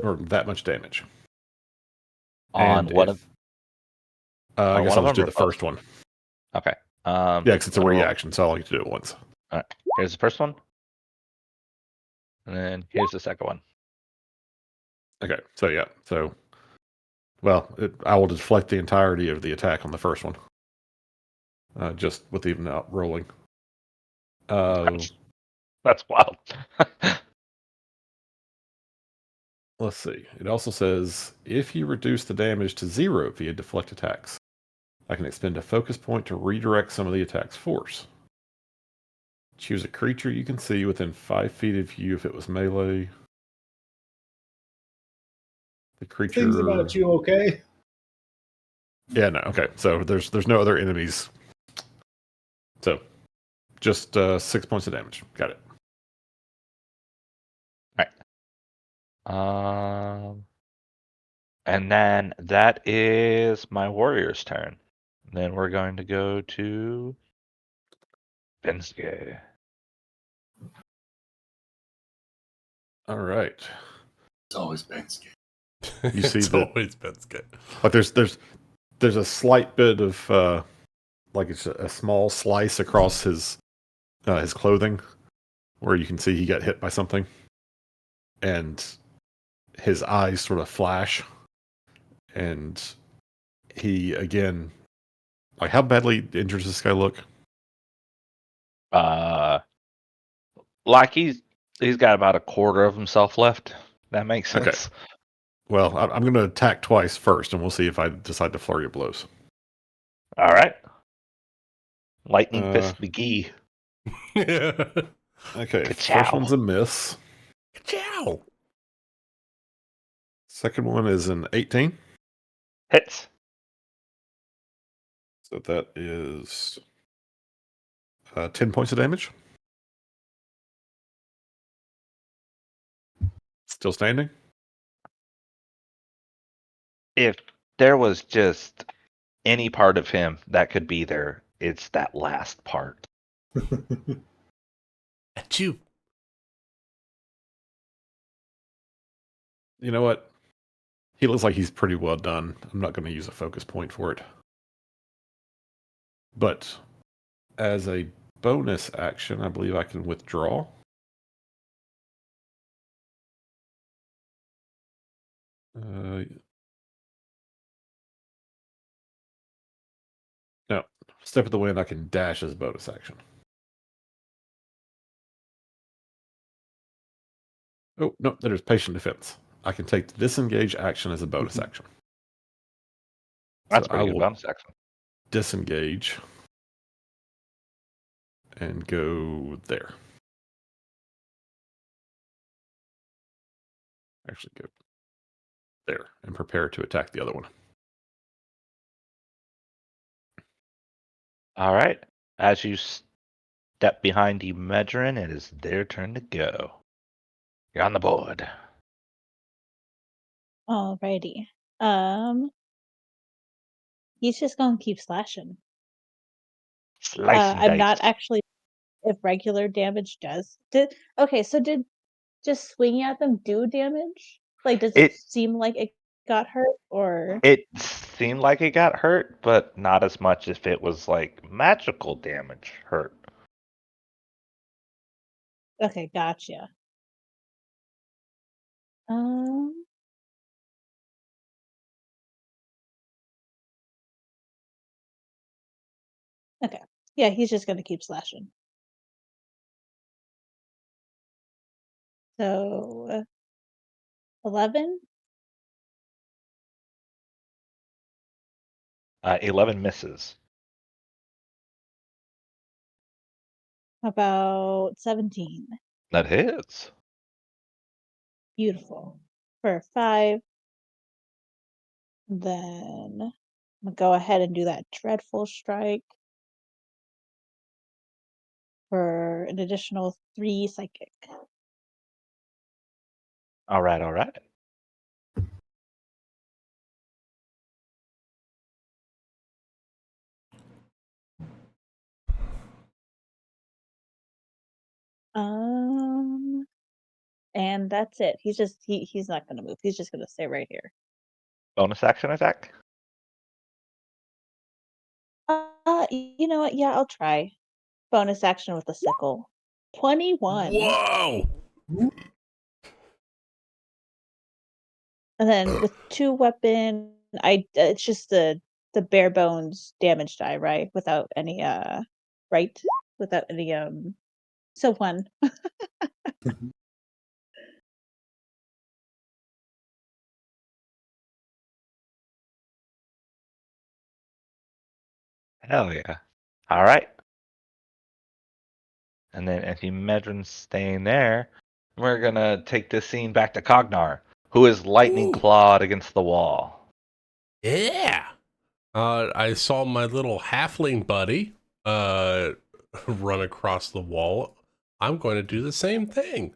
damage. On And one if- of I on guess one I'll of just do them the or both? first one. Okay. Yeah, because it's a wanna roll- reaction, so I like to do it once. All right. Here's the first one, and then here's the second one. Okay, so yeah, I will deflect the entirety of the attack on the first one, just with even out rolling. That's wild. Let's see. It also says if you reduce the damage to 0 via deflect attacks, I can expend a focus point to redirect some of the attack's force. Choose a creature you can see within 5 feet of you if it was melee. The creature. Things about you okay? Yeah, no. Okay, so there's no other enemies. So just 6 points of damage. Got it. And then that is my warrior's turn. Then we're going to go to Bensuke. All right. It's always Bansky. You see it's that- always Ben's good. But there's a slight bit of like it's a small slice across his clothing where you can see he got hit by something, and his eyes sort of flash, and he again, like, how badly injured does this guy look? Like he's got about a quarter of himself left. That makes sense. Okay. Well, I'm going to attack twice first, and we'll see if I decide to flurry of blows. All right. Lightning Uh, Fist McGee. Okay, Ka-chow. first one's a miss. Ciao. Second one is an 18. Hits. So that is 10 points of damage. Still standing? If there was just any part of him that could be there, it's that last part. At you. You know what? He looks like he's pretty well done. I'm not going to use a focus point for it. But as a bonus action, I believe I can withdraw. No. Step of the wind, I can dash as a bonus action. Oh, no, there's patient defense. I can take the disengage action as a bonus action. That's So pretty I good will bonus action. disengage and go there. Actually, go there and prepare to attack the other one. All right. As you step behind Medrin, it is their turn to go. You're on the board. Alrighty. He's just gonna keep slashing. Slice and I'm not dice. actually if regular damage does. Did just swinging at them do damage? Like, does it It seem like it got hurt or? it seemed like it got hurt, but not as much if it was like magical damage hurt. Okay, gotcha. Um, okay. Yeah, he's just gonna keep slashing. So 11? 11 misses. About 17. That hits. Beautiful. For 5. Then I'm gonna go ahead and do that dreadful strike for an additional 3 psychic. All right, all right. And that's it. He's not gonna move. He's just gonna stay right here. Bonus action attack. You know what? Yeah, I'll try. Bonus action with the sickle. 21. Whoa! And then with 2 weapon, it's just the bare bones damage die, right? Without any right? Without any so 1. Hell yeah. All right. And then if you imagine staying there, we're gonna take this scene back to Cognar, who is lightning Ooh. clawed against the wall. Yeah. I saw my little halfling buddy run across the wall. I'm going to do the same thing.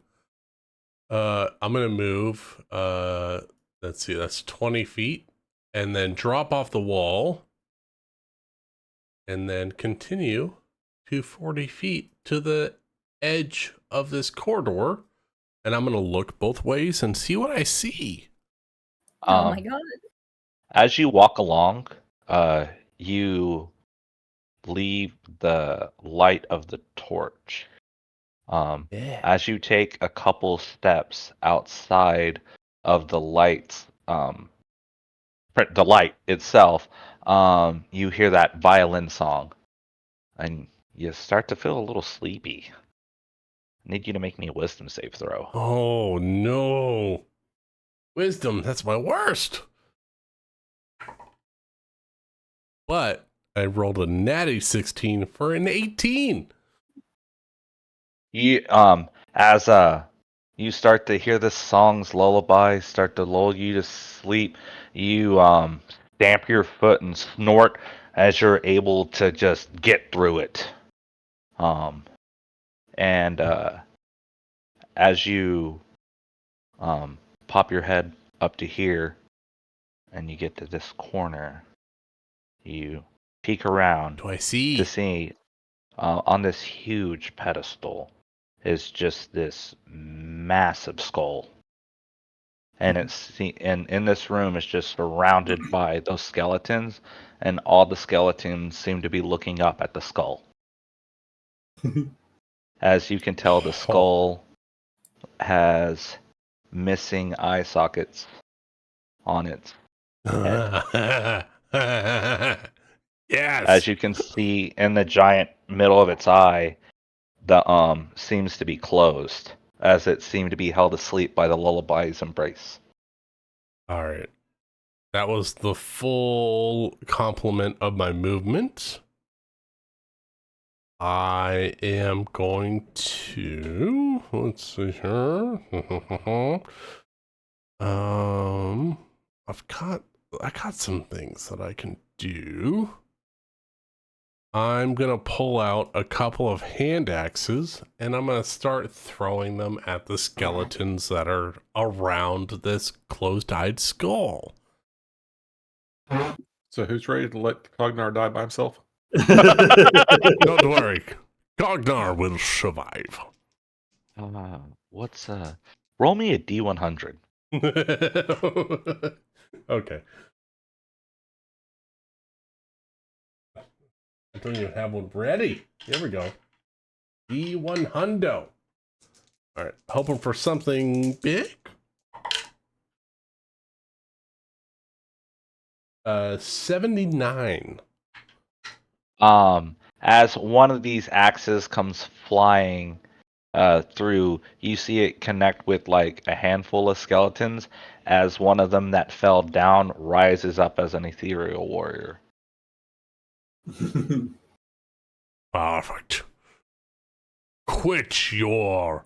I'm going to move, let's see, that's 20 feet, and then drop off the wall, and then continue to 40 feet to the edge of this corridor, and I'm going to look both ways and see what I see. Oh my god. As you walk along, you leave the light of the torch. Yeah. As you take a couple steps outside of the lights, the light itself, you hear that violin song, and you start to feel a little sleepy. I need you to make me a wisdom save throw. Oh, no. Wisdom, that's my worst. But I rolled a natty 16 for an 18. You as you start to hear this song's lullaby start to lull you to sleep, you stamp your foot and snort as you're able to just get through it. And as you pop your head up to here and you get to this corner, you peek around Do I see? to see on this huge pedestal is just this massive skull. And in this room is just surrounded by those skeletons, and all the skeletons seem to be looking up at the skull. As you can tell, the skull has missing eye sockets on its head. Yes. As you can see in the giant middle of its eye, the seems to be closed, as it seemed to be held asleep by the lullaby's embrace. All right. That was the full complement of my movement. I am going to, let's see here. I got some things that I can do. I'm gonna pull out a couple of hand axes and I'm gonna start throwing them at the skeletons that are around this closed-eyed skull. So who's ready to let Cognar die by himself? Don't worry, Gognar will survive. What's roll me a D100. Okay. I don't even have one ready. Here we go. D100. All right, hoping for something big. 79. As one of these axes comes flying through, you see it connect with like a handful of skeletons as one of them that fell down rises up as an ethereal warrior. Perfect. Quit your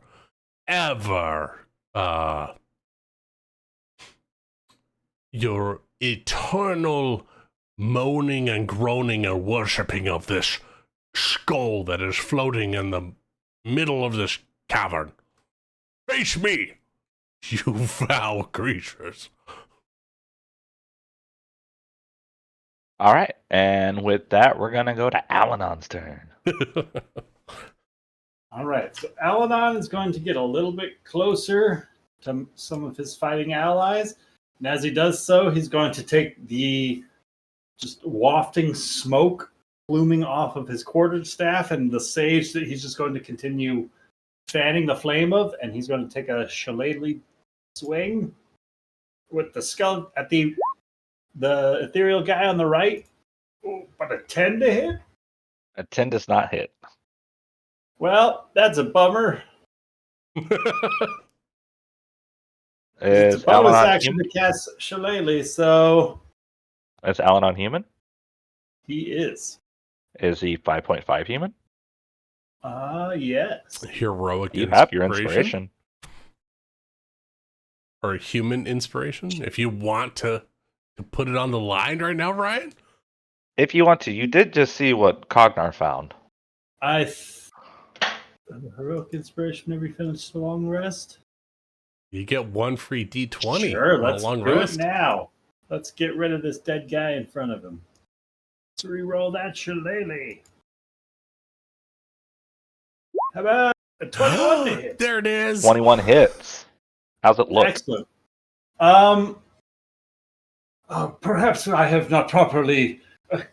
your eternal moaning and groaning and worshipping of this skull that is floating in the middle of this cavern. Face me, you foul creatures. All right, and with that, we're gonna go to Alanon's turn. All right, so Alanon is going to get a little bit closer to some of his fighting allies. And as he does so, he's going to take the just wafting smoke pluming off of his quarterstaff and the sage that he's just going to continue fanning the flame of. And he's going to take a shillelagh swing with the skull at the ethereal guy on the right. Oh, but a 10 to hit? A 10 does not hit. Well, that's a bummer. Is It's a bonus Alanon action human? to cast Shillelagh, so Is Alanon human? he is. Is he 5.5 human? Yes. Heroic You have your inspiration. Or human inspiration, if you want to put it on the line right now, Ryan. If you want to, you did just see what Cognar found. Heroic inspiration every finished a long rest. You get one free D20. Sure, on a let's long do rest. it now. Let's get rid of this dead guy in front of him. Let's re-roll that Shillelagh. How about a 21 to hit? There it is. 21 hits. How's it look? Excellent. Perhaps I have not properly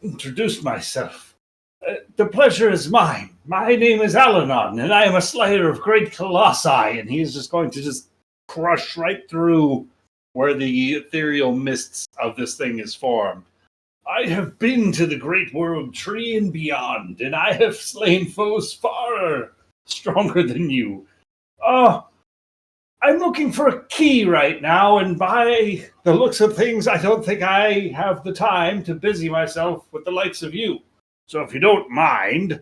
introduced myself. The pleasure is mine. My name is Alanon, and I am a slayer of great colossi, and he is just going to just crush right through where the ethereal mists of this thing is formed. I have been to the great world tree and beyond, and I have slain foes far stronger than you. I'm looking for a key right now, and by the looks of things, I don't think I have the time to busy myself with the likes of you. So if you don't mind...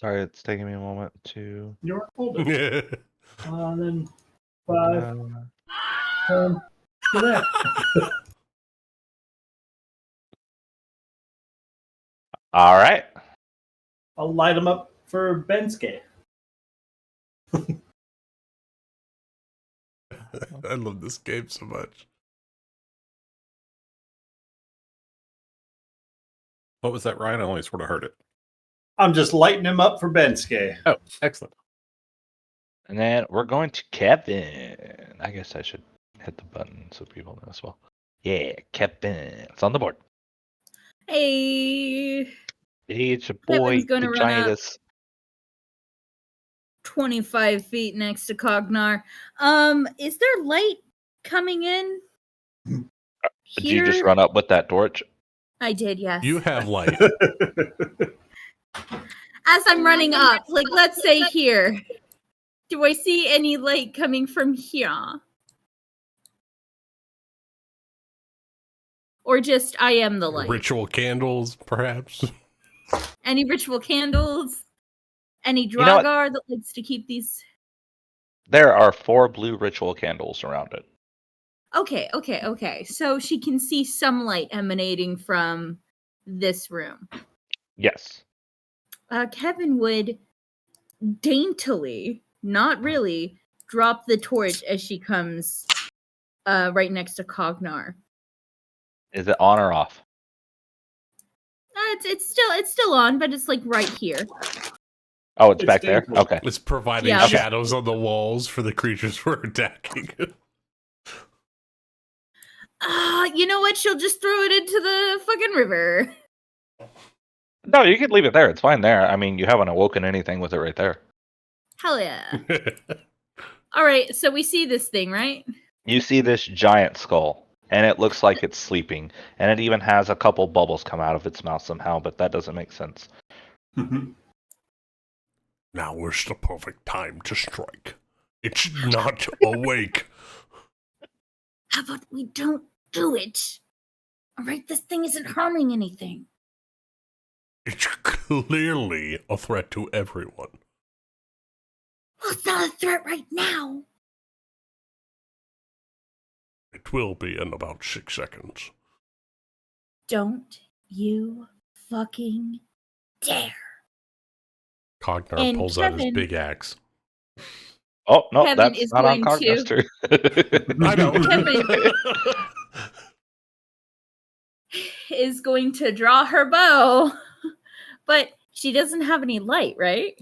Sorry, it's taking me a moment to... You're older. Then 5, 10, to that. All right. I'll light them up for Bensuke. I love this game so much. What was that, Ryan? I only sort of heard it. I'm just lighting him up for Bensuke. Oh, excellent. And then we're going to Kevin. I guess I should hit the button so people know as well. Yeah, Kevin. It's on the board. Hey, It's your boy, Kevin's gonna the run up. giantess. 25 feet next to Cognar. Is there light coming in? Did you just run up with that torch? I did, yes. You have light. As I'm running up, like let's say here. Do I see any light coming from here? Or just I am the light? Ritual candles, perhaps. Any ritual candles? Any know what? Dragar that likes to keep these? There are 4 blue ritual candles around it. Okay. So she can see some light emanating from this room. Yes. Kevin would daintily, not really, drop the torch as she comes right next to Cognar. Is it on or off? It's still on, but it's like right here. Oh, it's back there? daintily. Okay. It's providing Yeah. shadows on the walls for the creatures we're attacking. You know what? She'll just throw it into the fucking river. No, you can leave it there. It's fine there. I mean, you haven't awoken anything with it right there. Hell yeah. All right, so we see this thing, right? You see this giant skull, and it looks like it's sleeping, and it even has a couple bubbles come out of its mouth somehow, but that doesn't make sense. Now is the perfect time to strike. It's not awake. How about we don't do it? All right, this thing isn't harming anything. It's clearly a threat to everyone. Well, it's not a threat right now. It will be in about 6 seconds. Don't you fucking dare. Cognar And pulls out his Kevin- big axe. Oh, no, Kevin that's is not on going to- Cognar's turn. I know. Kevin- Is going to draw her bow, but she doesn't have any light, right?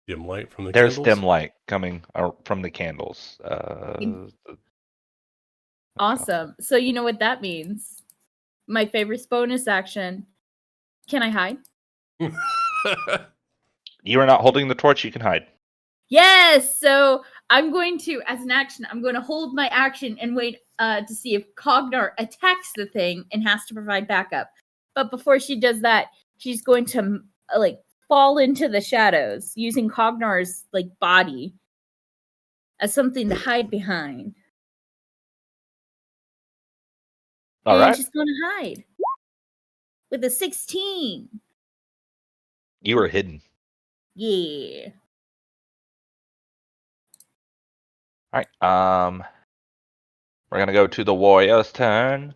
Dim light from the There's candles? dim light coming from the candles. Awesome. So you know what that means. My favorite bonus action. Can I hide? You are not holding the torch. You can hide. Yes. So I'm going to, as an action, I'm going to hold my action and wait to see if Cognar attacks the thing and has to provide backup. But before she does that, she's going to fall into the shadows using Cognar's body as something to hide behind. All and right. she's going to hide with a 16. You are hidden. Yeah. All right. We're gonna go to the warrior's turn.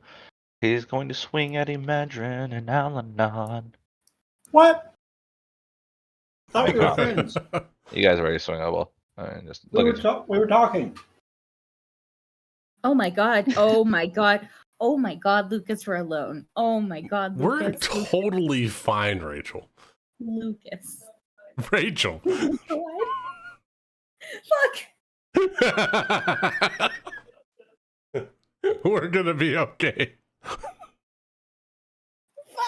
He's going to swing at Imagine and Alanon. What? Thought we were friends. You guys already swung a ball. Just look at you. We were talking. Oh my god. Oh my god. Oh my god, Lucas, we're alone. Oh my god, We're Lucas. totally fine, Rachel. Lucas. Rachel. What? Fuck. We're gonna be okay.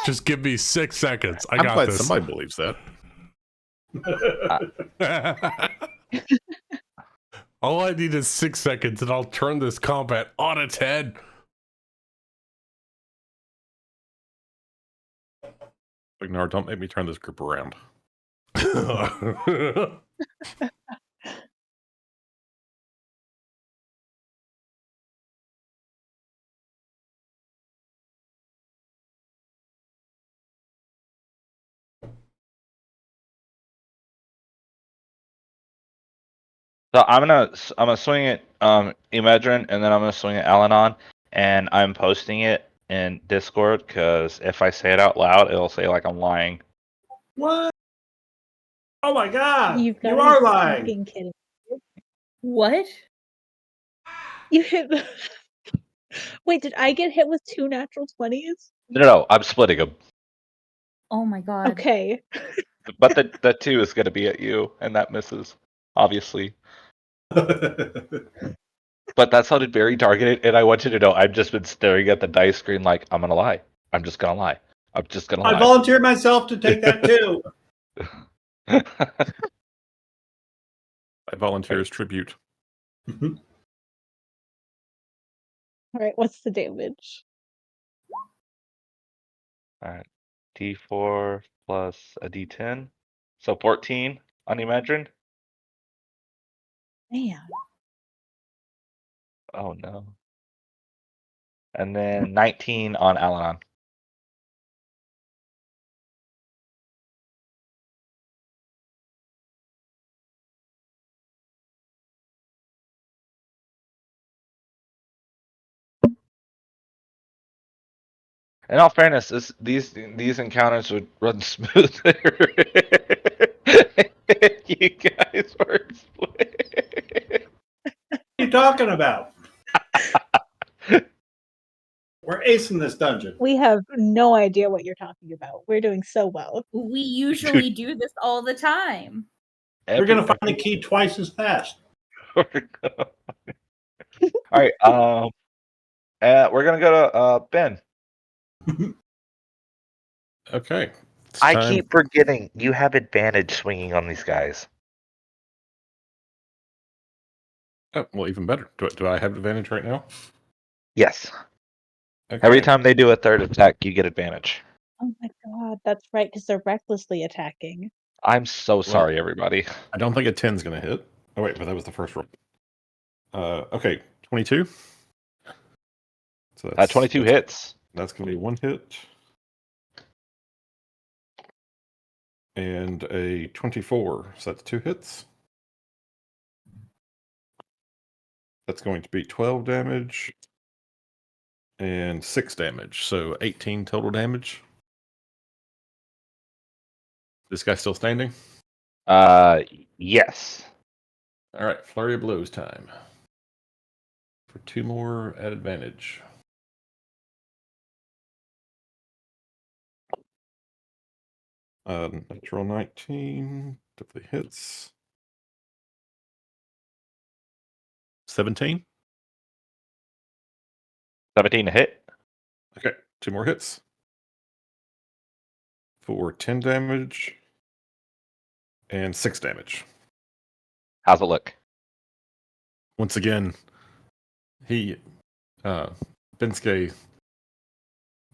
Just give me 6 seconds. I'm got glad this. somebody believes that. All I need is 6 seconds, and I'll turn this combat on its head. Ignore, don't make me turn this group around. So I'm gonna swing at Imagine, and then I'm gonna swing at Alanon, and I'm posting it in Discord because if I say it out loud, it'll say like I'm lying. What? Oh my god! You You are lying. fucking kidding. What? You hit. Wait, did I get hit with 2 natural 20s? No, I'm splitting them. Oh my god. Okay. But the 2 is gonna be at you, and that misses, obviously. But that sounded very targeted, and I want you to know I've just been staring at the dice screen like I'm gonna lie. I'm just gonna lie. I'm just gonna lie. I volunteered myself to take that too. I volunteer as tribute. All right, what's the damage? All right, D4 plus a D10, so 14 on Imagine. Man. Oh no. And then 19 on Alanon. In all fairness, these encounters would run smoother. You guys were split. What are you talking about? We're acing this dungeon. We have no idea what you're talking about. We're doing so well. We usually do this all the time. We're gonna find the key twice as fast. All right. We're gonna go to Ben. Okay. It's I time- keep forgetting you have advantage swinging on these guys. Oh, well, even better. Do I have advantage right now? Yes. Okay. Every time they do a third attack, you get advantage. Oh my god, that's right, because they're recklessly attacking. I'm so sorry, everybody. I don't think a 10's going to hit. Oh, wait, but that was the first roll. Okay, 22. So 22 hits. That's going to be one hit. And a 24. So that's 2 hits. That's going to be 12 damage. And 6 damage. So 18 total damage. This guy's still standing? Yes. All right, flurry of blows time. For 2 more at advantage. Natural 19 definitely hits. 17. 17 to hit. Okay, 2 more hits. For 10 damage. And 6 damage. How's it look? Once again, Bensuke,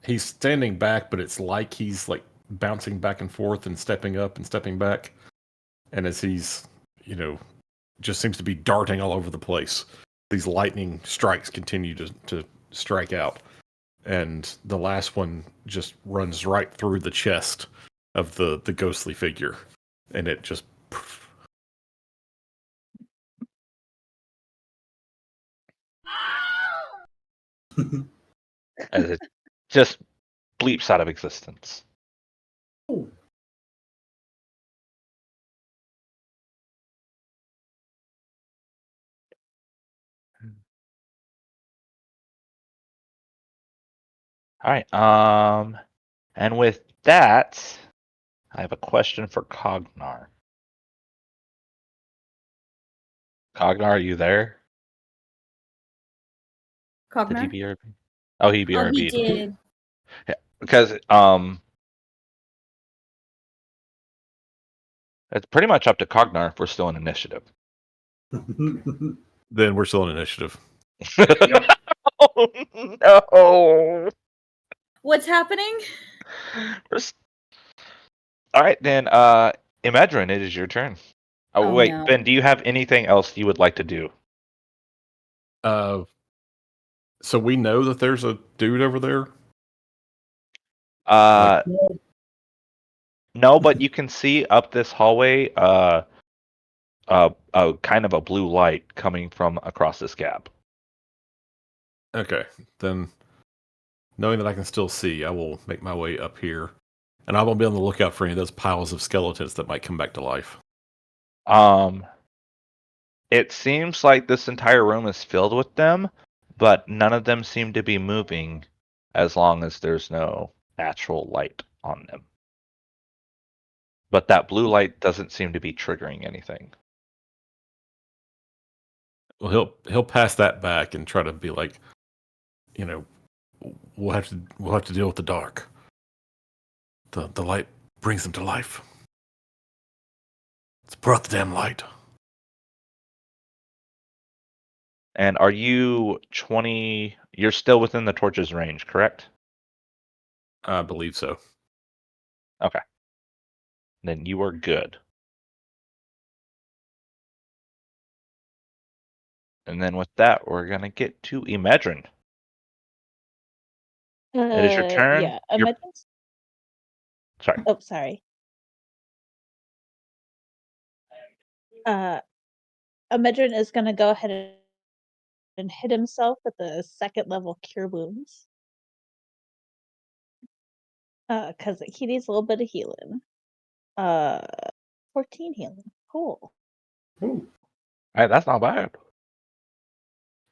he's standing back, but it's like he's like bouncing back and forth and stepping up and stepping back. And as he's, just seems to be darting all over the place. These lightning strikes continue to strike out. And the last one just runs right through the chest of the ghostly figure. And it just... As it just bleeps out of existence. All right. And with that, I have a question for Cognar. Cognar, are you there? Did he Cognar? BRB? Oh, he Oh, BRB'd. he did. Yeah, because it's pretty much up to Cognar if we're still in initiative. Then we're still in initiative. Oh, no. What's happening? All right, then, Imedrin, it is your turn. Oh, wait, no. Ben, do you have anything else you would like to do? So we know that there's a dude over there? No, but you can see up this hallway, kind of a blue light coming from across this gap. Okay, then knowing that I can still see, I will make my way up here. And I won't be on the lookout for any of those piles of skeletons that might come back to life. It seems like this entire room is filled with them, but none of them seem to be moving as long as there's no natural light on them. But that blue light doesn't seem to be triggering anything. Well, he'll pass that back and try to be like, we'll have to deal with the dark. The light brings them to life. Let's put out the damn light. And are you 20? You're still within the torch's range, correct? I believe so. Okay. Then you are good. And then with that, we're going to get to Imedrin. It is your turn. Yeah. Sorry. Oh, sorry. Imedrin is going to go ahead and hit himself with the 2nd level Cure Wounds. Because he needs a little bit of healing. 14 healing. Cool. Ooh. Hey, that's not bad.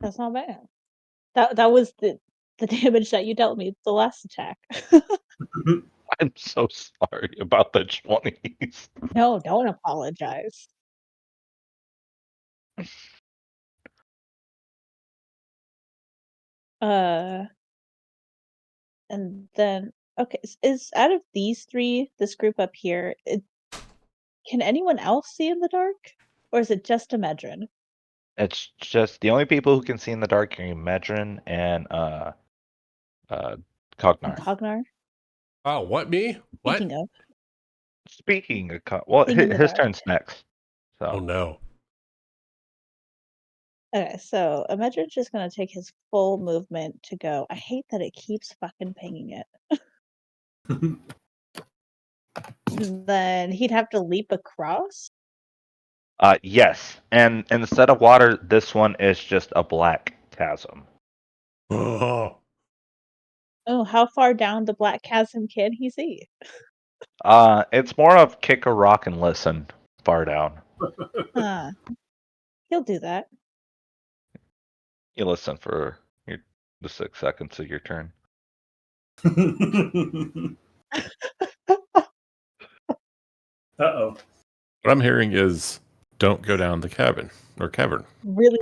That's not bad. That was the damage that you dealt me the last attack. I'm so sorry about the 20s. No, don't apologize. And then Okay, is out of these three, this group up here, can anyone else see in the dark, or is it just Medrin? It's just the only people who can see in the dark are Medrin and And Cognar. Cognar? Oh, what, me? What? Speaking of, Speaking of, well, Seeing in the his dark. turn's next. So Oh, no. okay, so Medrin's just gonna take his full movement to go. I hate that it keeps fucking pinging it. Then he'd have to leap across. yes, and instead of water, this one is just a black chasm. Oh, Oh, how far down the black chasm can he see? It's more of kick a rock and listen far down. He'll do that. You listen for the 6 seconds of your turn. Uh-oh. What I'm hearing is don't go down the cavern. Really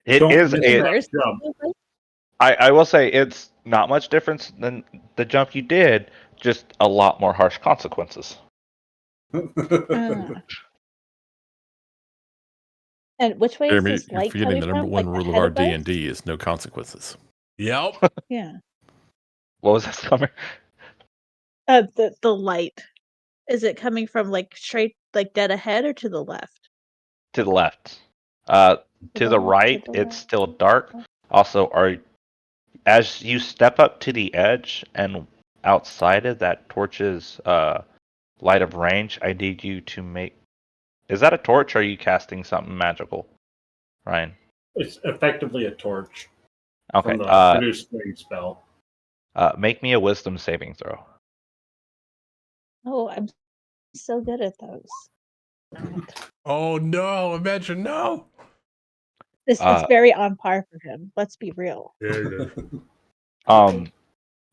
It Don't is miss a. that immersed. jump. I will say it's not much difference than the jump you did, just a lot more harsh consequences. And which way is Jeremy, this you're light forgetting coming the number from? one Like rule of ahead our of us? D&D is no consequences. yep. Yeah. What was that, Summer? The light. Is it coming from like straight, like dead ahead, or to the left? To the left. To the left, right, to the it's left. still dark. Also, as you step up to the edge and outside of that torch's light of range, I need you to make. Is that a torch? Or are you casting something magical, Ryan? It's effectively a torch Okay. from the produce flame spell. Make me a wisdom saving throw. Oh, I'm so good at those. Oh, no. Imagine, no. This is very on par for him. Let's be real.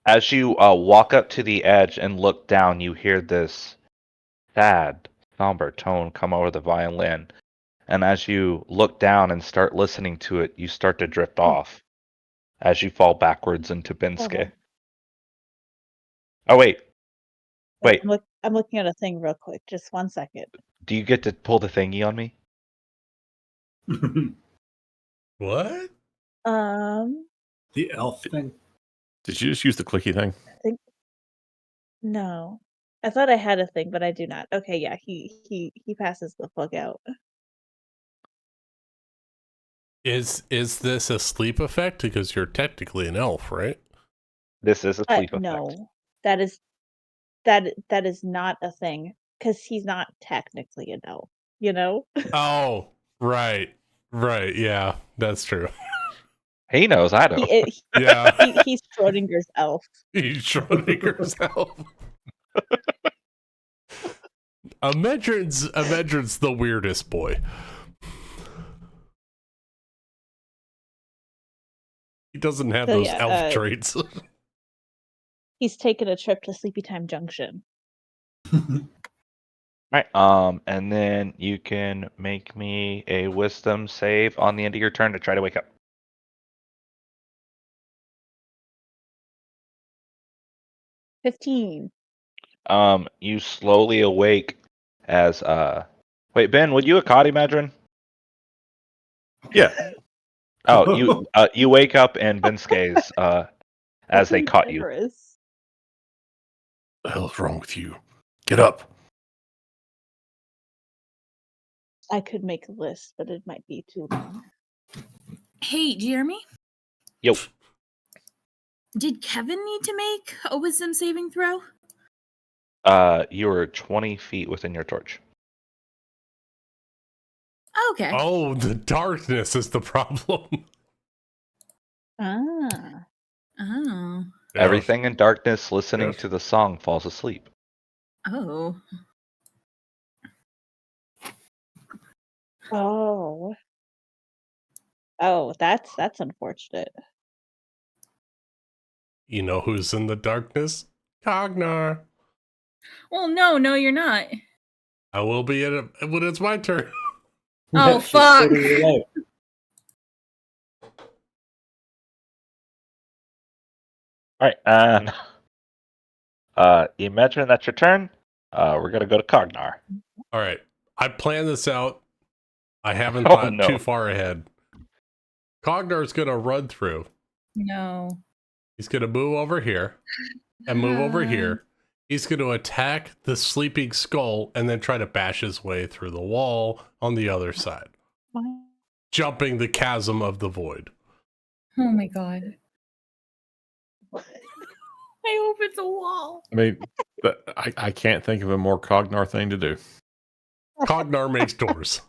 As you walk up to the edge and look down, you hear this sad, somber tone come over the violin. And as you look down and start listening to it, you start to drift off as you fall backwards into Binske. Oh, wait. Wait. I'm looking at a thing real quick. Just 1 second. Do you get to pull the thingy on me? What? The elf thing. Did you just use the clicky thing? I think no. I thought I had a thing, but I do not. Okay, yeah, he passes the fuck out. Is this a sleep effect? Because you're technically an elf, right? This is a sleep effect. No, that is not a thing because he's not technically an elf. You know? Oh, right. Right. Yeah, that's true. He knows, I don't. Yeah. He's Schrodinger's elf. He's Schrodinger's elf. Medrin's the weirdest boy. He doesn't have those elf traits. He's taken a trip to Sleepy Time Junction. Right. And then you can make me a wisdom save on the end of your turn to try to wake up. 15. You slowly awake as wait, Ben, would you Akati Madrin? Yeah. Oh, you wake up in Binske's as they caught you. What the hell's wrong with you? Get up. I could make a list, but it might be too long. Hey, Jeremy? Yo. Did Kevin need to make a wisdom saving throw? You are 20 feet within your torch. Okay. Oh, the darkness is the problem. Ah. Oh. Everything in darkness listening to the song falls asleep. Oh. Oh. Oh, that's unfortunate. You know who's in the darkness? Cognar. Well, no, you're not. I will be in it when it's my turn. Oh, fuck. Alright, Imagine that's your turn. We're gonna go to Cognar. All right. I planned this out. I haven't Oh, thought no. too far ahead. Cognar's going to run through. No. He's going to move over here and move over here. He's going to attack the sleeping skull and then try to bash his way through the wall on the other side, jumping the chasm of the void. Oh my god. I hope it's a wall. I mean, but I can't think of a more Cognar thing to do. Cognar makes doors.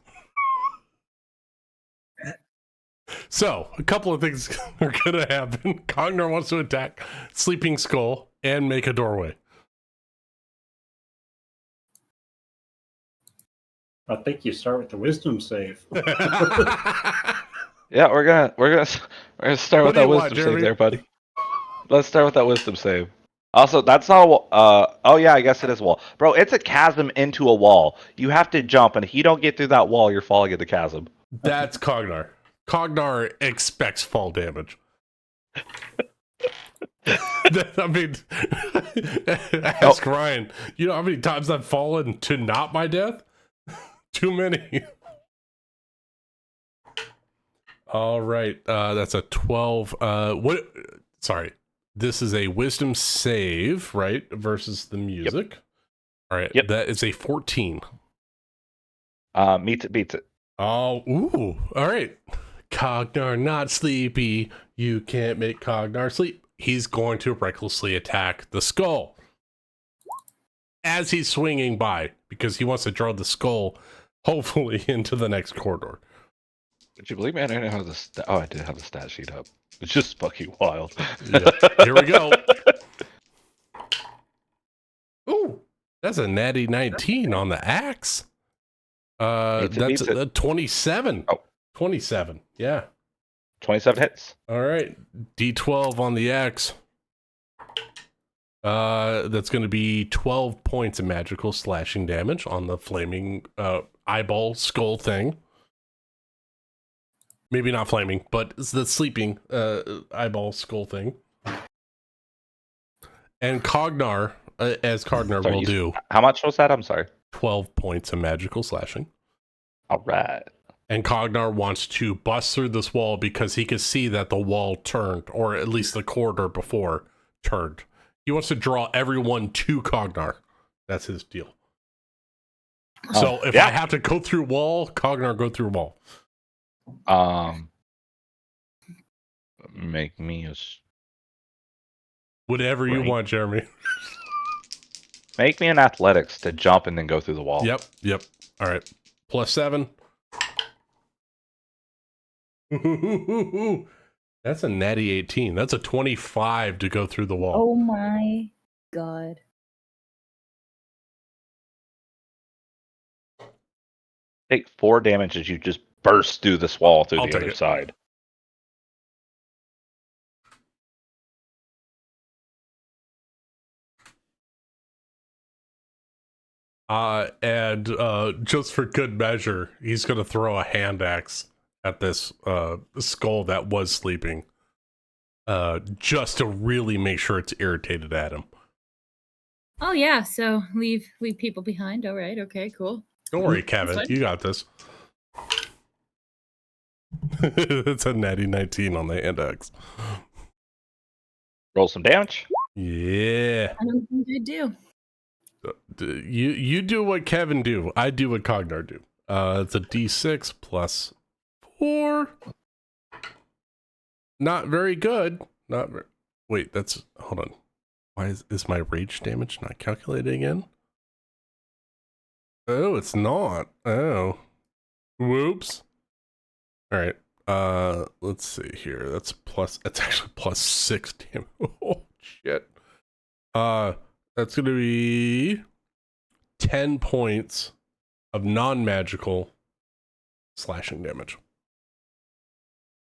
So, a couple of things are going to happen. Cognar wants to attack Sleeping Skull and make a doorway. I think you start with the wisdom save. Yeah, we're gonna start What with do that you want, wisdom save Jeremy? there, buddy. Let's start with that wisdom save. Also, that's not a wall. Oh yeah, I guess it is a wall, bro. It's a chasm into a wall. You have to jump, and if you don't get through that wall, you're falling in the chasm. That's Cognar. Cognar expects fall damage. I mean, ask Ryan. You know how many times I've fallen to not my death? Too many. All right, that's a 12. What? Sorry, this is a wisdom save, right? Versus the music. All right, Yep. that is a 14. Beats it. Oh, ooh, all right. Cognar not sleepy. You can't make Cognar sleep. He's going to recklessly attack the skull as he's swinging by because he wants to draw the skull, hopefully, into the next corridor. Did you believe me? I didn't have the I did have the stat sheet up. It's just fucking wild. Yep. Here we go. Ooh, that's a natty 19 on the axe. That's a 27. Oh. 27. Yeah. 27 hits. All right. D12 on the axe. That's going to be 12 points of magical slashing damage on the flaming eyeball skull thing. Maybe not flaming, but it's the sleeping eyeball skull thing. And Cognar, as Cognar will do, How much was that? I'm sorry. 12 points of magical slashing. All right. And Cognar wants to bust through this wall because he could see that the wall turned, or at least the corridor before turned. He wants to draw everyone to Cognar. That's his deal. So if I have to go through wall, Cognar go through wall. Make me a Whatever you want, Jeremy. Make me an athletics to jump and then go through the wall. Yep. All right. +7. That's a natty 18. That's a 25 to go through the wall. Oh my god. Take 4 damage as you just burst through this wall through I'll the take other it. side. And just for good measure, he's going to throw a hand axe at this skull that was sleeping, just to really make sure it's irritated at him. Oh yeah, so leave people behind. All right, okay, cool. Don't worry, Kevin, fine. you got this. It's a natty 19 on the hand axe. Roll some damage. Yeah. I don't think I do. You do what Kevin do. I do what Cognar do. It's a D6 plus 4. Not very good. Wait, that's hold on. Why is my rage damage not calculated again? Oh, it's not. Oh. Whoops. All right. Let's see here. It's actually +6 damage. Oh shit. That's going to be 10 points of non-magical slashing damage.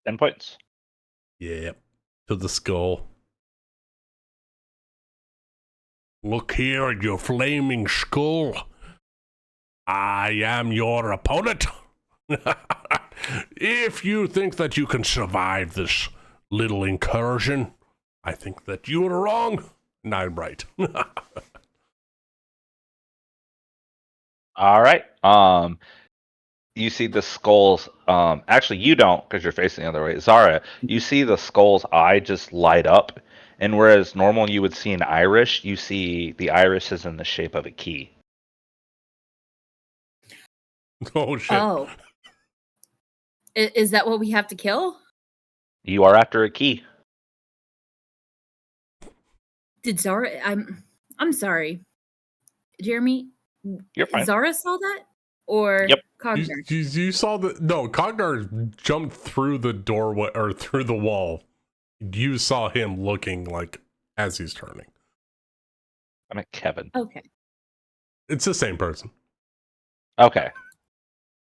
10 points. Yep. To the skull. Look here at your flaming skull. I am your opponent. If you think that you can survive this little incursion, I think that you are wrong. 9 right. All right. You see the skull's actually you don't because you're facing the other way. Zara, you see the skull's eye just light up, and whereas normal you would see an iris, you see the iris is in the shape of a key. Oh shit. Oh. Is that what we have to kill? You are after a key. Did Zara I'm sorry. Jeremy, You're fine. Zara saw that? Or Yep. Cogner? You saw the no, Cognar jumped through the doorway or through the wall. You saw him looking like as he's turning. I meant Kevin. Okay. It's the same person. Okay.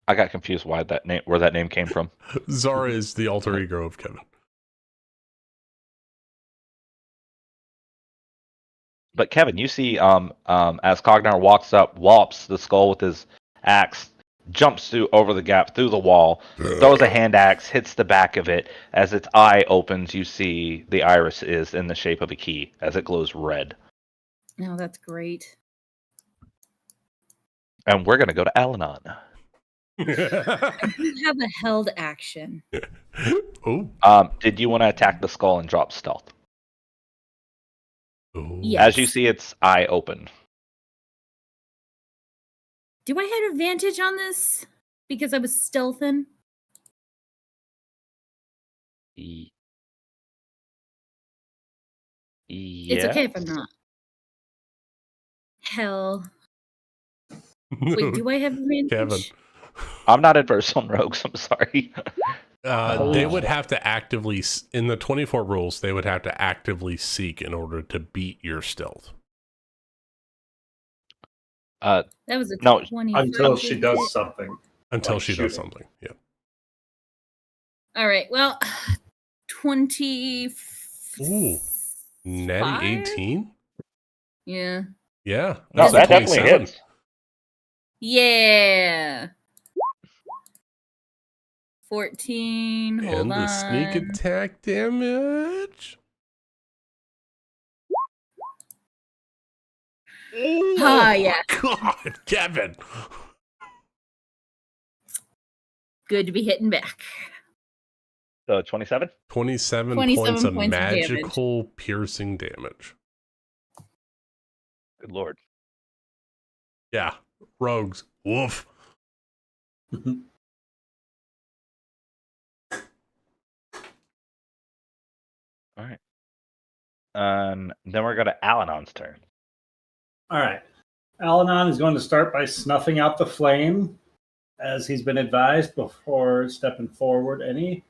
I got confused where that name came from. Zara is the alter ego of Kevin. But Kevin, you see as Cognar walks up, whops the skull with his axe, jumps through over the gap through the wall, throws a hand axe, hits the back of it. As its eye opens, you see the iris is in the shape of a key as it glows red. No, that's great. And we're gonna go to Al-Anon. I do have a held action. Oh. Did you want to attack the skull and drop stealth? Yes. As you see its eye open. Do I have advantage on this? Because I was stealthing? Yes. It's okay if I'm not. Hell. Wait, do I have advantage? Kevin. I'm not adverse on rogues, I'm sorry. They would have to actively, in the 24 rules, they would have to actively seek in order to beat your stealth. That was a No, 20. Until she does something. Until Like she shooting. does something. Yeah. All right, well, 20. Ooh. Natty 18? Yeah. Yeah. No, That's a that definitely 27. hits. Yeah. 14. Hold And the sneak on. attack damage. Ah, yeah. God, Kevin. Good to be hitting back. So 27? 27 27 points of points of damage. magical piercing damage. Good lord. Yeah. Rogues. Woof. All right. Then we're going to Al-Anon's turn. All right. Al-Anon is going to start by snuffing out the flame, as he's been advised before stepping forward any.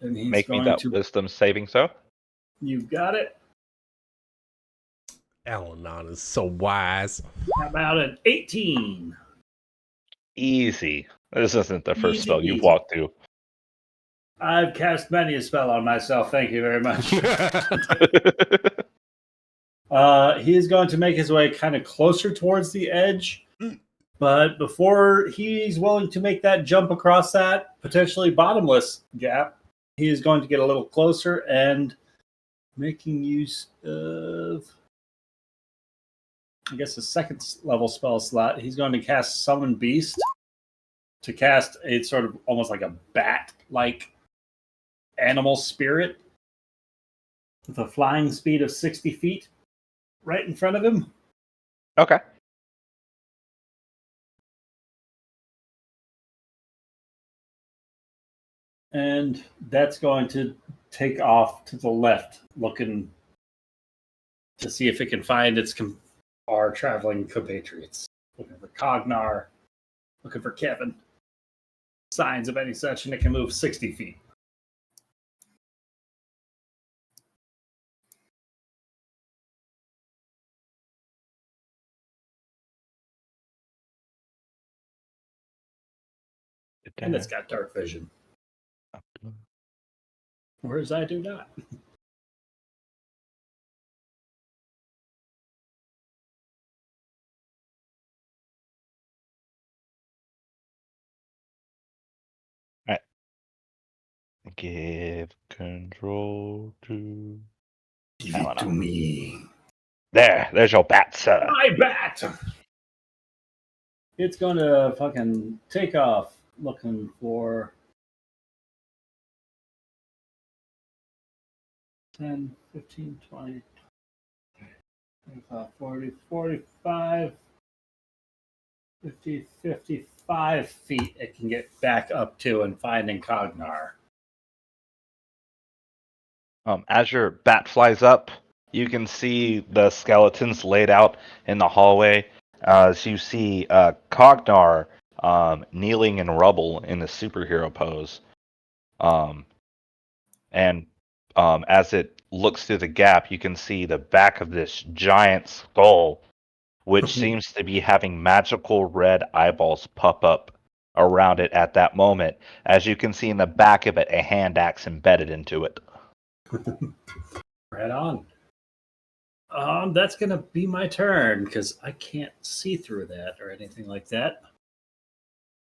And he's Make me going that to. wisdom saving throw. You've got it. Al-Anon is so wise. How about an 18? Easy. This isn't the first Easy, spell you've easy. walked through. I've cast many a spell on myself. Thank you very much. He is going to make his way kind of closer towards the edge. But before he's willing to make that jump across that potentially bottomless gap, he is going to get a little closer and making use of, I guess, a second level spell slot. He's going to cast Summon Beast to cast a sort of almost like a bat-like animal spirit with a flying speed of 60 feet right in front of him. Okay. And that's going to take off to the left, looking to see if it can find our traveling compatriots. Looking for Cognar, looking for Kevin. Signs of any such, and it can move 60 feet. And it's got dark vision. Whereas I do not. Give control to Give it to me. There's your bat, sir. My bat! It's going to fucking take off looking for 10, 15, 20, 25, 40, 45, 50, 55 feet it can get back up to and finding Cognar. As your bat flies up, you can see the skeletons laid out in the hallway. So you see Cognar kneeling in rubble in the superhero pose. And as it looks through the gap, you can see the back of this giant skull, which seems to be having magical red eyeballs pop up around it at that moment. As you can see in the back of it, a hand axe embedded into it. Right on. That's gonna be my turn because I can't see through that or anything like that.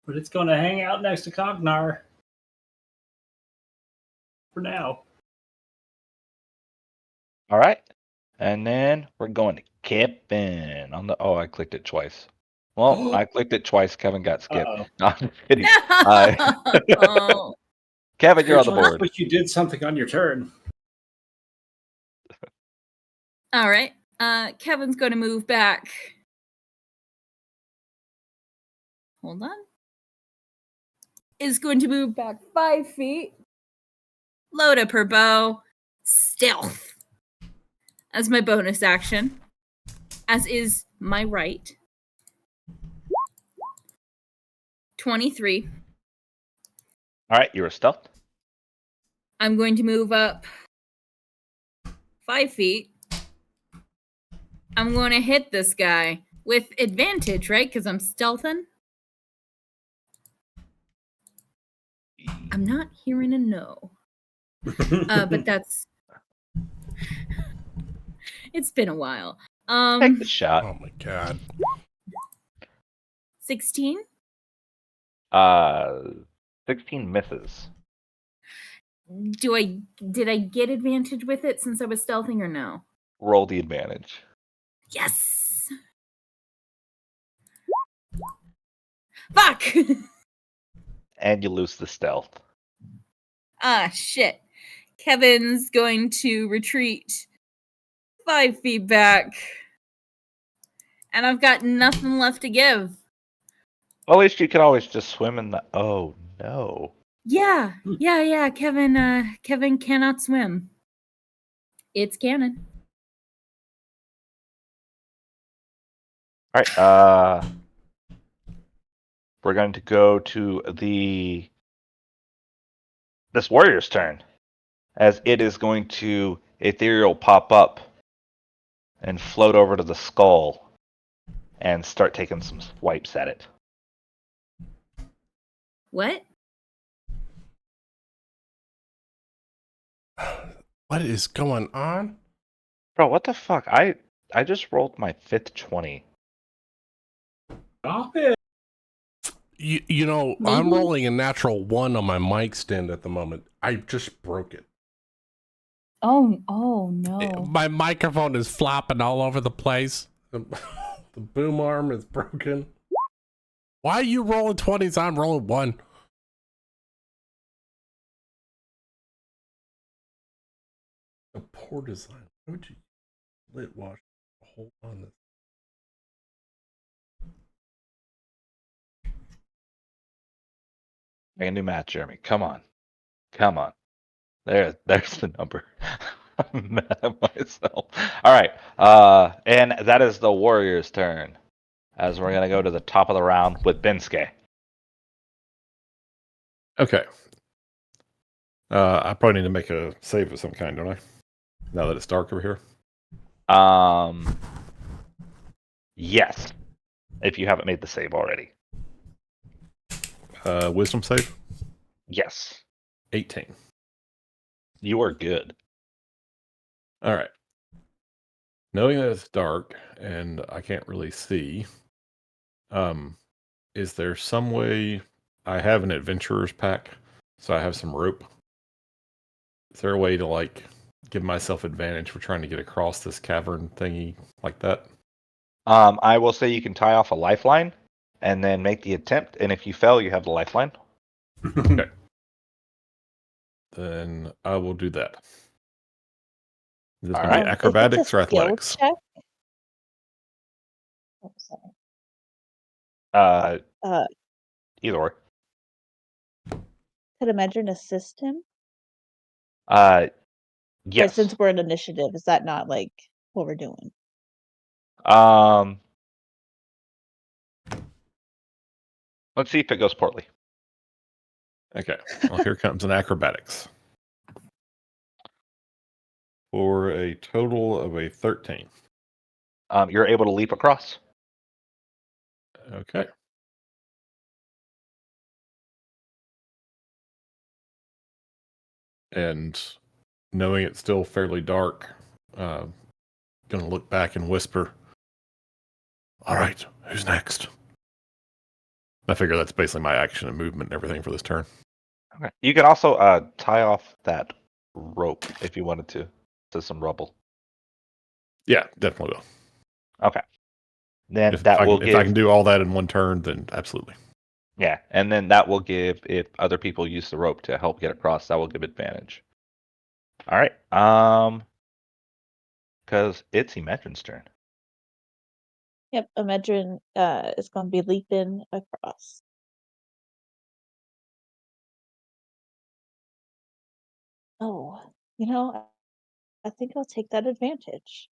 But it's gonna hang out next to Cognar for now. All right. And then we're going to Kevin on the. Oh, I clicked it twice. Well, I clicked it twice. Kevin got skipped. Uh-oh. No, I'm just kidding. No. Kevin, you're on the Which board. But you did something on your turn. All right. Kevin's going to move back. Hold on. Is going to move back 5 feet. Load up her bow. Stealth. As my bonus action. As is my right. 23. All right, you're a stealth. I'm going to move up 5 feet. I'm going to hit this guy with advantage, right? Because I'm stealthing. I'm not hearing a no. But that's... It's been a while. Take the shot. Oh my god. 16? 16 misses. Did I get advantage with it since I was stealthing or no? Roll the advantage. Yes! Fuck! And you lose the stealth. Ah, shit. Kevin's going to retreat 5 feet back. And I've got nothing left to give. Well, at least you can always just swim in the. Oh no. Yeah. Kevin cannot swim. It's canon. All right. We're going to go to this warrior's turn, as it is going to ethereal pop up and float over to the skull and start taking some swipes at it. What? What is going on? Bro, what the fuck? I just rolled my 5th 20. Stop it. You know, Maybe? I'm rolling a natural 1 on my mic stand at the moment. I just broke it. Oh no. My microphone is flopping all over the place. The boom arm is broken. Why are you rolling 20s? I'm rolling 1. A poor design. Why would you lit wash? Hold on. Make a new math, Jeremy. Come on. There's the number. I'm mad at myself. All right. And that is the warrior's turn. As we're gonna go to the top of the round with Bensuke. Okay. I probably need to make a save of some kind, don't I? Now that it's dark over here. Yes. If you haven't made the save already. Wisdom save? Yes. 18. You are good. All right. Knowing that it's dark and I can't really see, is there some way I have an adventurer's pack, so I have some rope? Is there a way to like give myself advantage for trying to get across this cavern thingy like that? I will say you can tie off a lifeline and then make the attempt, and if you fail, you have the lifeline. Okay. Then I will do that. Is this All going to right. be If it's acrobatics a or skill athletics? check. Oh, sorry. Uh, Either or. could Imagine assist him? Or Yes. since we're in initiative, is that not like what we're doing? Let's see if it goes poorly. Okay. Well, here comes an acrobatics. For a total of a 13. You're able to leap across. Okay. And knowing it's still fairly dark, going to look back and whisper, "All right, who's next?" I figure that's basically my action and movement and everything for this turn. Okay. You can also tie off that rope if you wanted to some rubble. Yeah, definitely will. Okay. Then If that I will can, give. if I can do all that in one turn, then absolutely. Yeah, and then that will give, if other people use the rope to help get across, that will give advantage. All right. Because it's Imagrine's turn. Yep, Imagine is going to be leaping across. Oh, I think I'll take that advantage.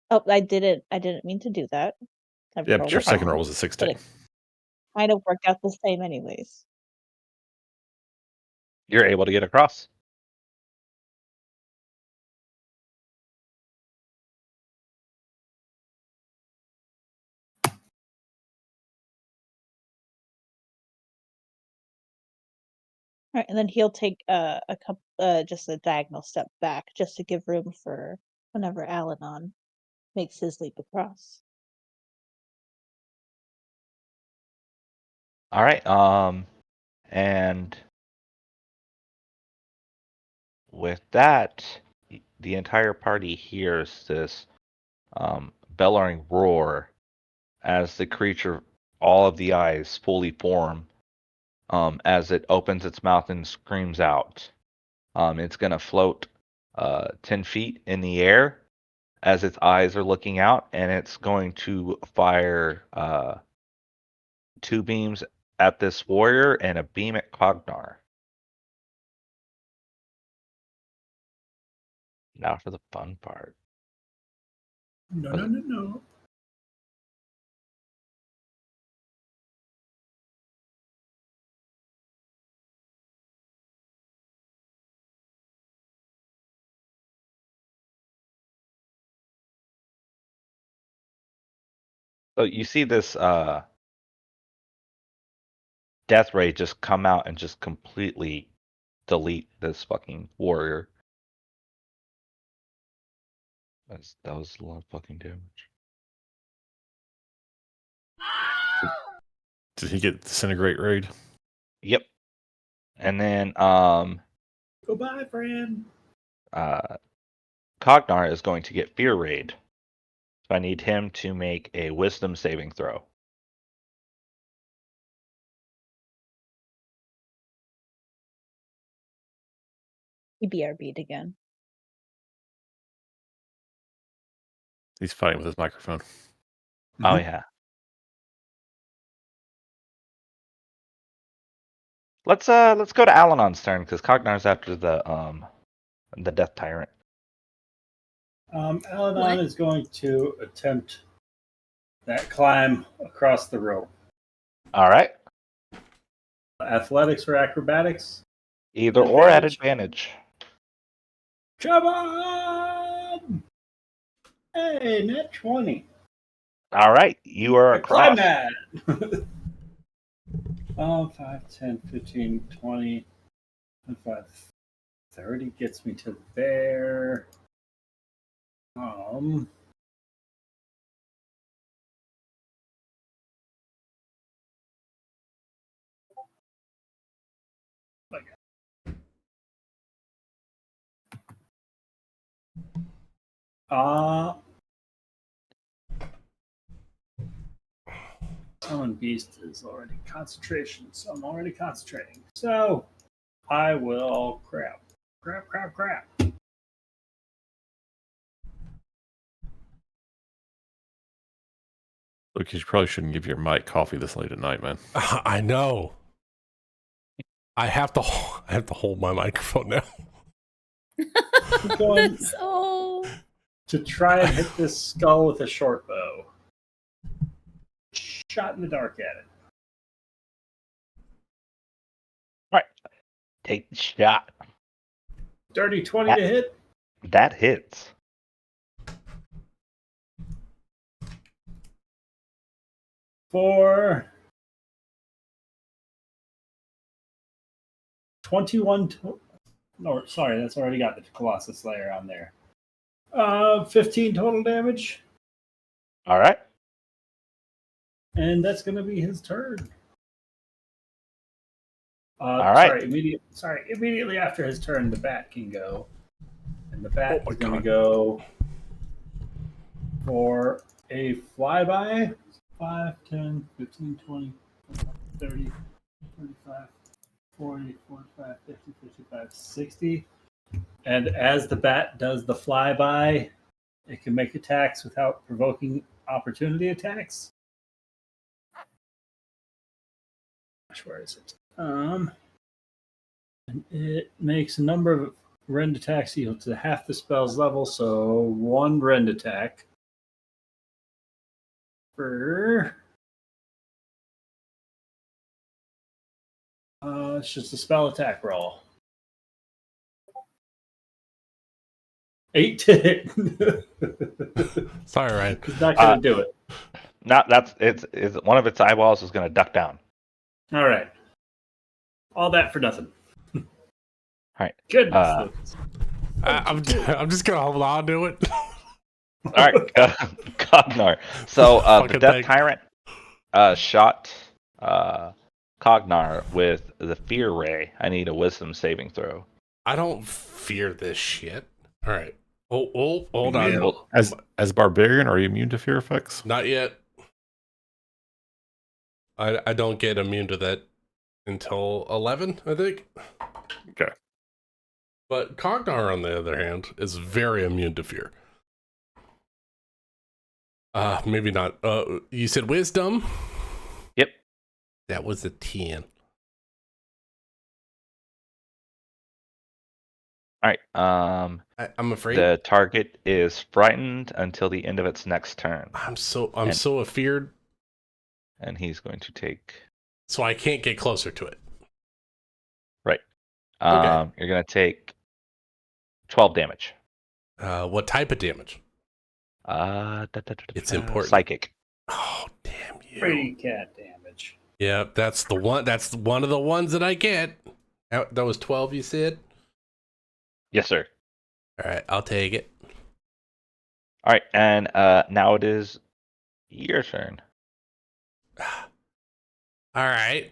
Oh, I didn't mean to do that. I Yeah, but rolled your it second wrong, roll was a but 16. it kind of worked out the same anyways. You're able to get across. All right, and then he'll take a couple, just a diagonal step back, just to give room for whenever Alanon makes his leap across. All right. And with that, the entire party hears this bellowing roar as the creature, all of the eyes fully form, as it opens its mouth and screams out. It's going to float 10 feet in the air as its eyes are looking out, and it's going to fire 2 beams at this warrior and a beam at Cognar. Now for the fun part. No. So you see this death ray just come out and just completely delete this fucking warrior. That was a lot of fucking damage. Did he get disintegrate raid? Yep. And then Goodbye, friend. Cognar is going to get fear raid. So I need him to make a wisdom saving throw. He BRB'd again. He's fighting with his microphone. Oh yeah. Let's go to Alanon's turn because Cognar's after the death tyrant. Aladon is going to attempt that climb across the rope. All right. Athletics or acrobatics? Either or at advantage. Come on! Hey, net 20. All right, you are Climb across. that! 5, 10, 15, 20, 25, 30 gets me to there. Summon Beast is already concentration, so I'm already concentrating. So I will crap. Look, you probably shouldn't give your mic coffee this late at night, man. I know. I have to hold my microphone now. I'm going So to try and hit this skull with a short bow. Shot in the dark at it. Take the shot. Dirty 20 to hit. That hits. For 21. No, sorry, that's already got the Colossus Slayer on there. 15 total damage. All right. And that's going to be his turn. All right. Immediately after his turn, the bat can go. And the bat is going to God. go for a flyby. 5, 10, 15, 20, 30, 35, 40, 45, 50, 55, 60. And as the bat does the flyby, it can make attacks without provoking opportunity attacks. Where is it? And it makes a number of rend attacks equal to half the spell's level, so 1 rend attack. It's just a spell attack roll. 8 to hit. Sorry, Ryan. He's not going to do it. It's one of its eyeballs is going to duck down. All right. All that for nothing. All right. Goodness. I'm just gonna hold on to it. All right, Cognar. So the Death Tyrant shot Cognar with the Fear Ray. I need a Wisdom saving throw. I don't fear this shit. All right. Hold on. As barbarian, are you immune to fear effects? Not yet. I don't get immune to that until 11, I think. Okay. But Cognar, on the other hand, is very immune to fear. Maybe not. You said wisdom? Yep. That was a 10. All right. I'm afraid the target is frightened until the end of its next turn. I'm so afeared, and he's going to take. So I can't get closer to it. Right. Okay. You're going to take 12 damage. What type of damage? It's important. Psychic. Oh, damn you. Free cat damage. Yeah, that's the one. That's one of the ones that I get. That was 12, you said? Yes, sir. All right, I'll take it. All right, and now it is your turn. All right.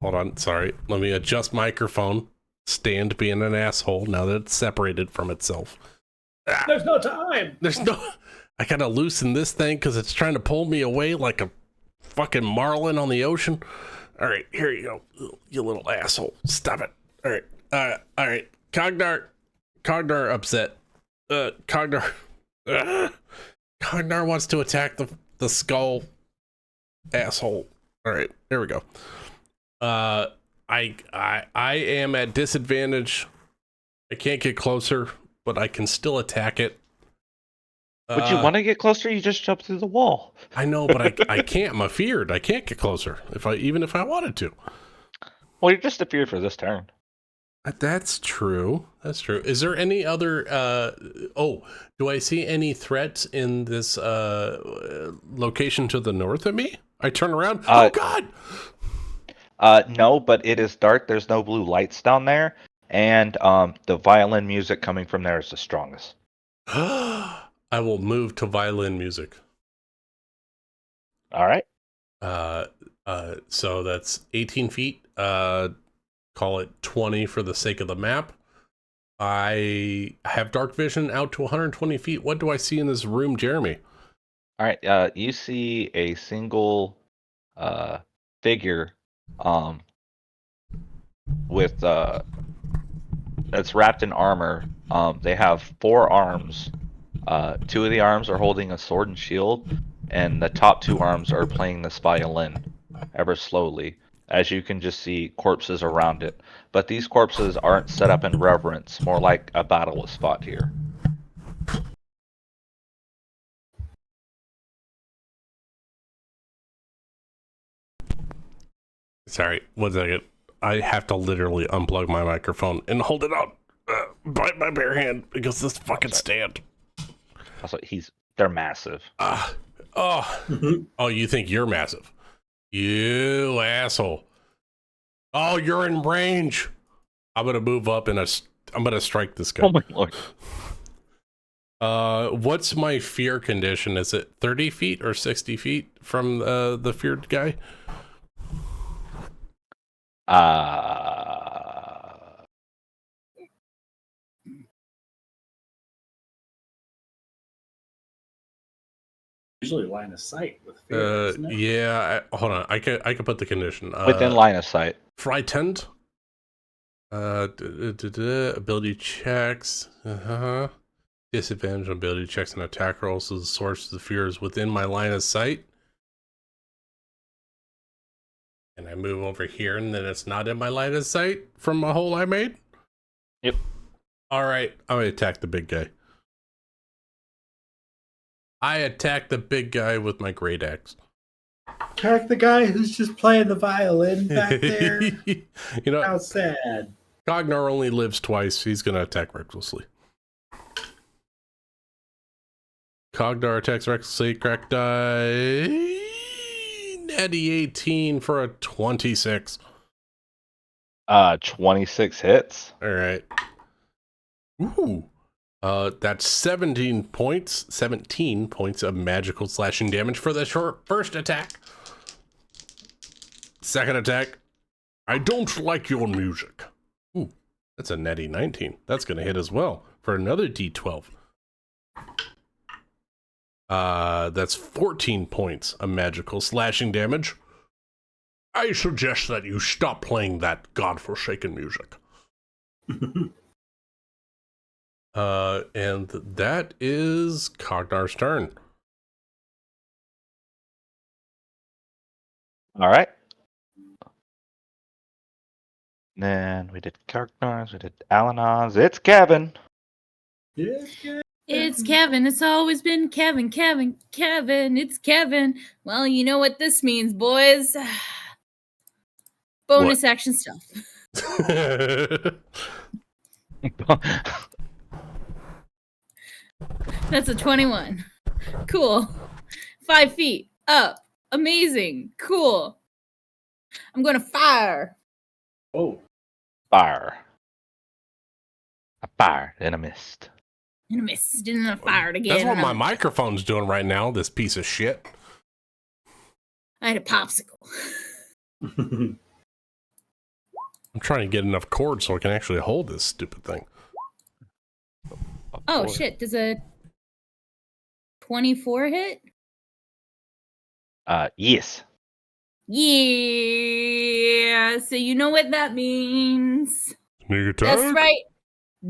Hold on, sorry. Let me adjust microphone. Stand being an asshole now that it's separated from itself. There's no time. I gotta loosen this thing because it's trying to pull me away like a fucking marlin on the ocean. All right, here you go, you little asshole. Stop it. All right. Cognar upset. Cognar wants to attack the skull. Asshole. All right, there we go. I am at disadvantage. I can't get closer, but I can still attack it. Would you want to get closer? You just jump through the wall. I know, but I can't. I'm afeared. I can't get closer even if I wanted to. Well, you're just afeared for this turn. That's true. That's true. Is there any other? Do I see any threats in this location to the north of me? I turn around. Oh God! No, but it is dark. There's no blue lights down there, and the violin music coming from there is the strongest. I will move to violin music. All right. So that's 18 feet. Call it 20 for the sake of the map. I have dark vision out to 120 feet. What do I see in this room, Jeremy? All right. You see a single figure with that's wrapped in armor. They have 4 arms. 2 of the arms are holding a sword and shield, and the top 2 arms are playing this violin ever slowly, as you can just see corpses around it. But these corpses aren't set up in reverence, more like a battle was fought here. Sorry, 1 second. I have to literally unplug my microphone and hold it out by my bare hand because this fucking stand. Also, they're massive. Oh, you think you're massive? You asshole. Oh, you're in range. I'm gonna move up and I'm gonna strike this guy. Oh my lord. What's my fear condition? Is it 30 feet or 60 feet from the feared guy? Usually line of sight with fear, isn't it? Yeah. Hold on. I can put the condition. Within line of sight. Frightened. Ability checks. Disadvantage on ability checks and attack rolls. So the source of the fear is within my line of sight. And I move over here, and then it's not in my line of sight from a hole I made. Yep. All right. I'm gonna attack the big guy. I attack the big guy with my great axe. Attack the guy who's just playing the violin back there. You know, How sad. Cognar only lives twice. He's gonna attack recklessly. Cognar attacks recklessly. Crack die. Natty 18 for a 26. 26 hits. All right. Ooh. That's 17 points. 17 points of magical slashing damage for the first attack. Second attack. I don't like your music. Ooh, that's a natty 19. That's gonna hit as well for another D12. That's 14 points of magical slashing damage. I suggest that you stop playing that godforsaken music. And that is Cognar's turn. All right. Then we did Cognar's, we did Alanon's. It's Kevin. Yeah. It's Kevin. It's always been Kevin, Kevin, Kevin. It's Kevin. Well, you know what this means, boys. Bonus action stuff. That's a 21. Cool. 5 feet up. Amazing. Cool. I'm going to fire. Oh. Fire. I fired and I missed. And I missed. And I fired again. That's what my microphone's doing right now, this piece of shit. I had a popsicle. I'm trying to get enough cord so I can actually hold this stupid thing. Oh, shit. Does a 24 hit? Yes. Yeah. So you know what that means. Sneak attack? That's right.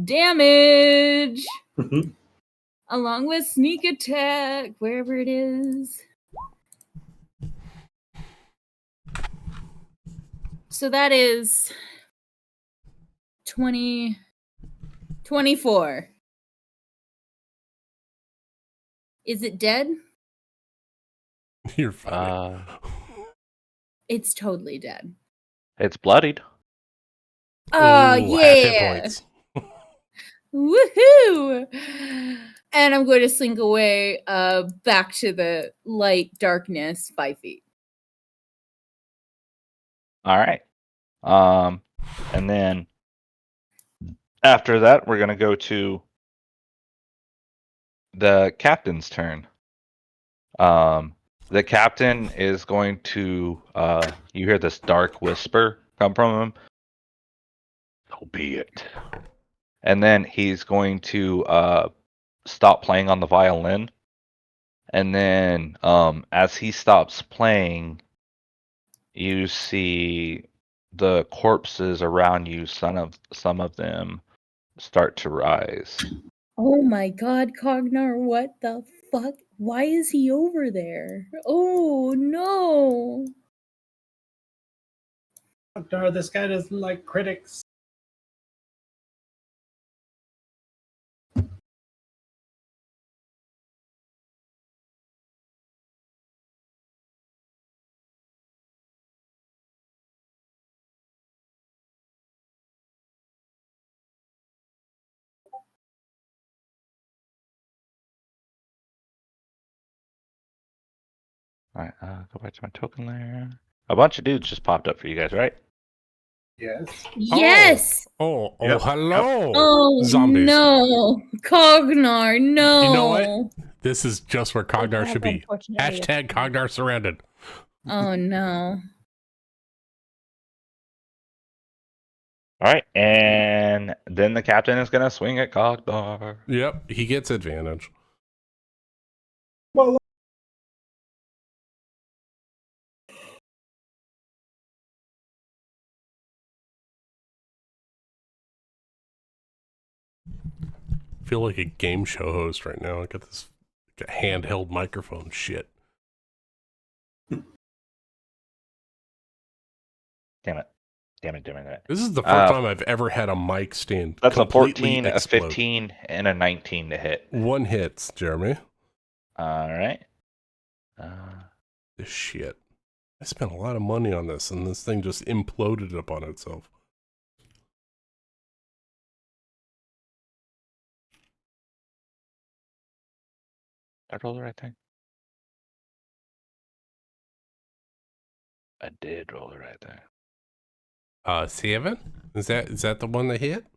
Damage. Along with sneak attack, wherever it is. So that is 24. Is it dead? You're funny. It's totally dead. It's bloodied. Oh, Ooh, half hit yeah. points. Woohoo! And I'm going to slink away back to the light darkness 5 feet. All right. And then after that, we're going to go to the captain's turn. The captain is going to, you hear this dark whisper come from him. So be it. and then he's going to stop playing on the violin. And then as he stops playing, you see the corpses around you, some of them start to rise. Oh my god, Cognar, what the fuck? Why is he over there? Oh no. Darn, this guy doesn't like critics. All right, go back to my token layer. A bunch of dudes just popped up for you guys, right? Yes. Yes. Oh, Yep. hello. Oh Zombies. no. Cognar, no. You know what? This is just where Cognar have should be. unfortunately Hashtag Cognar surrounded. Oh no. All right, and then the captain is gonna swing at Cogdar. Yep, he gets advantage. Well, I feel like a game show host right now. I got this handheld microphone shit. Damn it. This is the first time I've ever had a mic stand That's a completely 14, explode. a 15, and a 19 to hit. One hits, Jeremy. All right. This shit. I spent a lot of money on this, and this thing just imploded upon itself. I roll the right thing. I did roll the right thing. 7? Is that the one that hit?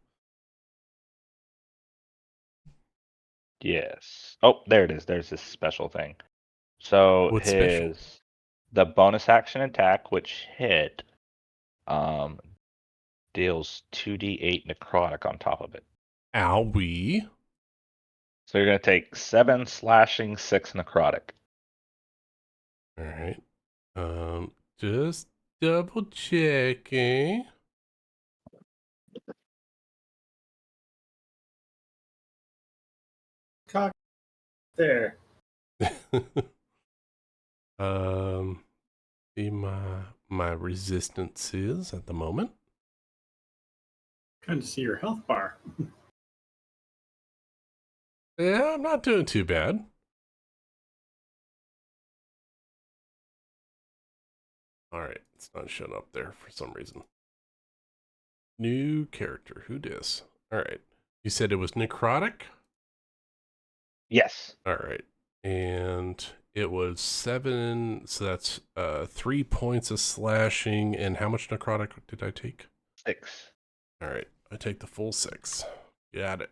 Yes. Oh, there it is. There's this special thing. So What's special? the bonus action attack, which hit, deals 2d8 necrotic on top of it. Owie. So you're gonna take 7 slashing, 6 necrotic. All right. Just double checking. cock there. See my resistances at the moment. Kind of see your health bar. Yeah, I'm not doing too bad. All right, it's not showing up there for some reason. New character, who dis? All right, you said it was necrotic? Yes. All right, and it was 7, so that's 3 points of slashing, and how much necrotic did I take? 6. All right, I take the full 6. Got it.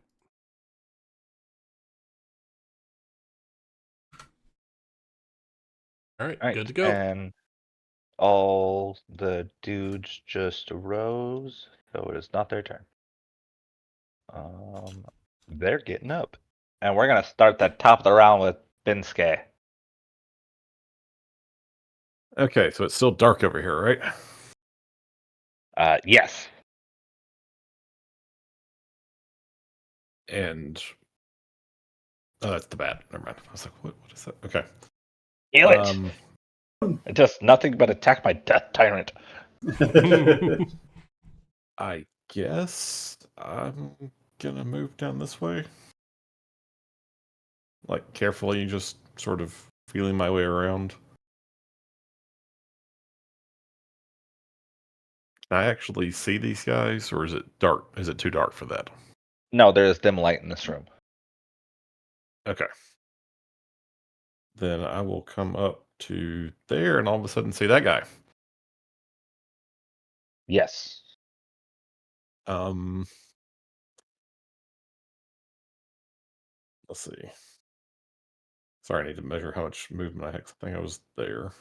All right, good to go. And all the dudes just rose, so it is not their turn. They're getting up. And we're gonna start the top of the round with Binske. Okay, so it's still dark over here, right? Yes. And that's the bat. Never mind. I was like, what is that? Okay. Kill it. It does nothing but attack my death tyrant. I guess I'm gonna move down this way. Like carefully, just sort of feeling my way around. Can I actually see these guys, or is it dark? Is it too dark for that? No, there is dim light in this room. Okay. Then I will come up to there and all of a sudden see that guy. Yes. Let's see. Sorry, I need to measure how much movement I had. I think I was there.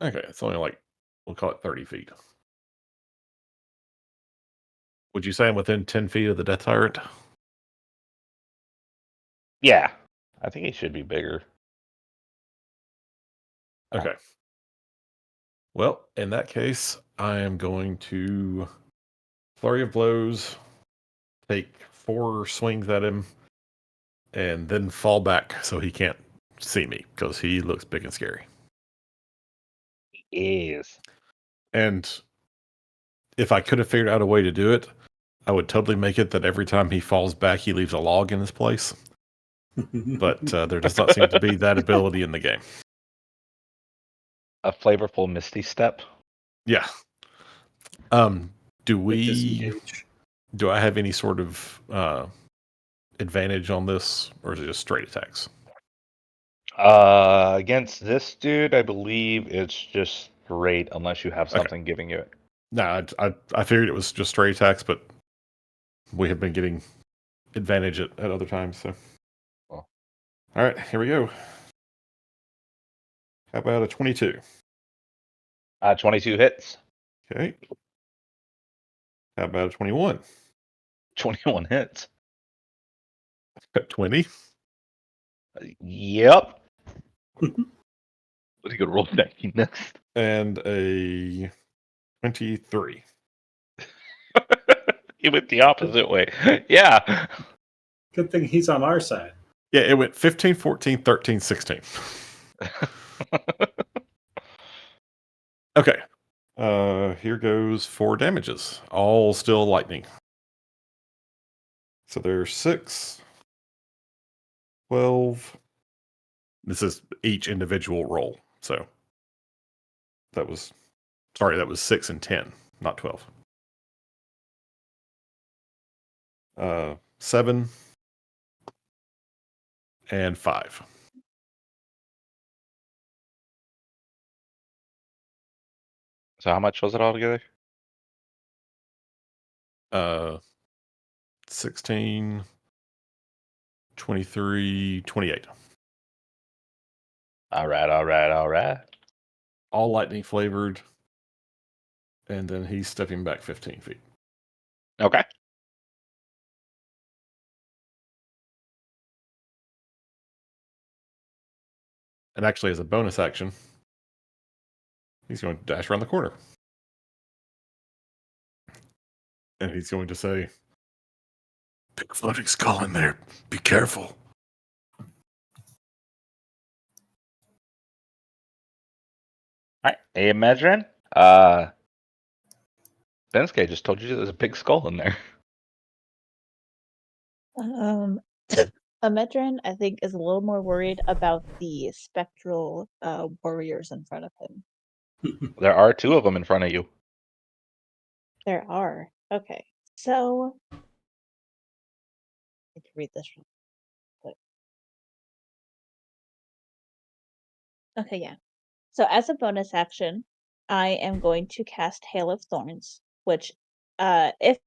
Okay, it's only like, we'll call it 30 feet. Would you say I'm within 10 feet of the Death Tyrant? Yeah, I think he should be bigger. Okay. Well, in that case, I am going to flurry of blows, take 4 swings at him, and then fall back so he can't see me because he looks big and scary. He is. And if I could have figured out a way to do it, I would totally make it that every time he falls back, he leaves a log in his place. But there does not seem to be that ability in the game. A flavorful Misty Step. Yeah. Do we? Disengage. Do I have any sort of advantage on this, or is it just straight attacks? Against this dude, I believe it's just straight unless you have something giving you it. No, I figured it was just straight attacks, but we have been getting advantage at other times. So, Well. All right, here we go. How about a 22? 22 hits. Okay. How about a 21? 21 hits. 20? Yep. What are you gonna roll that next? And a 23. He went the opposite way. Yeah. Good thing he's on our side. Yeah, it went 15, 14, 13, 16. Okay. Here goes 4 damages. All still lightning. So there's 6, 12. This is each individual roll. So that was 6 and 10, not 12. 7 and 5. So how much was it all together? 16, 23, 28. All right. All lightning flavored. And then he's stepping back 15 feet. Okay. And actually, as a bonus action, he's going to dash around the corner. And he's going to say, "Big floating skull in there. Be careful." All right. Hey, Medrin. Bensuke just told you there's a big skull in there. Amedrin, I think, is a little more worried about the spectral warriors in front of him. There are 2 of them in front of you. There are. Okay. So I need to read this real quick. Okay, yeah. So as a bonus action, I am going to cast Hail of Thorns, which if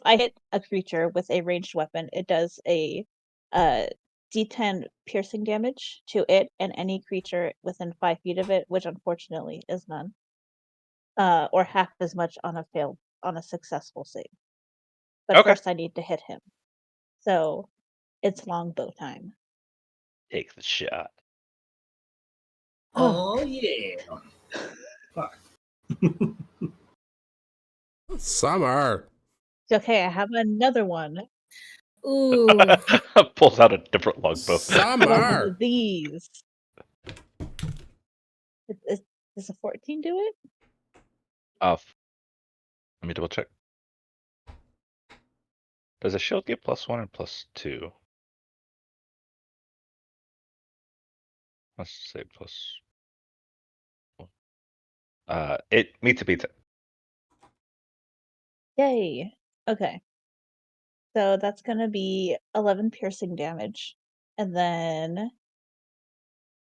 I hit a creature with a ranged weapon, it does a D10 piercing damage to it and any creature within 5 feet of it, which unfortunately is none. Or half as much on a successful save. But Okay. first I need to hit him. So it's longbow time. Take the shot. Oh, yeah. Summer. Okay, I have another one. Ooh. Pulls out a different longbow. One Summer. of these. Does a 14 do it? Let me double check. Does a shield get +1 and +2? Let's say plus. It meets a beats it. Yay. Okay. So that's gonna be 11 piercing damage. And then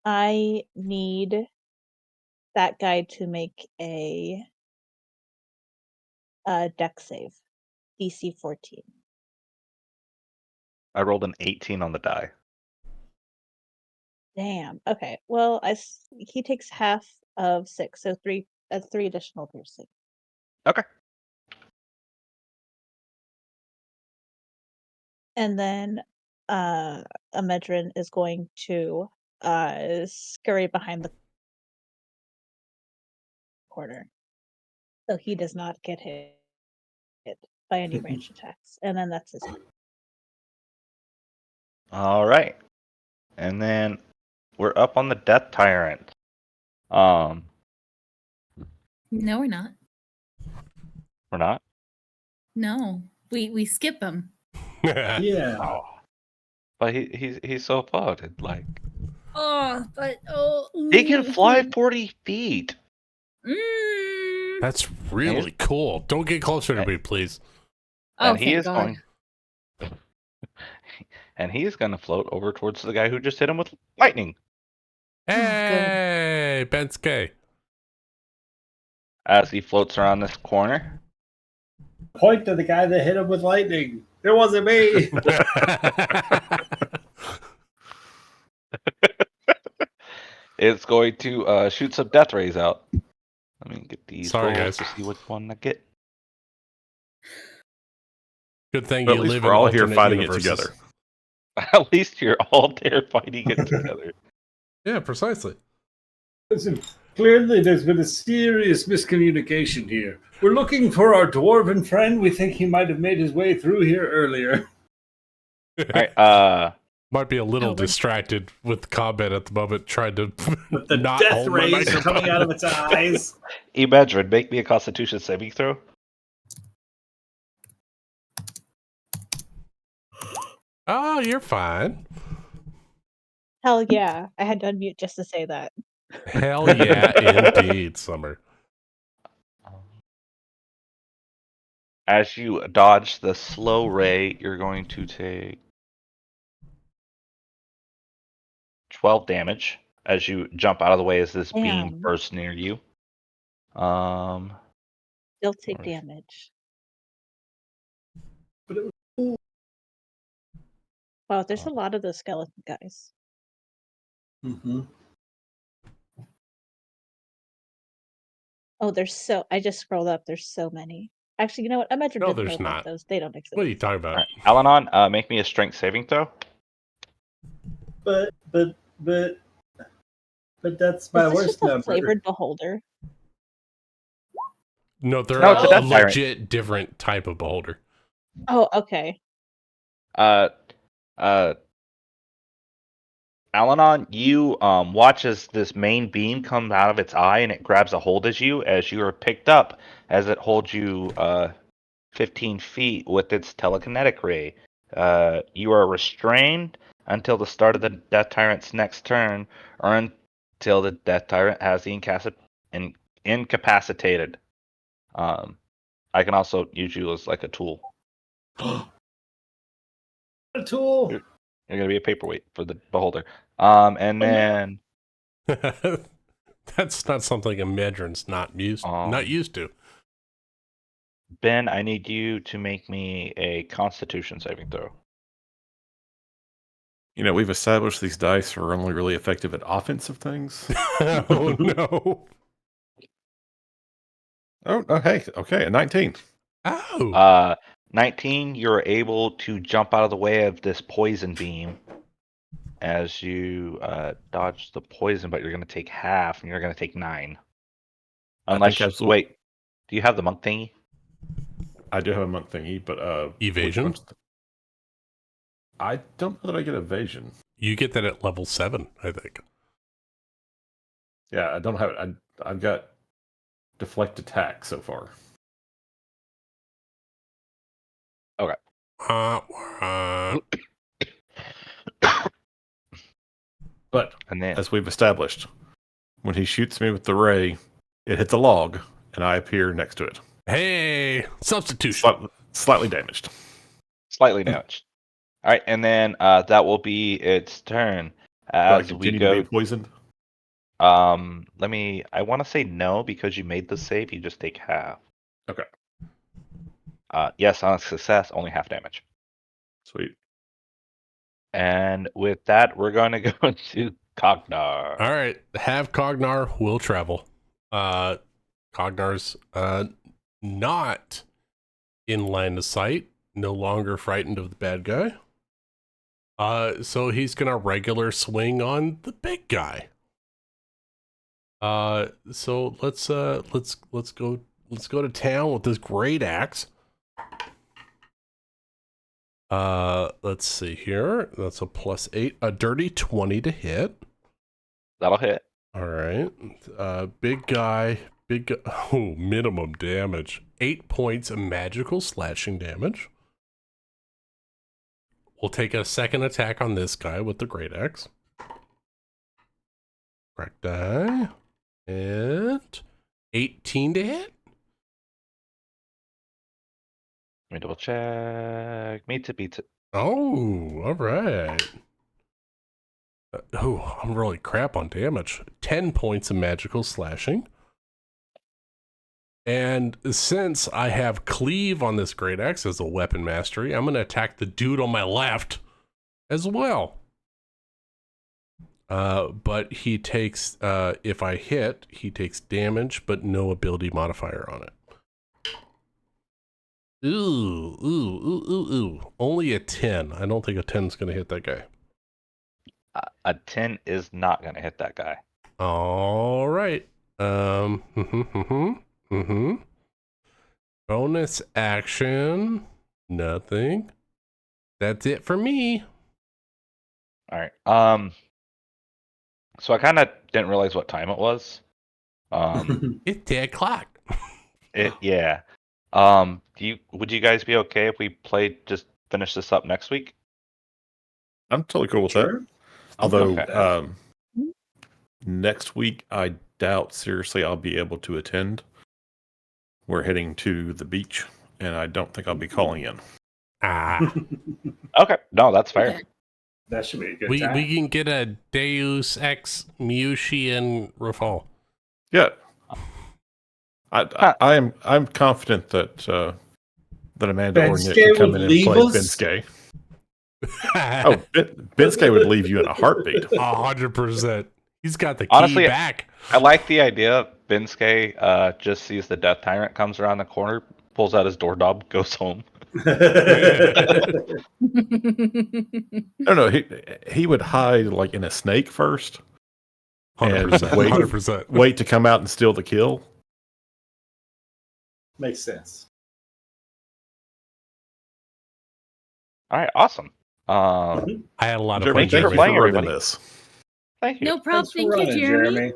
I need that guy to make a dex save. DC 14. I rolled an 18 on the die. Damn. Okay. Well, he takes half of 6, so 3 additional piercing. Okay. And then Amedrin is going to scurry behind the corner. So he does not get hit by any ranged attacks. And then that's his turn. All right. And then we're up on the Death Tyrant. Um, No, we're not. we're not. No, we skip him. Yeah. Oh, but he's so floated. Like he can fly 40 feet. Mm. That's really cool. Don't get closer to me, please. Oh, And he thank is God. and he is going to float over towards the guy who just hit him with lightning. Hey, Bensuke. As he floats around this corner. Point to the guy that hit him with lightning. It wasn't me. It's going to shoot some death rays out. Let me get these Sorry, rolls guys. to see which one I get. Good thing But you at least live we're in all here alternate fighting universes. it together. At least you're all there fighting it together. Yeah, precisely. Listen, clearly there's been a serious miscommunication here. We're looking for our dwarven friend. We think he might have made his way through here earlier. All right. Might be a little Oh, we're- distracted with combat at the moment, trying to With the not death hold my rays microphone. coming out of its eyes. Imagine, make me a Constitution saving throw. Oh, you're fine. Hell yeah. I had to unmute just to say that. Hell yeah, indeed, Summer. As you dodge the slow ray, you're going to take 12 damage as you jump out of the way as this beam Damn. bursts near you. Still take Where's- damage. But it was cool. Wow, there's a lot of those skeleton guys. Mm-hmm. Oh, there's so. I just scrolled up. There's so many. Actually, you know what? Imagine No, didn't there's know about not. those. They don't exist. What are you talking All about? right. Alanon, make me a strength saving throw. But that's my Is this worst just a number. flavored beholder? No, they're No, it's a a death tyrant. legit different type of beholder. Oh, okay. Alanon, you watch as this main beam comes out of its eye and it grabs a hold of you as you are picked up as it holds you 15 feet with its telekinetic ray. You are restrained until the start of the Death Tyrant's next turn, or until the Death Tyrant has the incapacitated. I can also use you as like a tool. A tool. You're gonna be a paperweight for the beholder. And then That's not something Amedrin's not used to. Ben, I need you to make me a Constitution saving throw. You know, we've established these dice are only really effective at offensive things. Oh no. Oh, hey, okay, a 19. Oh. 19, you're able to jump out of the way of this poison beam as you dodge the poison, but you're going to take half, and you're going to take 9. Unless you, absolutely. wait, do you have the monk thingy? I do have a monk thingy, but Evasion? which one's I don't know that I get evasion. You get that at level 7, I think. Yeah, I don't have it. I've got deflect attack so far. Okay. But And then as we've established, when he shoots me with the ray, it hits a log, and I appear next to it. Hey, substitution. Slightly damaged. slightly damaged. All right, and then that will be its turn Do I as we continue go. to be poisoned? Let me. I want to say no because you made the save. You just take half. Okay. Yes, on a success, only half damage. Sweet. And with that, we're going to go to Cognar. All right, have Cognar will travel. Cognar's not in line of sight, no longer frightened of the bad guy. So he's gonna regular swing on the big guy. So let's go to town with this great axe. Let's see here. That's a +8, a dirty 20 to hit. That'll hit. All right. Big guy. Oh, minimum damage. 8 points of magical slashing damage. We'll take a second attack on this guy with the great axe. Crack die. And 18 to hit. Let me double check. Meet it. Oh, all right. Oh, I'm really crap on damage. 10 points of magical slashing. And since I have cleave on this great axe as a weapon mastery, I'm going to attack the dude on my left as well. But he takes, if I hit, he takes damage, but no ability modifier on it. Ooh. Only a 10. I don't think a 10 is going to hit that guy. A 10 is not going to hit that guy. All right. Bonus action. Nothing. That's it for me. All right. So I kind of didn't realize what time it was. It's 10 o'clock. Yeah. Would you guys be okay if we finish this up next week? I'm totally cool with that. Although Okay. next week, I doubt seriously I'll be able to attend. We're heading to the beach, and I don't think I'll be calling in. Okay. No, that's fair. Okay. That should be a good We time. can get a Deus Ex Mushian Rafal. Yeah. I'm confident that Amanda Ornick can come in and play Bensuke. Oh, Bensuke would leave you in a heartbeat. 100%. He's got the key Honestly, back. I like the idea. Bensuke just sees the Death Tyrant, comes around the corner, pulls out his doorknob, goes home. No, he would hide like in a snake first, 100%. and wait to come out and steal the kill. Makes sense. All right, awesome. I had a lot of Jeremy, fun. Thank you for for playing, running everybody. this. Thank you. No problem. Thanks for Thank you, running, Jeremy.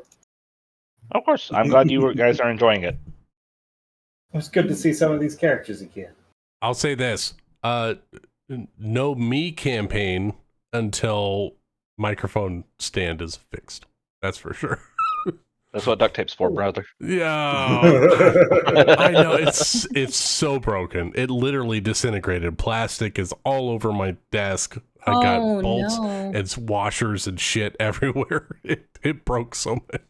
Of course. I'm glad you guys are enjoying it. It's good to see some of these characters again. I'll say this. No me campaign until microphone stand is fixed. That's for sure. That's what duct tape's for, brother. Yeah. I know it's so broken. It literally disintegrated. Plastic is all over my desk. I got bolts and washers and shit everywhere. It broke so many.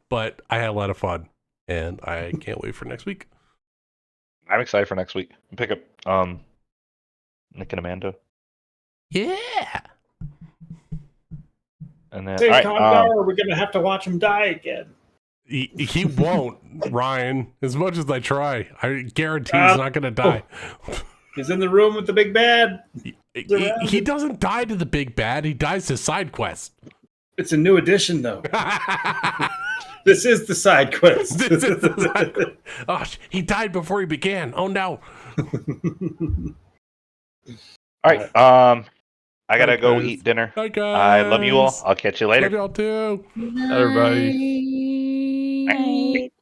But I had a lot of fun, and I can't wait for next week. I'm excited for next week. Pick up Nick and Amanda. Yeah. And then Hey, all right, Condor, we're gonna have to watch him die again. He won't, Ryan. As much as I try, I guarantee he's not going to die. He's in the room with the big bad. He doesn't die to the big bad. He dies to side quest. It's a new addition, though. This is the side quest. This is the side quest. Oh, he died before he began. Oh no. all right. I gotta go eat dinner. Bye, guys. I love you all. I'll catch you later. Love y'all too. Everybody. Night.